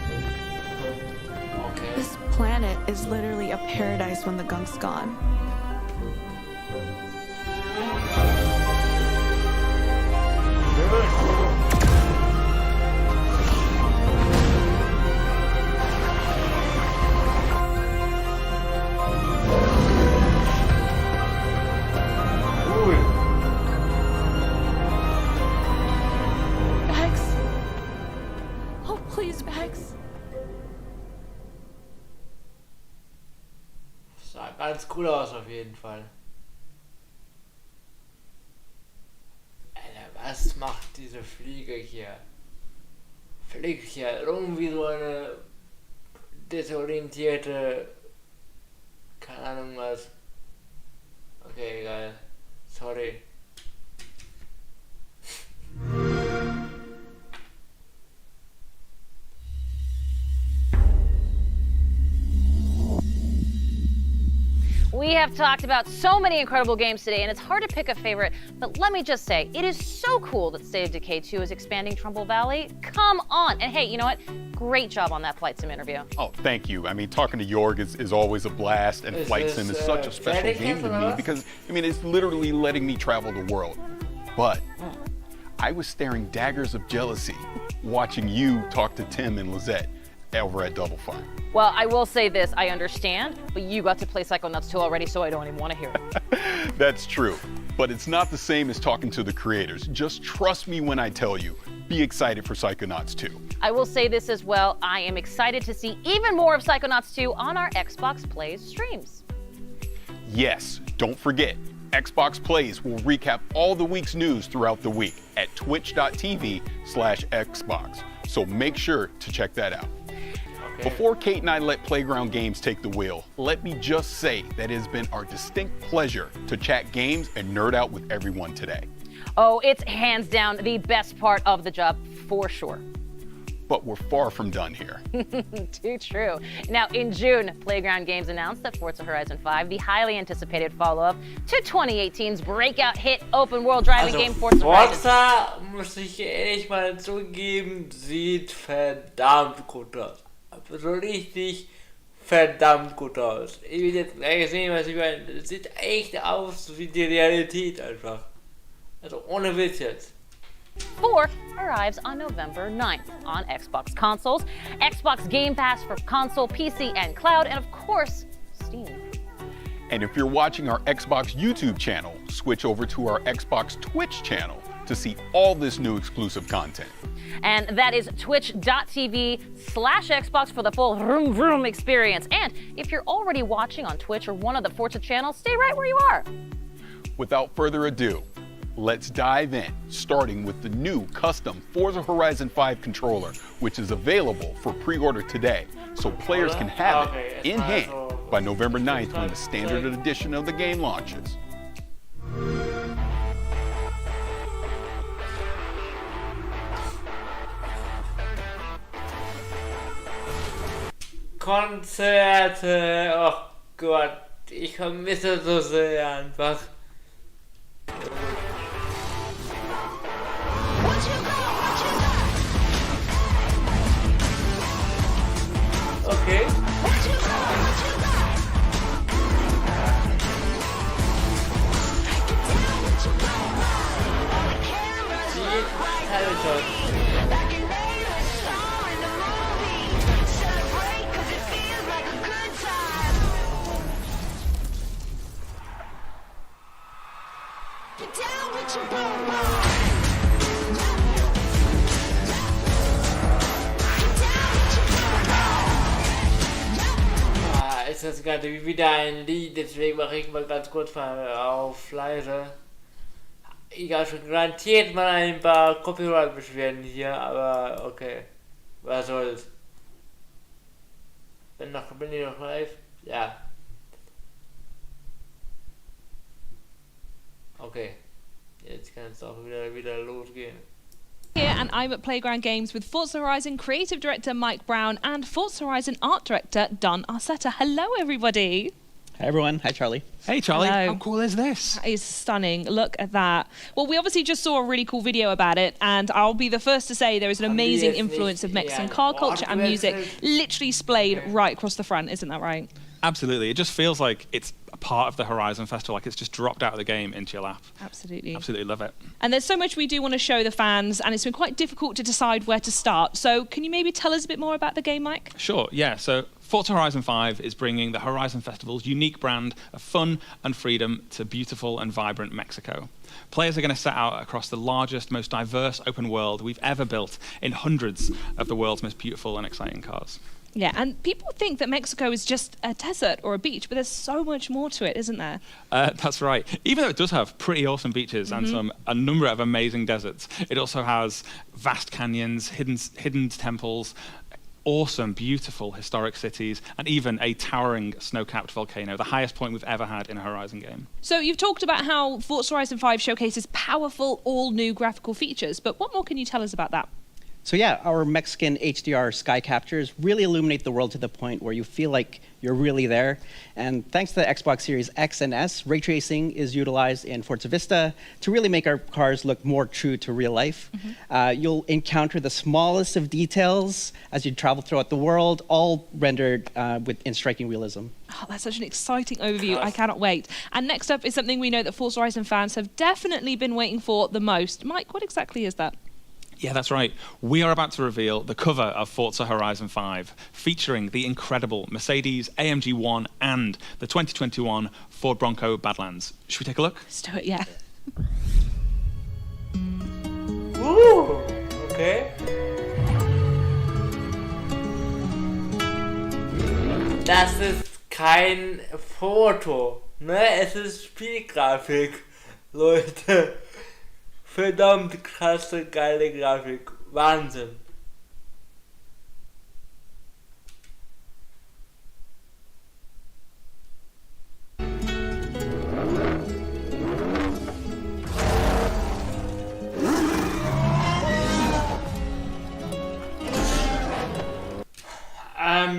Okay. This planet is literally a paradise when the gunk's gone. Please, Max. Sah ganz cool aus auf jeden Fall. Alter, was macht diese Fliege hier? Fliegt hier rum wie so eine desorientierte... Keine Ahnung was. Okay, egal. Sorry. We have talked about so many incredible games today, and it's hard to pick a favorite, but let me just say, it is so cool that State of Decay 2 is expanding Trumbull Valley. Come on! And hey, you know what? Great job on that Flight Sim interview. Oh, thank you. I mean, talking to Jorg is always a blast, and Flight Sim is such a special game to me because, I mean, it's literally letting me travel the world. But I was staring daggers of jealousy watching you talk to Tim and Lizette over at Double Fine. Well, I will say this, I understand, but you got to play Psychonauts 2 already, so I don't even want to hear it. That's true, but it's not the same as talking to the creators. Just trust me when I tell you, be excited for Psychonauts 2. I will say this as well, I am excited to see even more of Psychonauts 2 on our Xbox Plays streams. Yes, don't forget, Xbox Plays will recap all the week's news throughout the week at twitch.tv/Xbox, so make sure to check that out. Before Kate and I let Playground Games take the wheel, let me just say that it has been our distinct pleasure to chat games and nerd out with everyone today. Oh, it's hands down the best part of the job, for sure. But we're far from done here. Too true. Now, in June, Playground Games announced that Forza Horizon 5, the highly anticipated follow-up to 2018's breakout hit open-world driving game Forza Horizon. Forza, muss ich ehrlich mal zugeben, sieht verdammt gut aus. So richtig verdammt gut aus. Ich will jetzt gleich sehen, was ich meine. Es sieht echt aus wie die Realität einfach. Also ohne Witz jetzt. 4 arrives on November 9th on Xbox consoles, Xbox Game Pass for console, PC, and cloud, and of course, Steam. And if you're watching our Xbox YouTube channel, switch over to our Xbox Twitch channel to see all this new exclusive content. And that is twitch.tv/Xbox for the full vroom vroom experience. And if you're already watching on Twitch or one of the Forza channels, stay right where you are. Without further ado, let's dive in, starting with the new custom Forza Horizon 5 controller, which is available for pre-order today, so players can have it in hand by November 9th when the standard edition of the game launches. Konzerte, oh Gott, ich vermisse so sehr einfach. Okay. Ist das gerade wie wieder ein Lied, deswegen mache ich mal ganz kurz mal auf leise. Ich habe schon garantiert mal ein paar Copyright-Beschwerden hier, aber okay. Was soll's? Bin ich noch live? Ja. Okay. Jetzt kann es auch wieder losgehen. Here, and I'm at Playground Games with Forza Horizon creative director Mike Brown and Forza Horizon art director Don Arcetta. Hello, everybody. Hi, everyone. Hi, Charlie. Hey, Charlie. Hello. How cool is this? That is stunning. Look at that. Well, we obviously just saw a really cool video about it, and I'll be the first to say there is an amazing influence of Mexican car culture and music literally splayed right across the front. Isn't that right? Absolutely. It just feels like it's a part of the Horizon Festival, like it's just dropped out of the game into your lap. Absolutely. Absolutely love it. And there's so much we do want to show the fans, and it's been quite difficult to decide where to start. So can you maybe tell us a bit more about the game, Mike? Sure, yeah. So Forza Horizon 5 is bringing the Horizon Festival's unique brand of fun and freedom to beautiful and vibrant Mexico. Players are going to set out across the largest, most diverse open world we've ever built in hundreds of the world's most beautiful and exciting cars. Yeah, and people think that Mexico is just a desert or a beach, but there's so much more to it, isn't there? That's right. Even though it does have pretty awesome beaches and a number of amazing deserts, it also has vast canyons, hidden temples, awesome, beautiful historic cities, and even a towering snow-capped volcano, the highest point we've ever had in a Horizon game. So you've talked about how Forza Horizon 5 showcases powerful, all-new graphical features, but what more can you tell us about that? So yeah, our Mexican HDR sky captures really illuminate the world to the point where you feel like you're really there. And thanks to the Xbox Series X and S, ray tracing is utilized in Forza Vista to really make our cars look more true to real life. You'll encounter the smallest of details as you travel throughout the world, all rendered in striking realism. Oh, that's such an exciting overview. I cannot wait. And next up is something we know that Forza Horizon fans have definitely been waiting for the most. Mike, what exactly is that? Yeah, that's right. We are about to reveal the cover of Forza Horizon 5, featuring the incredible Mercedes AMG 1 and the 2021 Ford Bronco Badlands. Should we take a look? Let's do it, yeah. Ooh, okay. Das ist kein Foto, ne? Es ist Spielgrafik, Leute. Verdammt krasse, geile Grafik. Wahnsinn.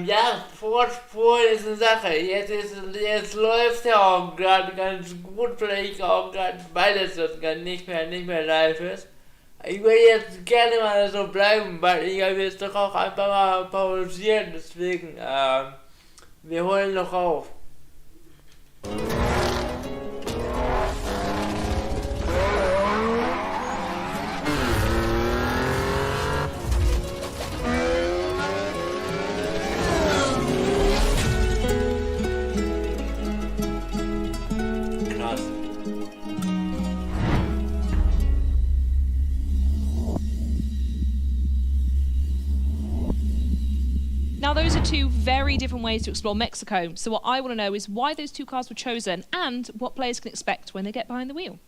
Ja, Vorspur ist eine Sache. Jetzt läuft ja auch gerade ganz gut, vielleicht auch gerade, weil es das gerade nicht mehr live ist. Ich würde jetzt gerne mal so bleiben, weil ich habe jetzt doch auch einfach mal pausiert, deswegen, wir holen noch auf. Now, those are two very different ways to explore Mexico. So what I want to know is why those two cars were chosen and what players can expect when they get behind the wheel.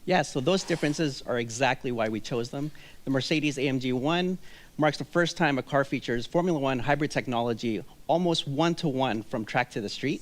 Yeah, so those differences are exactly why we chose them. The Mercedes AMG 1 marks the first time a car features Formula One hybrid technology almost one-to-one from track to the street.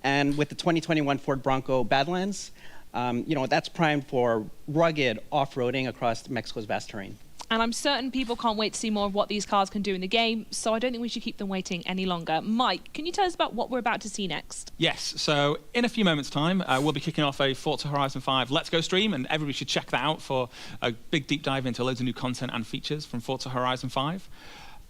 And with the 2021 Ford Bronco Badlands, that's primed for rugged off-roading across Mexico's vast terrain. And I'm certain people can't wait to see more of what these cars can do in the game, so I don't think we should keep them waiting any longer. Mike, can you tell us about what we're about to see next? Yes, so in a few moments' time, we'll be kicking off a Forza Horizon 5 Let's Go stream, and everybody should check that out for a big deep dive into loads of new content and features from Forza Horizon 5.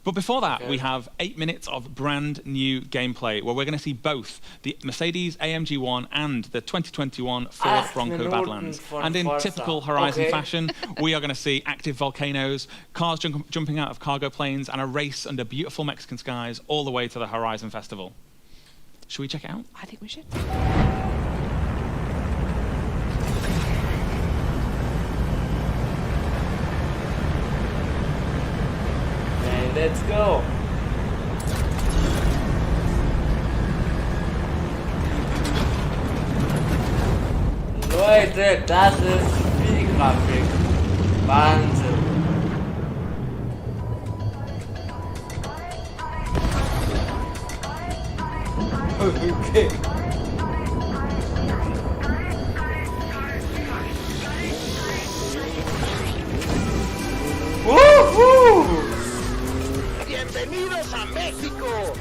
But before that, we have 8 minutes of brand new gameplay where we're going to see both the Mercedes AMG 1 and the 2021 Ford Bronco Badlands. And in typical Horizon fashion, we are going to see active volcanoes, cars jumping out of cargo planes, and a race under beautiful Mexican skies all the way to the Horizon Festival. Should we check it out? I think we should. Let's go! Leute, das ist Spielgrafik. Wahnsinn. Okay. Woohoo! Bienvenidos a Mexico!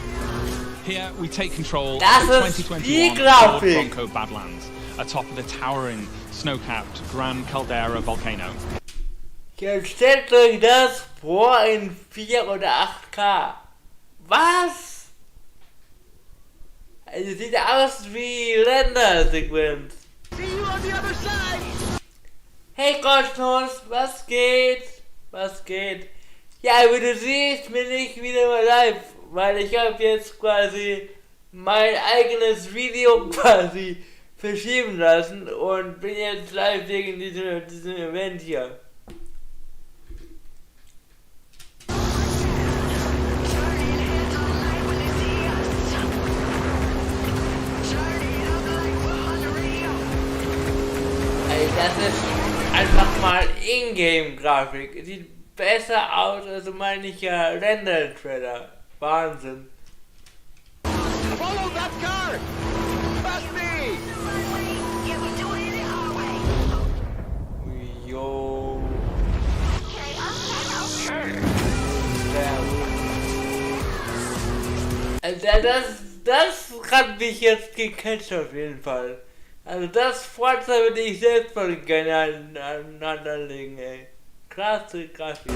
Here we take control Das of the ist 2021 Ford Bronco Badlands atop of the towering, snow-capped Gran Caldera volcano. Jetzt stellt euch das vor in 4 oder 8K. Was? Also sieht aus wie Rendersequenz. Hey Kosmos, was geht? Was geht? Ja, wie du siehst, bin ich wieder mal live, weil ich habe jetzt quasi mein eigenes Video quasi verschieben lassen und bin jetzt live wegen diesem Event hier. Ey, das ist einfach mal Ingame-Grafik. Sieht besser aus als mancher Render-Trailer. Wahnsinn. Follow that car! Past me! Yo. Also das hat mich jetzt gecatcht auf jeden Fall. Also das Forza würde ich selbst mal gerne aneinanderlegen, ey. Krasse Grafik.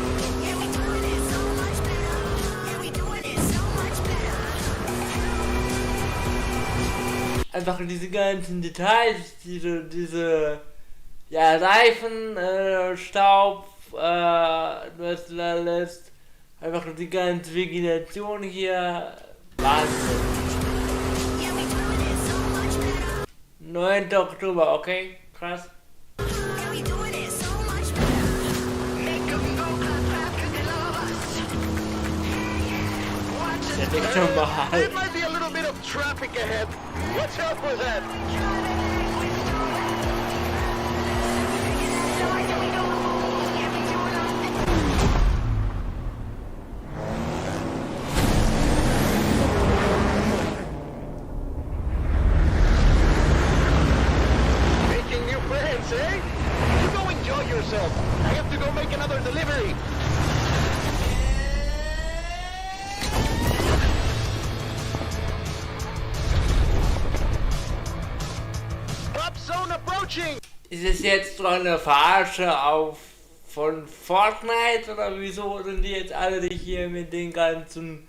Einfach diese ganzen Details, diese ja, Reifen, Staub, was da lässt. Einfach die ganze Vegetation hier. Wahnsinn. 9. Oktober, okay, krass. There might be a little bit of traffic ahead. Watch out for that. Making new friends, eh? You go enjoy yourself. I have to go make another delivery. Ist es jetzt so eine Verarsche von Fortnite oder wieso sind die jetzt alle hier mit den ganzen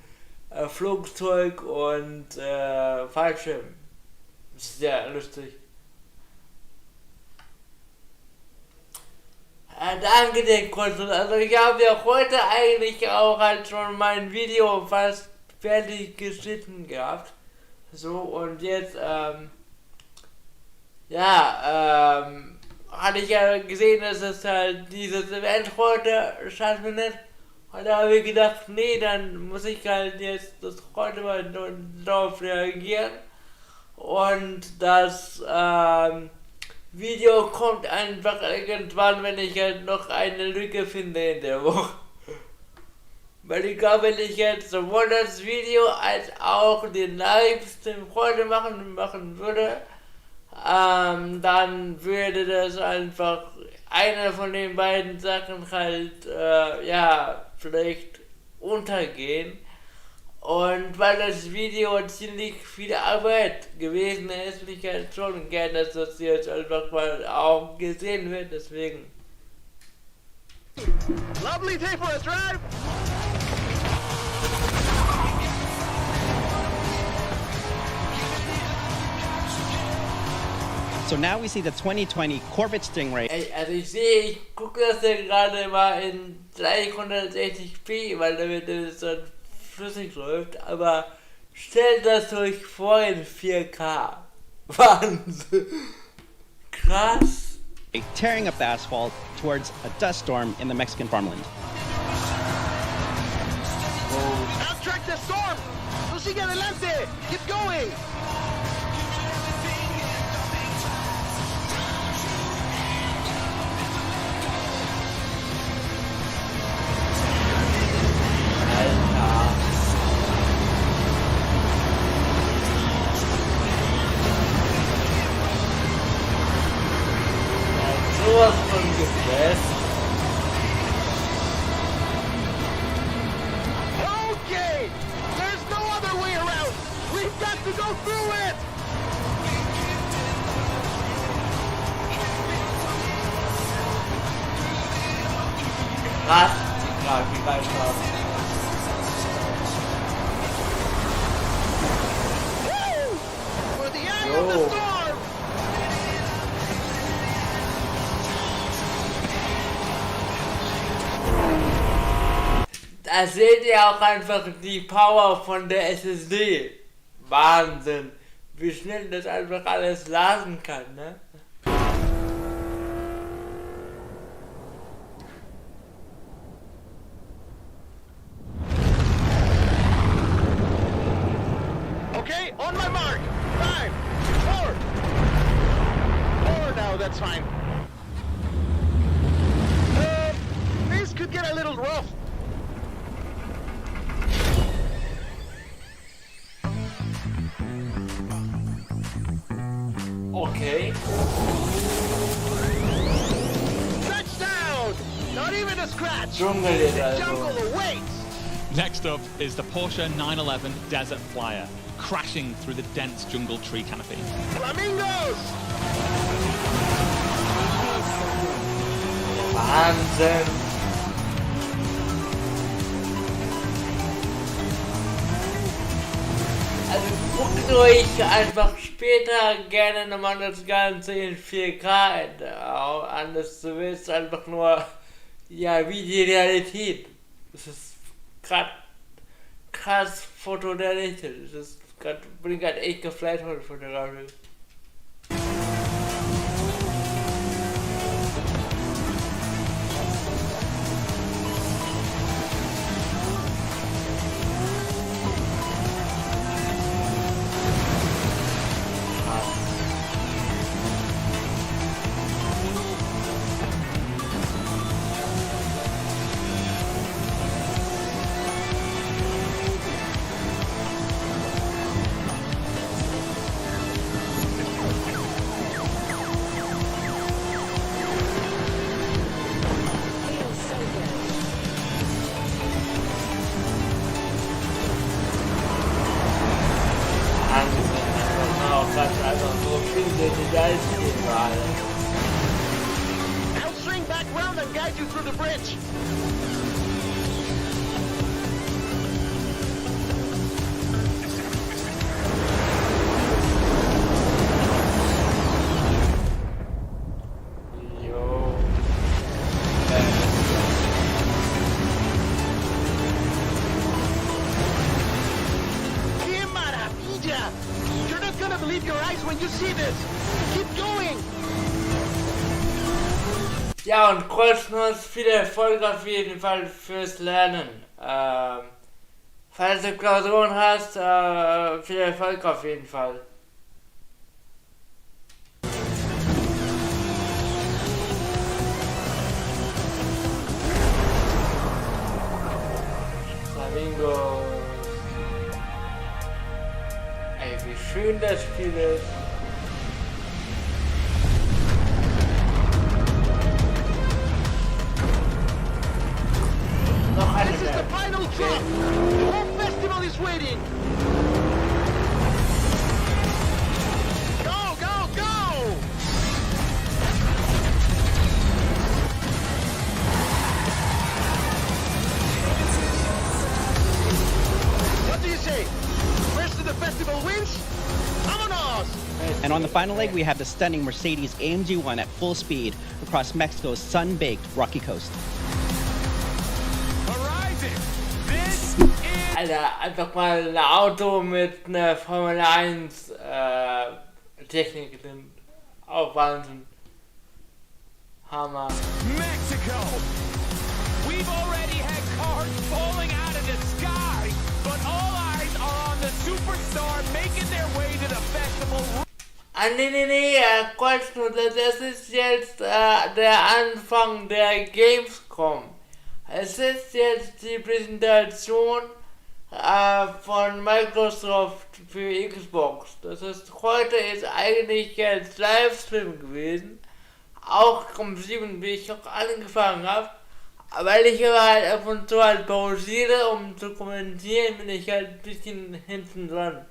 Flugzeug und Fallschirm? Das ist sehr lustig. Danke dir, Konsul. Also ich habe ja heute eigentlich auch halt schon mein Video fast fertig geschnitten gehabt. So und jetzt hatte ich ja gesehen, dass es halt dieses Event heute stattfindet. Und da habe ich gedacht, nee, dann muss ich halt jetzt das heute mal darauf reagieren. Und das Video kommt einfach irgendwann, wenn ich halt noch eine Lücke finde in der Woche. Weil ich glaube, wenn ich jetzt sowohl das Video als auch den Livestream heute machen würde, dann würde das einfach eine von den beiden Sachen halt, vielleicht untergehen. Und weil das Video ziemlich viel Arbeit gewesen ist, würde ich halt schon gerne, dass das jetzt einfach mal auch gesehen wird, deswegen. Lovely day for a drive. So now we see the 2020 Corvette Stingray. Also ich gucke das ja gerade mal in 360p, weil damit es dann flüssig läuft, aber stellt das euch vor in 4K. Wahnsinn. Krass. Tearing up the asphalt towards a dust storm in the Mexican farmland. Outtrack the storm. No sigue adelante. Keep going. Sowas von gestresst. Okay, there's no other way around. We've got to go through it. Krass, die Grafik einfach. For the eye of the storm. Da seht ihr auch einfach die Power von der SSD. Wahnsinn, wie schnell das einfach alles laden kann, ne? Okay, on my mark. 5, 4. 4 now, that's fine. This could get a little rough. Okay. Touchdown! Not even a scratch. Jungle The jungle awaits. Next up is the Porsche 911 Desert Flyer, crashing through the dense jungle tree canopy. Flamingos! Wahnsinn. Also guckt euch einfach später gerne nochmal das Ganze in 4K an, das du willst einfach nur, ja, wie die Realität. Das ist gerade krass fotorealistisch. Das ist gerade, bin gerade echt geflasht von der Grafik. I'll swing back round and guide you through the bridge. ¡Qué maravilla! You're not gonna believe your eyes when you see this. Keep going. Ja, und Kreuznuss, viel Erfolg auf jeden Fall fürs Lernen. Falls du Klausuren hast, viel Erfolg auf jeden Fall. Flamingo. Ey, wie schön das Spiel ist. on the final leg, we have the stunning Mercedes AMG 1 at full speed across Mexico's sun-baked rocky coast. Alter, einfach mal ein Auto mit einer Formel 1 Technik drin. Auch Wahnsinn. Hammer. Mexico! We've already had cars falling out of the sky, but all eyes are on the superstar making their way to the festival. Nee, kurz nur, das ist jetzt der Anfang der Gamescom. Es ist jetzt die Präsentation von Microsoft für Xbox. Das ist heute ist eigentlich jetzt Livestream gewesen. Auch um 7, wie ich auch angefangen habe. Weil ich aber halt ab und zu halt pausiere, um zu kommentieren, bin ich halt ein bisschen hinten dran.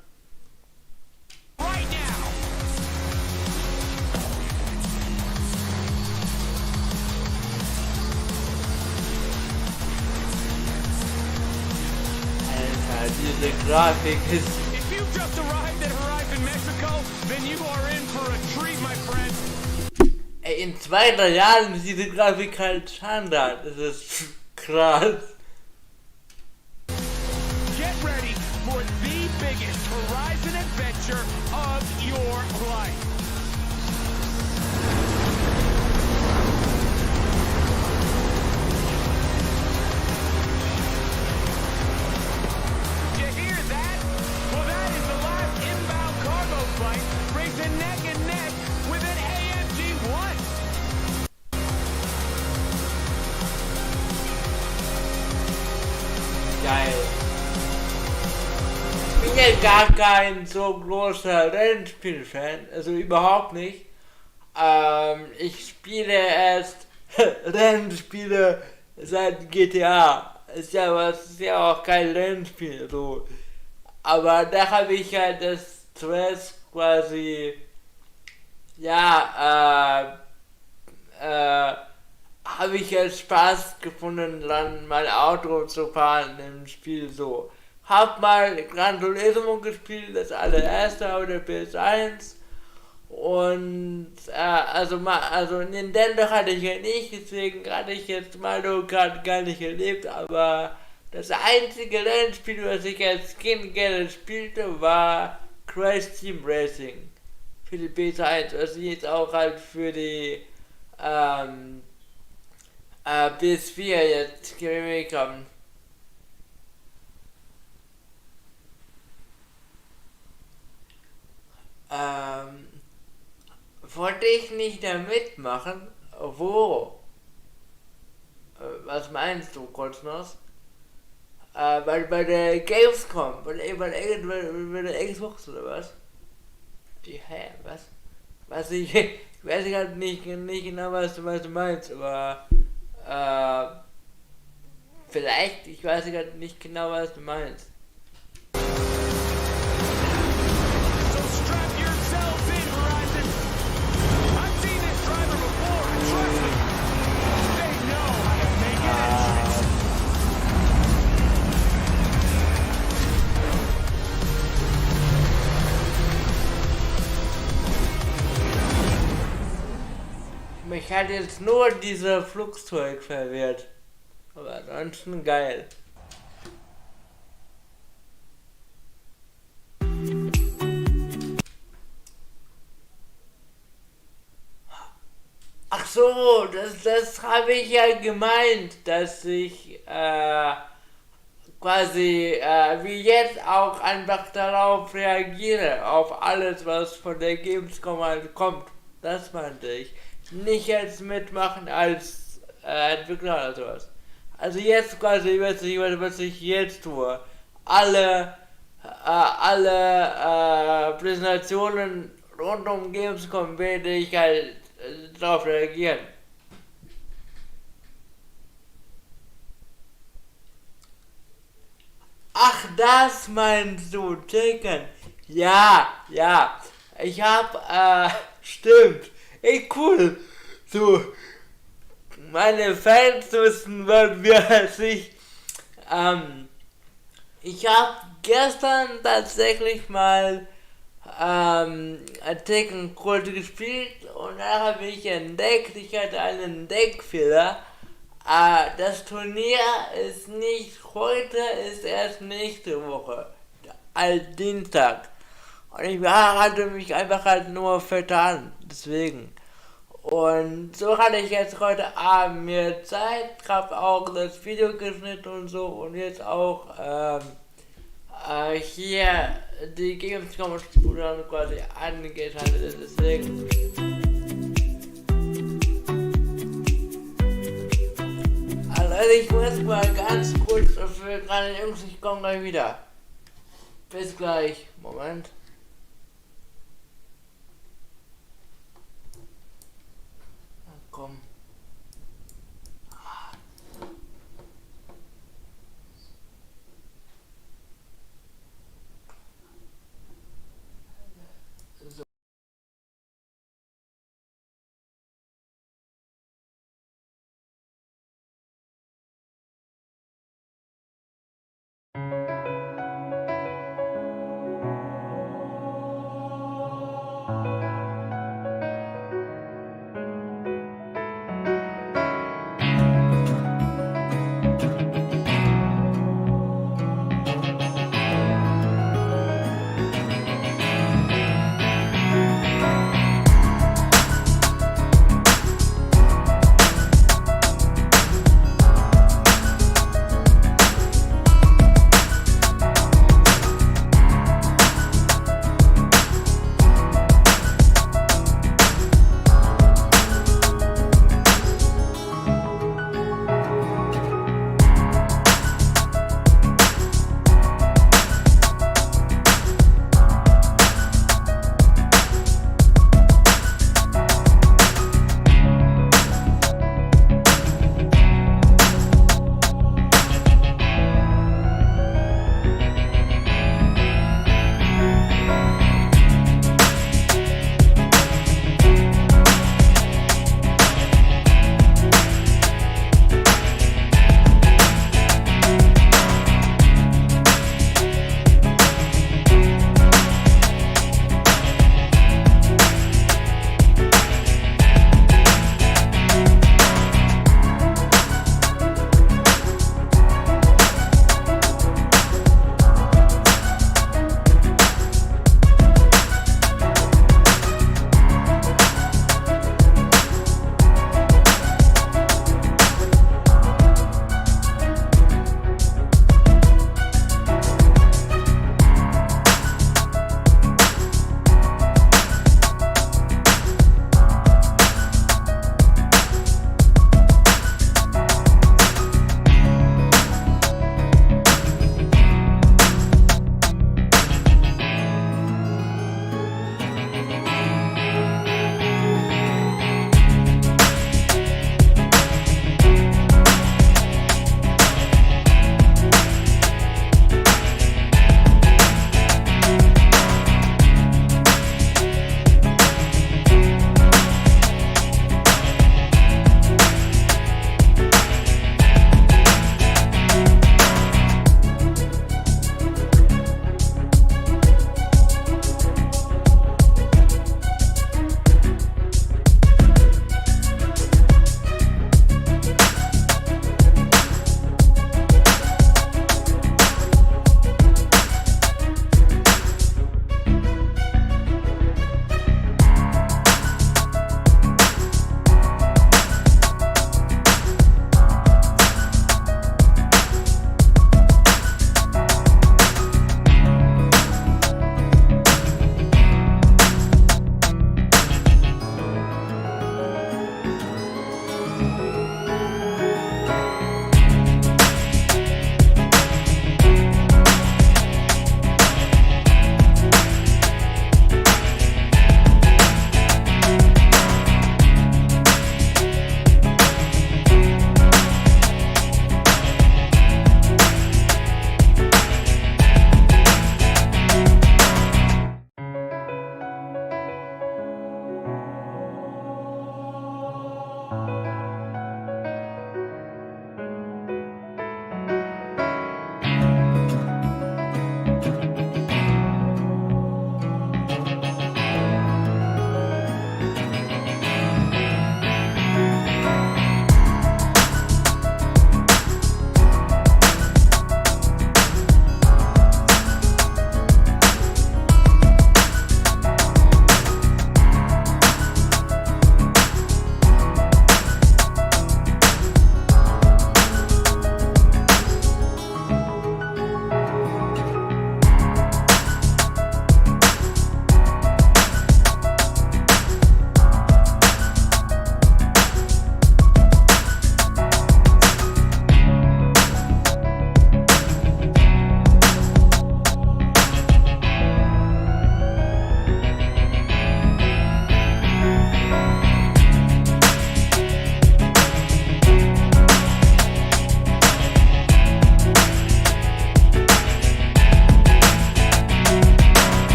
Alter, diese Grafik ist... If you've just arrived at Horizon Mexico, then you are in for a treat, my friend. Ey, in 2-3 Jahren ist diese Grafik halt Standard. Das ist krass. Get ready for the biggest Horizon adventure of your life. You hear that? Well, that is the last inbound cargo flight racing neck and neck with an AMG 1. Geil. Ich bin ja gar kein so großer Rennspiel-Fan, also überhaupt nicht. Ich spiele erst Rennspiele seit GTA. Ist ja auch kein Rennspiel, so. Aber da habe ich halt das zuerst quasi, habe ich halt Spaß gefunden, dann mal Auto zu fahren im Spiel so. Hab mal Gran Turismo gespielt, das allererste auf der PS1. Und also Nintendo hatte ich ja nicht, deswegen hatte ich jetzt Mario Kart gar nicht erlebt, aber das einzige Rennspiel, was ich als Kind gerne spielte, war Crash Team Racing für die PS1, was jetzt auch halt für die PS4 jetzt geremaked haben. Wollte ich nicht da mitmachen? Wo? Was meinst du, Kons-T? Bei der Gamescom, bei der Xbox oder was? Was ich weiß gerade nicht genau, was du meinst, aber vielleicht, ich weiß gerade nicht genau, was du meinst. Mich hat jetzt nur dieser Flugzeug verwirrt. Aber ansonsten geil. Ach so, das habe ich ja gemeint, dass ich quasi wie jetzt auch einfach darauf reagiere, auf alles, was von der Gamescom halt kommt. Das meinte ich. Nicht jetzt mitmachen als Entwickler oder sowas. Also jetzt quasi, was ich jetzt tue. Alle Präsentationen rund um Gamescom werde ich halt darauf reagieren. Ach, das meinst du, Chicken? Ja. Ich hab, stimmt. Ey, cool. So, meine Fans wissen, was ich habe gestern tatsächlich mal Artikel kurz gespielt und dann habe ich entdeckt, ich hatte einen Deckfehler. Das Turnier ist nicht heute, ist erst nächste Woche, Dienstag. Und ich hatte mich einfach halt nur vertan, deswegen. Und so hatte ich jetzt heute Abend mehr Zeit, habe auch das Video geschnitten und so und jetzt auch hier die Gamescom quasi angeschaltet, deswegen. Also ich muss mal ganz kurz für gerade Jungs, ich komme gleich wieder. Bis gleich. Moment. Na komm.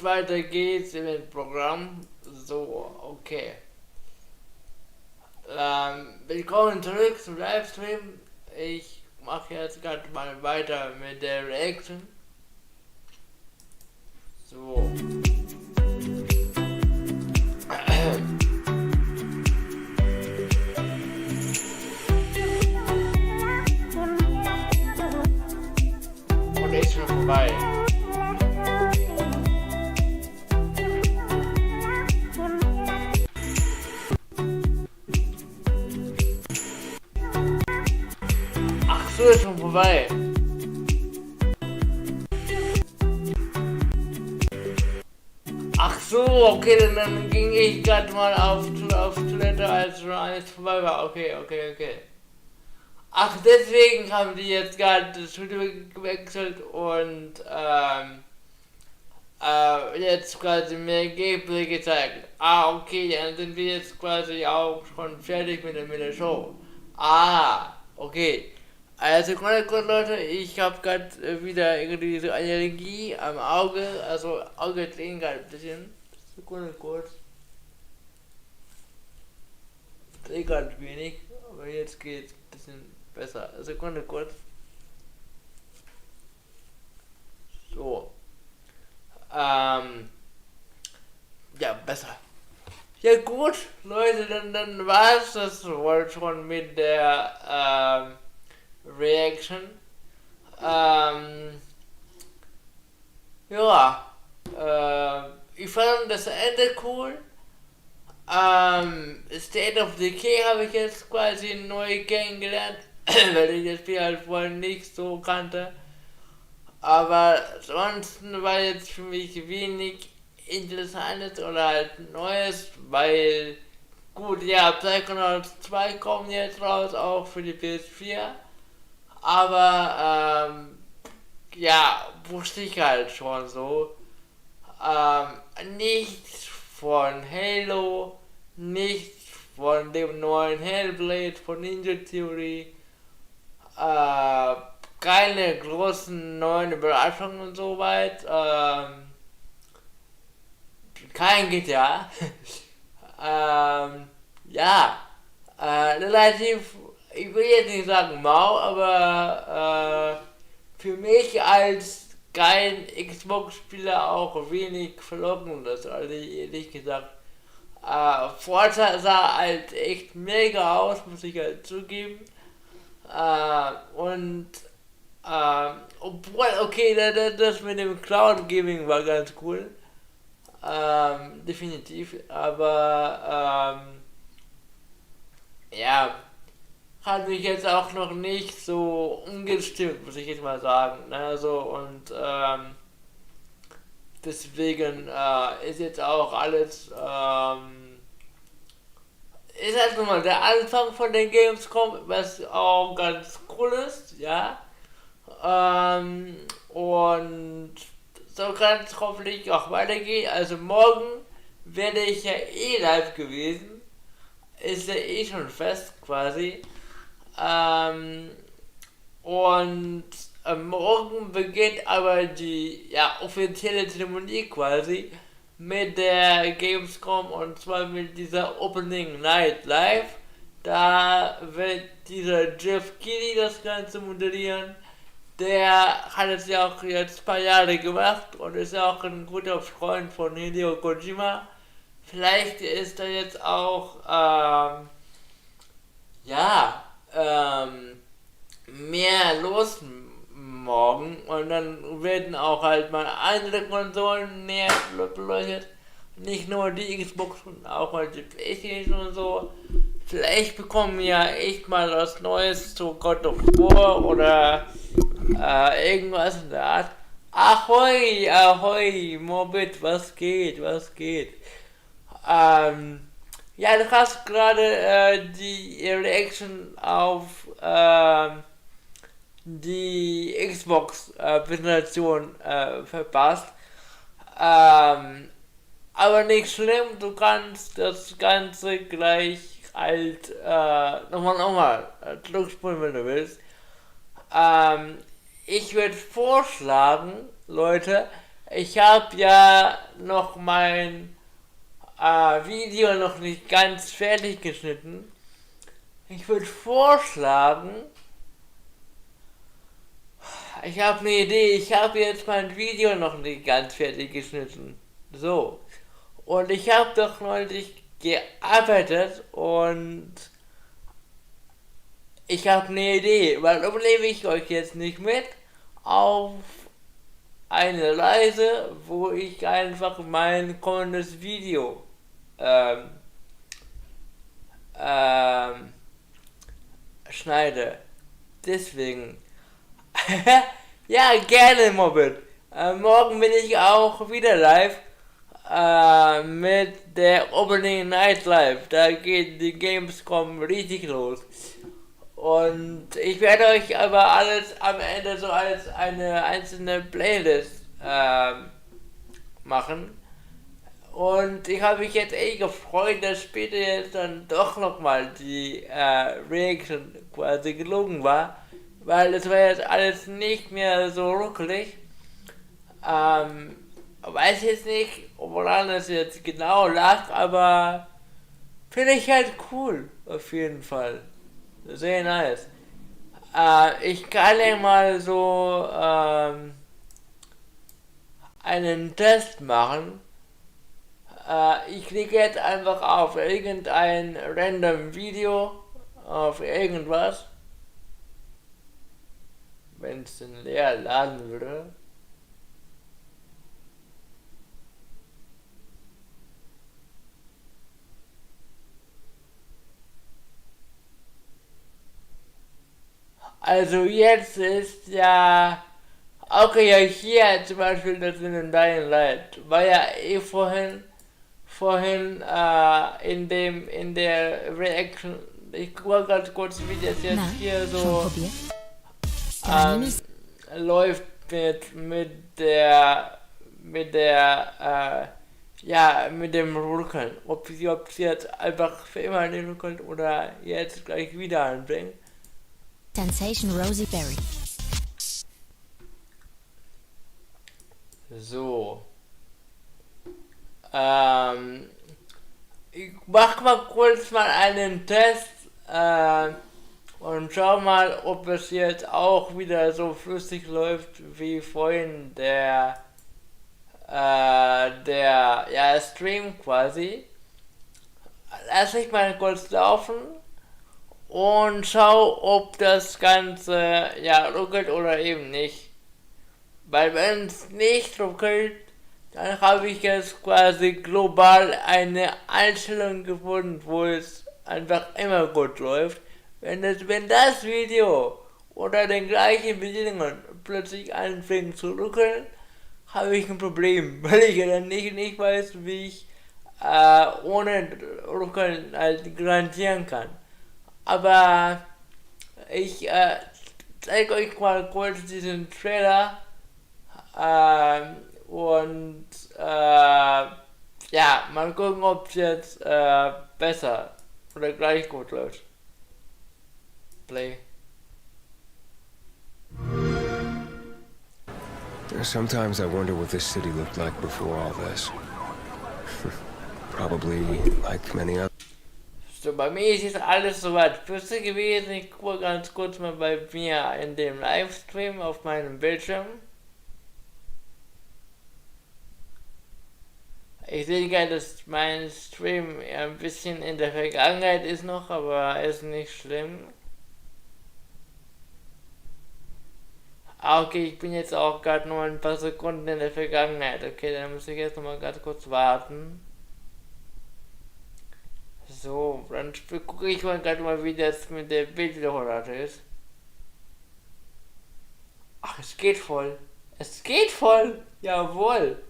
Und weiter geht's in dem Programm. So, okay. Willkommen zurück zum Livestream. Ich mache jetzt gerade mal weiter mit der Reaction. So. Und ist schon vorbei. Ach so, ist schon vorbei. Ach so, okay, dann ging ich gerade mal auf Toilette, als schon alles vorbei war. Okay. Ach, deswegen haben die jetzt gerade das Studio gewechselt und jetzt quasi mehr Gameplay gezeigt. Ah, okay, dann sind wir jetzt quasi auch schon fertig mit der Show. Ah, okay. Also gut, Leute, ich habe gerade wieder irgendwie so eine Allergie am Auge, also Auge drehen gerade ein bisschen. Sekunde kurz. Drehe gerade wenig, aber jetzt geht's ein bisschen besser. Sekunde kurz. So. Ja, besser. Ja gut, Leute, dann war's das wohl schon mit der Reaction. Ich fand das Ende cool. State of Decay habe ich jetzt quasi neu kennengelernt, weil ich das Spiel halt vorher nicht so kannte. Aber ansonsten war jetzt für mich wenig Interessantes oder halt Neues, weil gut, ja, Psychonauts 2 kommen jetzt raus, auch für die PS4. Aber, ja, wusste ich halt schon so. Nichts von Halo, nichts von dem neuen Hellblade, von Ninja Theory, keine großen neuen Überraschungen und so weit, kein GTA, relativ, ich will jetzt nicht sagen mau, aber für mich als kein Xbox-Spieler auch wenig verlockend, das also ehrlich gesagt. Forza sah halt echt mega aus, muss ich halt zugeben. Obwohl, okay, das mit dem Cloud Gaming war ganz cool. Definitiv, aber hat mich jetzt auch noch nicht so umgestimmt, muss ich jetzt mal sagen. Also, und deswegen ist jetzt auch alles, ist halt nochmal der Anfang von der Gamescom, was auch ganz cool ist, ja. Und so kann es hoffentlich auch weitergehen. Also morgen werde ich ja live gewesen. Ist ja schon fest quasi. Morgen beginnt aber die offizielle Zeremonie quasi mit der Gamescom, und zwar mit dieser Opening Night Live. Da wird dieser Jeff Keighley das Ganze moderieren. Der hat es ja auch jetzt ein paar Jahre gemacht und ist ja auch ein guter Freund von Hideo Kojima. Vielleicht ist er jetzt auch mehr los morgen, und dann werden auch halt mal andere Konsolen näher beleuchtet. Nicht nur die Xbox, und auch mal die Playstation und so. Vielleicht bekommen wir ja echt mal was Neues zu God of War oder irgendwas in der Art. Ahoi, Morbid, was geht? Ja, du hast gerade die Reaction auf die Xbox-Präsentation verpasst. Aber nicht schlimm, du kannst das Ganze gleich halt nochmal zurückspulen, wenn du willst. Ich würde vorschlagen, Leute, ich habe ja noch mein Video noch nicht ganz fertig geschnitten. Ich würde vorschlagen, ich habe eine Idee, ich habe jetzt mein Video noch nicht ganz fertig geschnitten. So. Und ich habe doch neulich gearbeitet und ich habe eine Idee. Warum nehme ich euch jetzt nicht mit auf eine Reise, wo ich einfach mein kommendes Video schneide. Deswegen. Ja, gerne, Mobbit. Morgen bin ich auch wieder live mit der Opening Night Live. Da geht die Gamescom richtig los. Und ich werde euch aber alles am Ende so als eine einzelne Playlist machen. Und ich habe mich jetzt gefreut, dass später jetzt dann doch nochmal die Reaction quasi gelungen war. Weil es war jetzt alles nicht mehr so ruckelig. Weiß jetzt nicht, woran es jetzt genau lag, aber finde ich halt cool, auf jeden Fall. Sehr nice. Ich kann ja mal so einen Test machen. Ich klicke jetzt einfach auf irgendein random Video, auf irgendwas. Wenn es denn leer laden würde. Also jetzt ist ja, okay, ja hier zum Beispiel das in den Dying Light, war ja vorhin in der Reaction, ich gucke ganz kurz, wie das jetzt hier so läuft mit dem Ruckeln. Ob sie jetzt einfach für immer den ruckelt oder jetzt gleich wieder anbringt. Sensation Rosie Berry. So. Ich mach mal kurz einen Test und schau mal, ob es jetzt auch wieder so flüssig läuft wie vorhin der Stream quasi. Lass ich mal kurz laufen und schau, ob das Ganze ruckelt oder eben nicht. Weil wenn es nicht ruckelt, dann habe ich jetzt quasi global eine Einstellung gefunden, wo es einfach immer gut läuft. Wenn das Video oder den gleichen Bedingungen plötzlich anfängt zu ruckeln, habe ich ein Problem, weil ich ja dann nicht weiß, wie ich ohne Ruckeln halt garantieren kann. Aber ich zeige euch mal kurz diesen Trailer und mal gucken, ob es jetzt besser oder gleich gut läuft. Play. Sometimes I wonder what this city looked like before all this. Probably like many others. So, bei mir ist jetzt alles soweit flüssig gewesen. Ich gucke ganz kurz mal bei mir in dem Livestream auf meinem Bildschirm. Ich sehe gerade, dass mein Stream ein bisschen in der Vergangenheit ist noch, aber ist nicht schlimm. Okay, ich bin jetzt auch gerade nur ein paar Sekunden in der Vergangenheit. Okay, dann muss ich jetzt noch mal ganz kurz warten. So, dann gucke ich mal gerade mal, wie das mit der Bildwiederholrate ist. Ach, es geht voll. Es geht voll. Jawohl.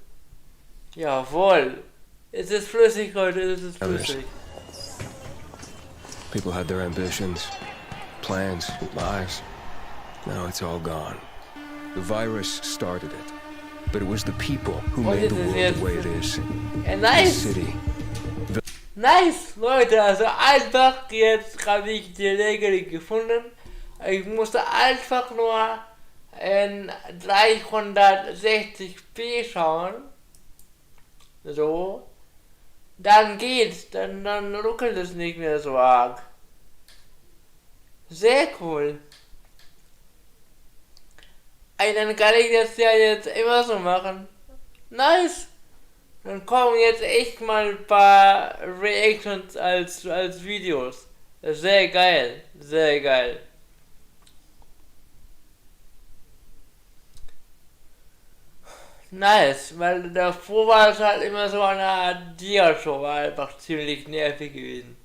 Jawohl. Es ist flüssig heute, es ist flüssig. People had their ambitions, plans, lives. Now it's all gone. The virus started it, but it was the people who made the world the way it is. Nice. The city. Nice, Leute, also einfach jetzt habe ich die Regel gefunden. Ich musste einfach nur in 360p schauen, so, dann geht's, dann ruckelt es nicht mehr so arg. Sehr cool. Dann kann ich das ja jetzt immer so machen. Nice. Dann kommen jetzt echt mal ein paar Reactions als Videos. Sehr geil. Sehr geil. Nice, weil davor war es halt immer so eine Art Dia-Show, war einfach ziemlich nervig gewesen.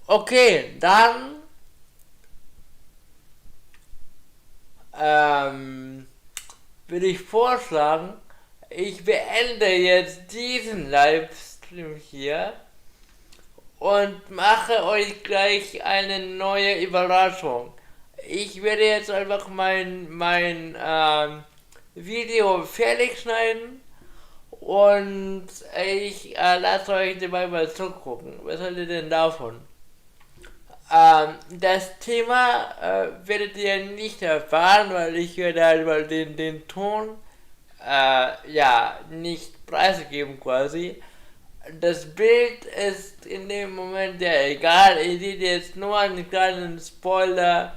Okay, dann würde ich vorschlagen, ich beende jetzt diesen Livestream hier und mache euch gleich eine neue Überraschung. Ich werde jetzt einfach mein Video fertig schneiden und ich lasse euch dabei mal zugucken. Was haltet ihr denn davon? Das Thema werdet ihr nicht erfahren, weil ich werde halt mal den Ton nicht preisgeben quasi. Das Bild ist in dem Moment ja egal, ihr seht jetzt nur einen kleinen Spoiler,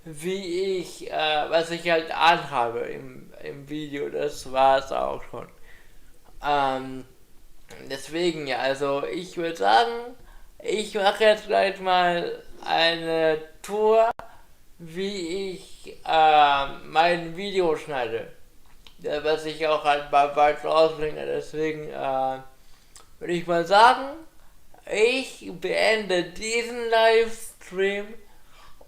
wie ich, was ich halt anhabe im Video, das war's auch schon. Deswegen ja, also ich würde sagen, ich mache jetzt gleich mal eine Tour, wie ich mein Video schneide. Ja, was ich auch halt bald rausbringe, deswegen würde ich mal sagen, ich beende diesen Livestream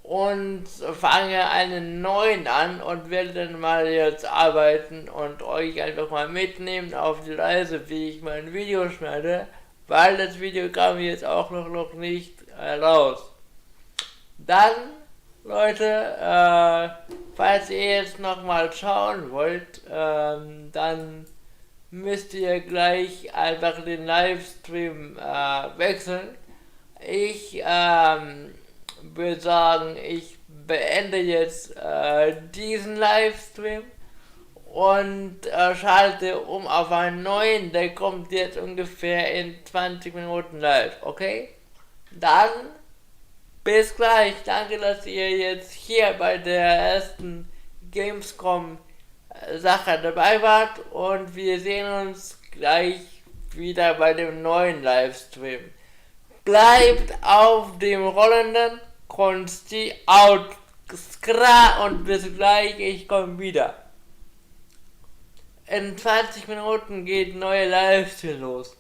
und fange einen neuen an und werde dann mal jetzt arbeiten und euch einfach mal mitnehmen auf die Reise, wie ich mein Video schneide, weil das Video kam jetzt auch noch nicht raus. Dann, Leute, falls ihr jetzt nochmal schauen wollt, dann müsst ihr gleich einfach den Livestream wechseln. Ich würde sagen, ich beende jetzt diesen Livestream und schalte um auf einen neuen, der kommt jetzt ungefähr in 20 Minuten live, okay? Dann bis gleich, danke, dass ihr jetzt hier bei der ersten Gamescom Sache dabei wart und wir sehen uns gleich wieder bei dem neuen Livestream. Bleibt auf dem rollenden Kons-T out skra und bis gleich, ich komme wieder. In 20 Minuten geht neue Livestream los.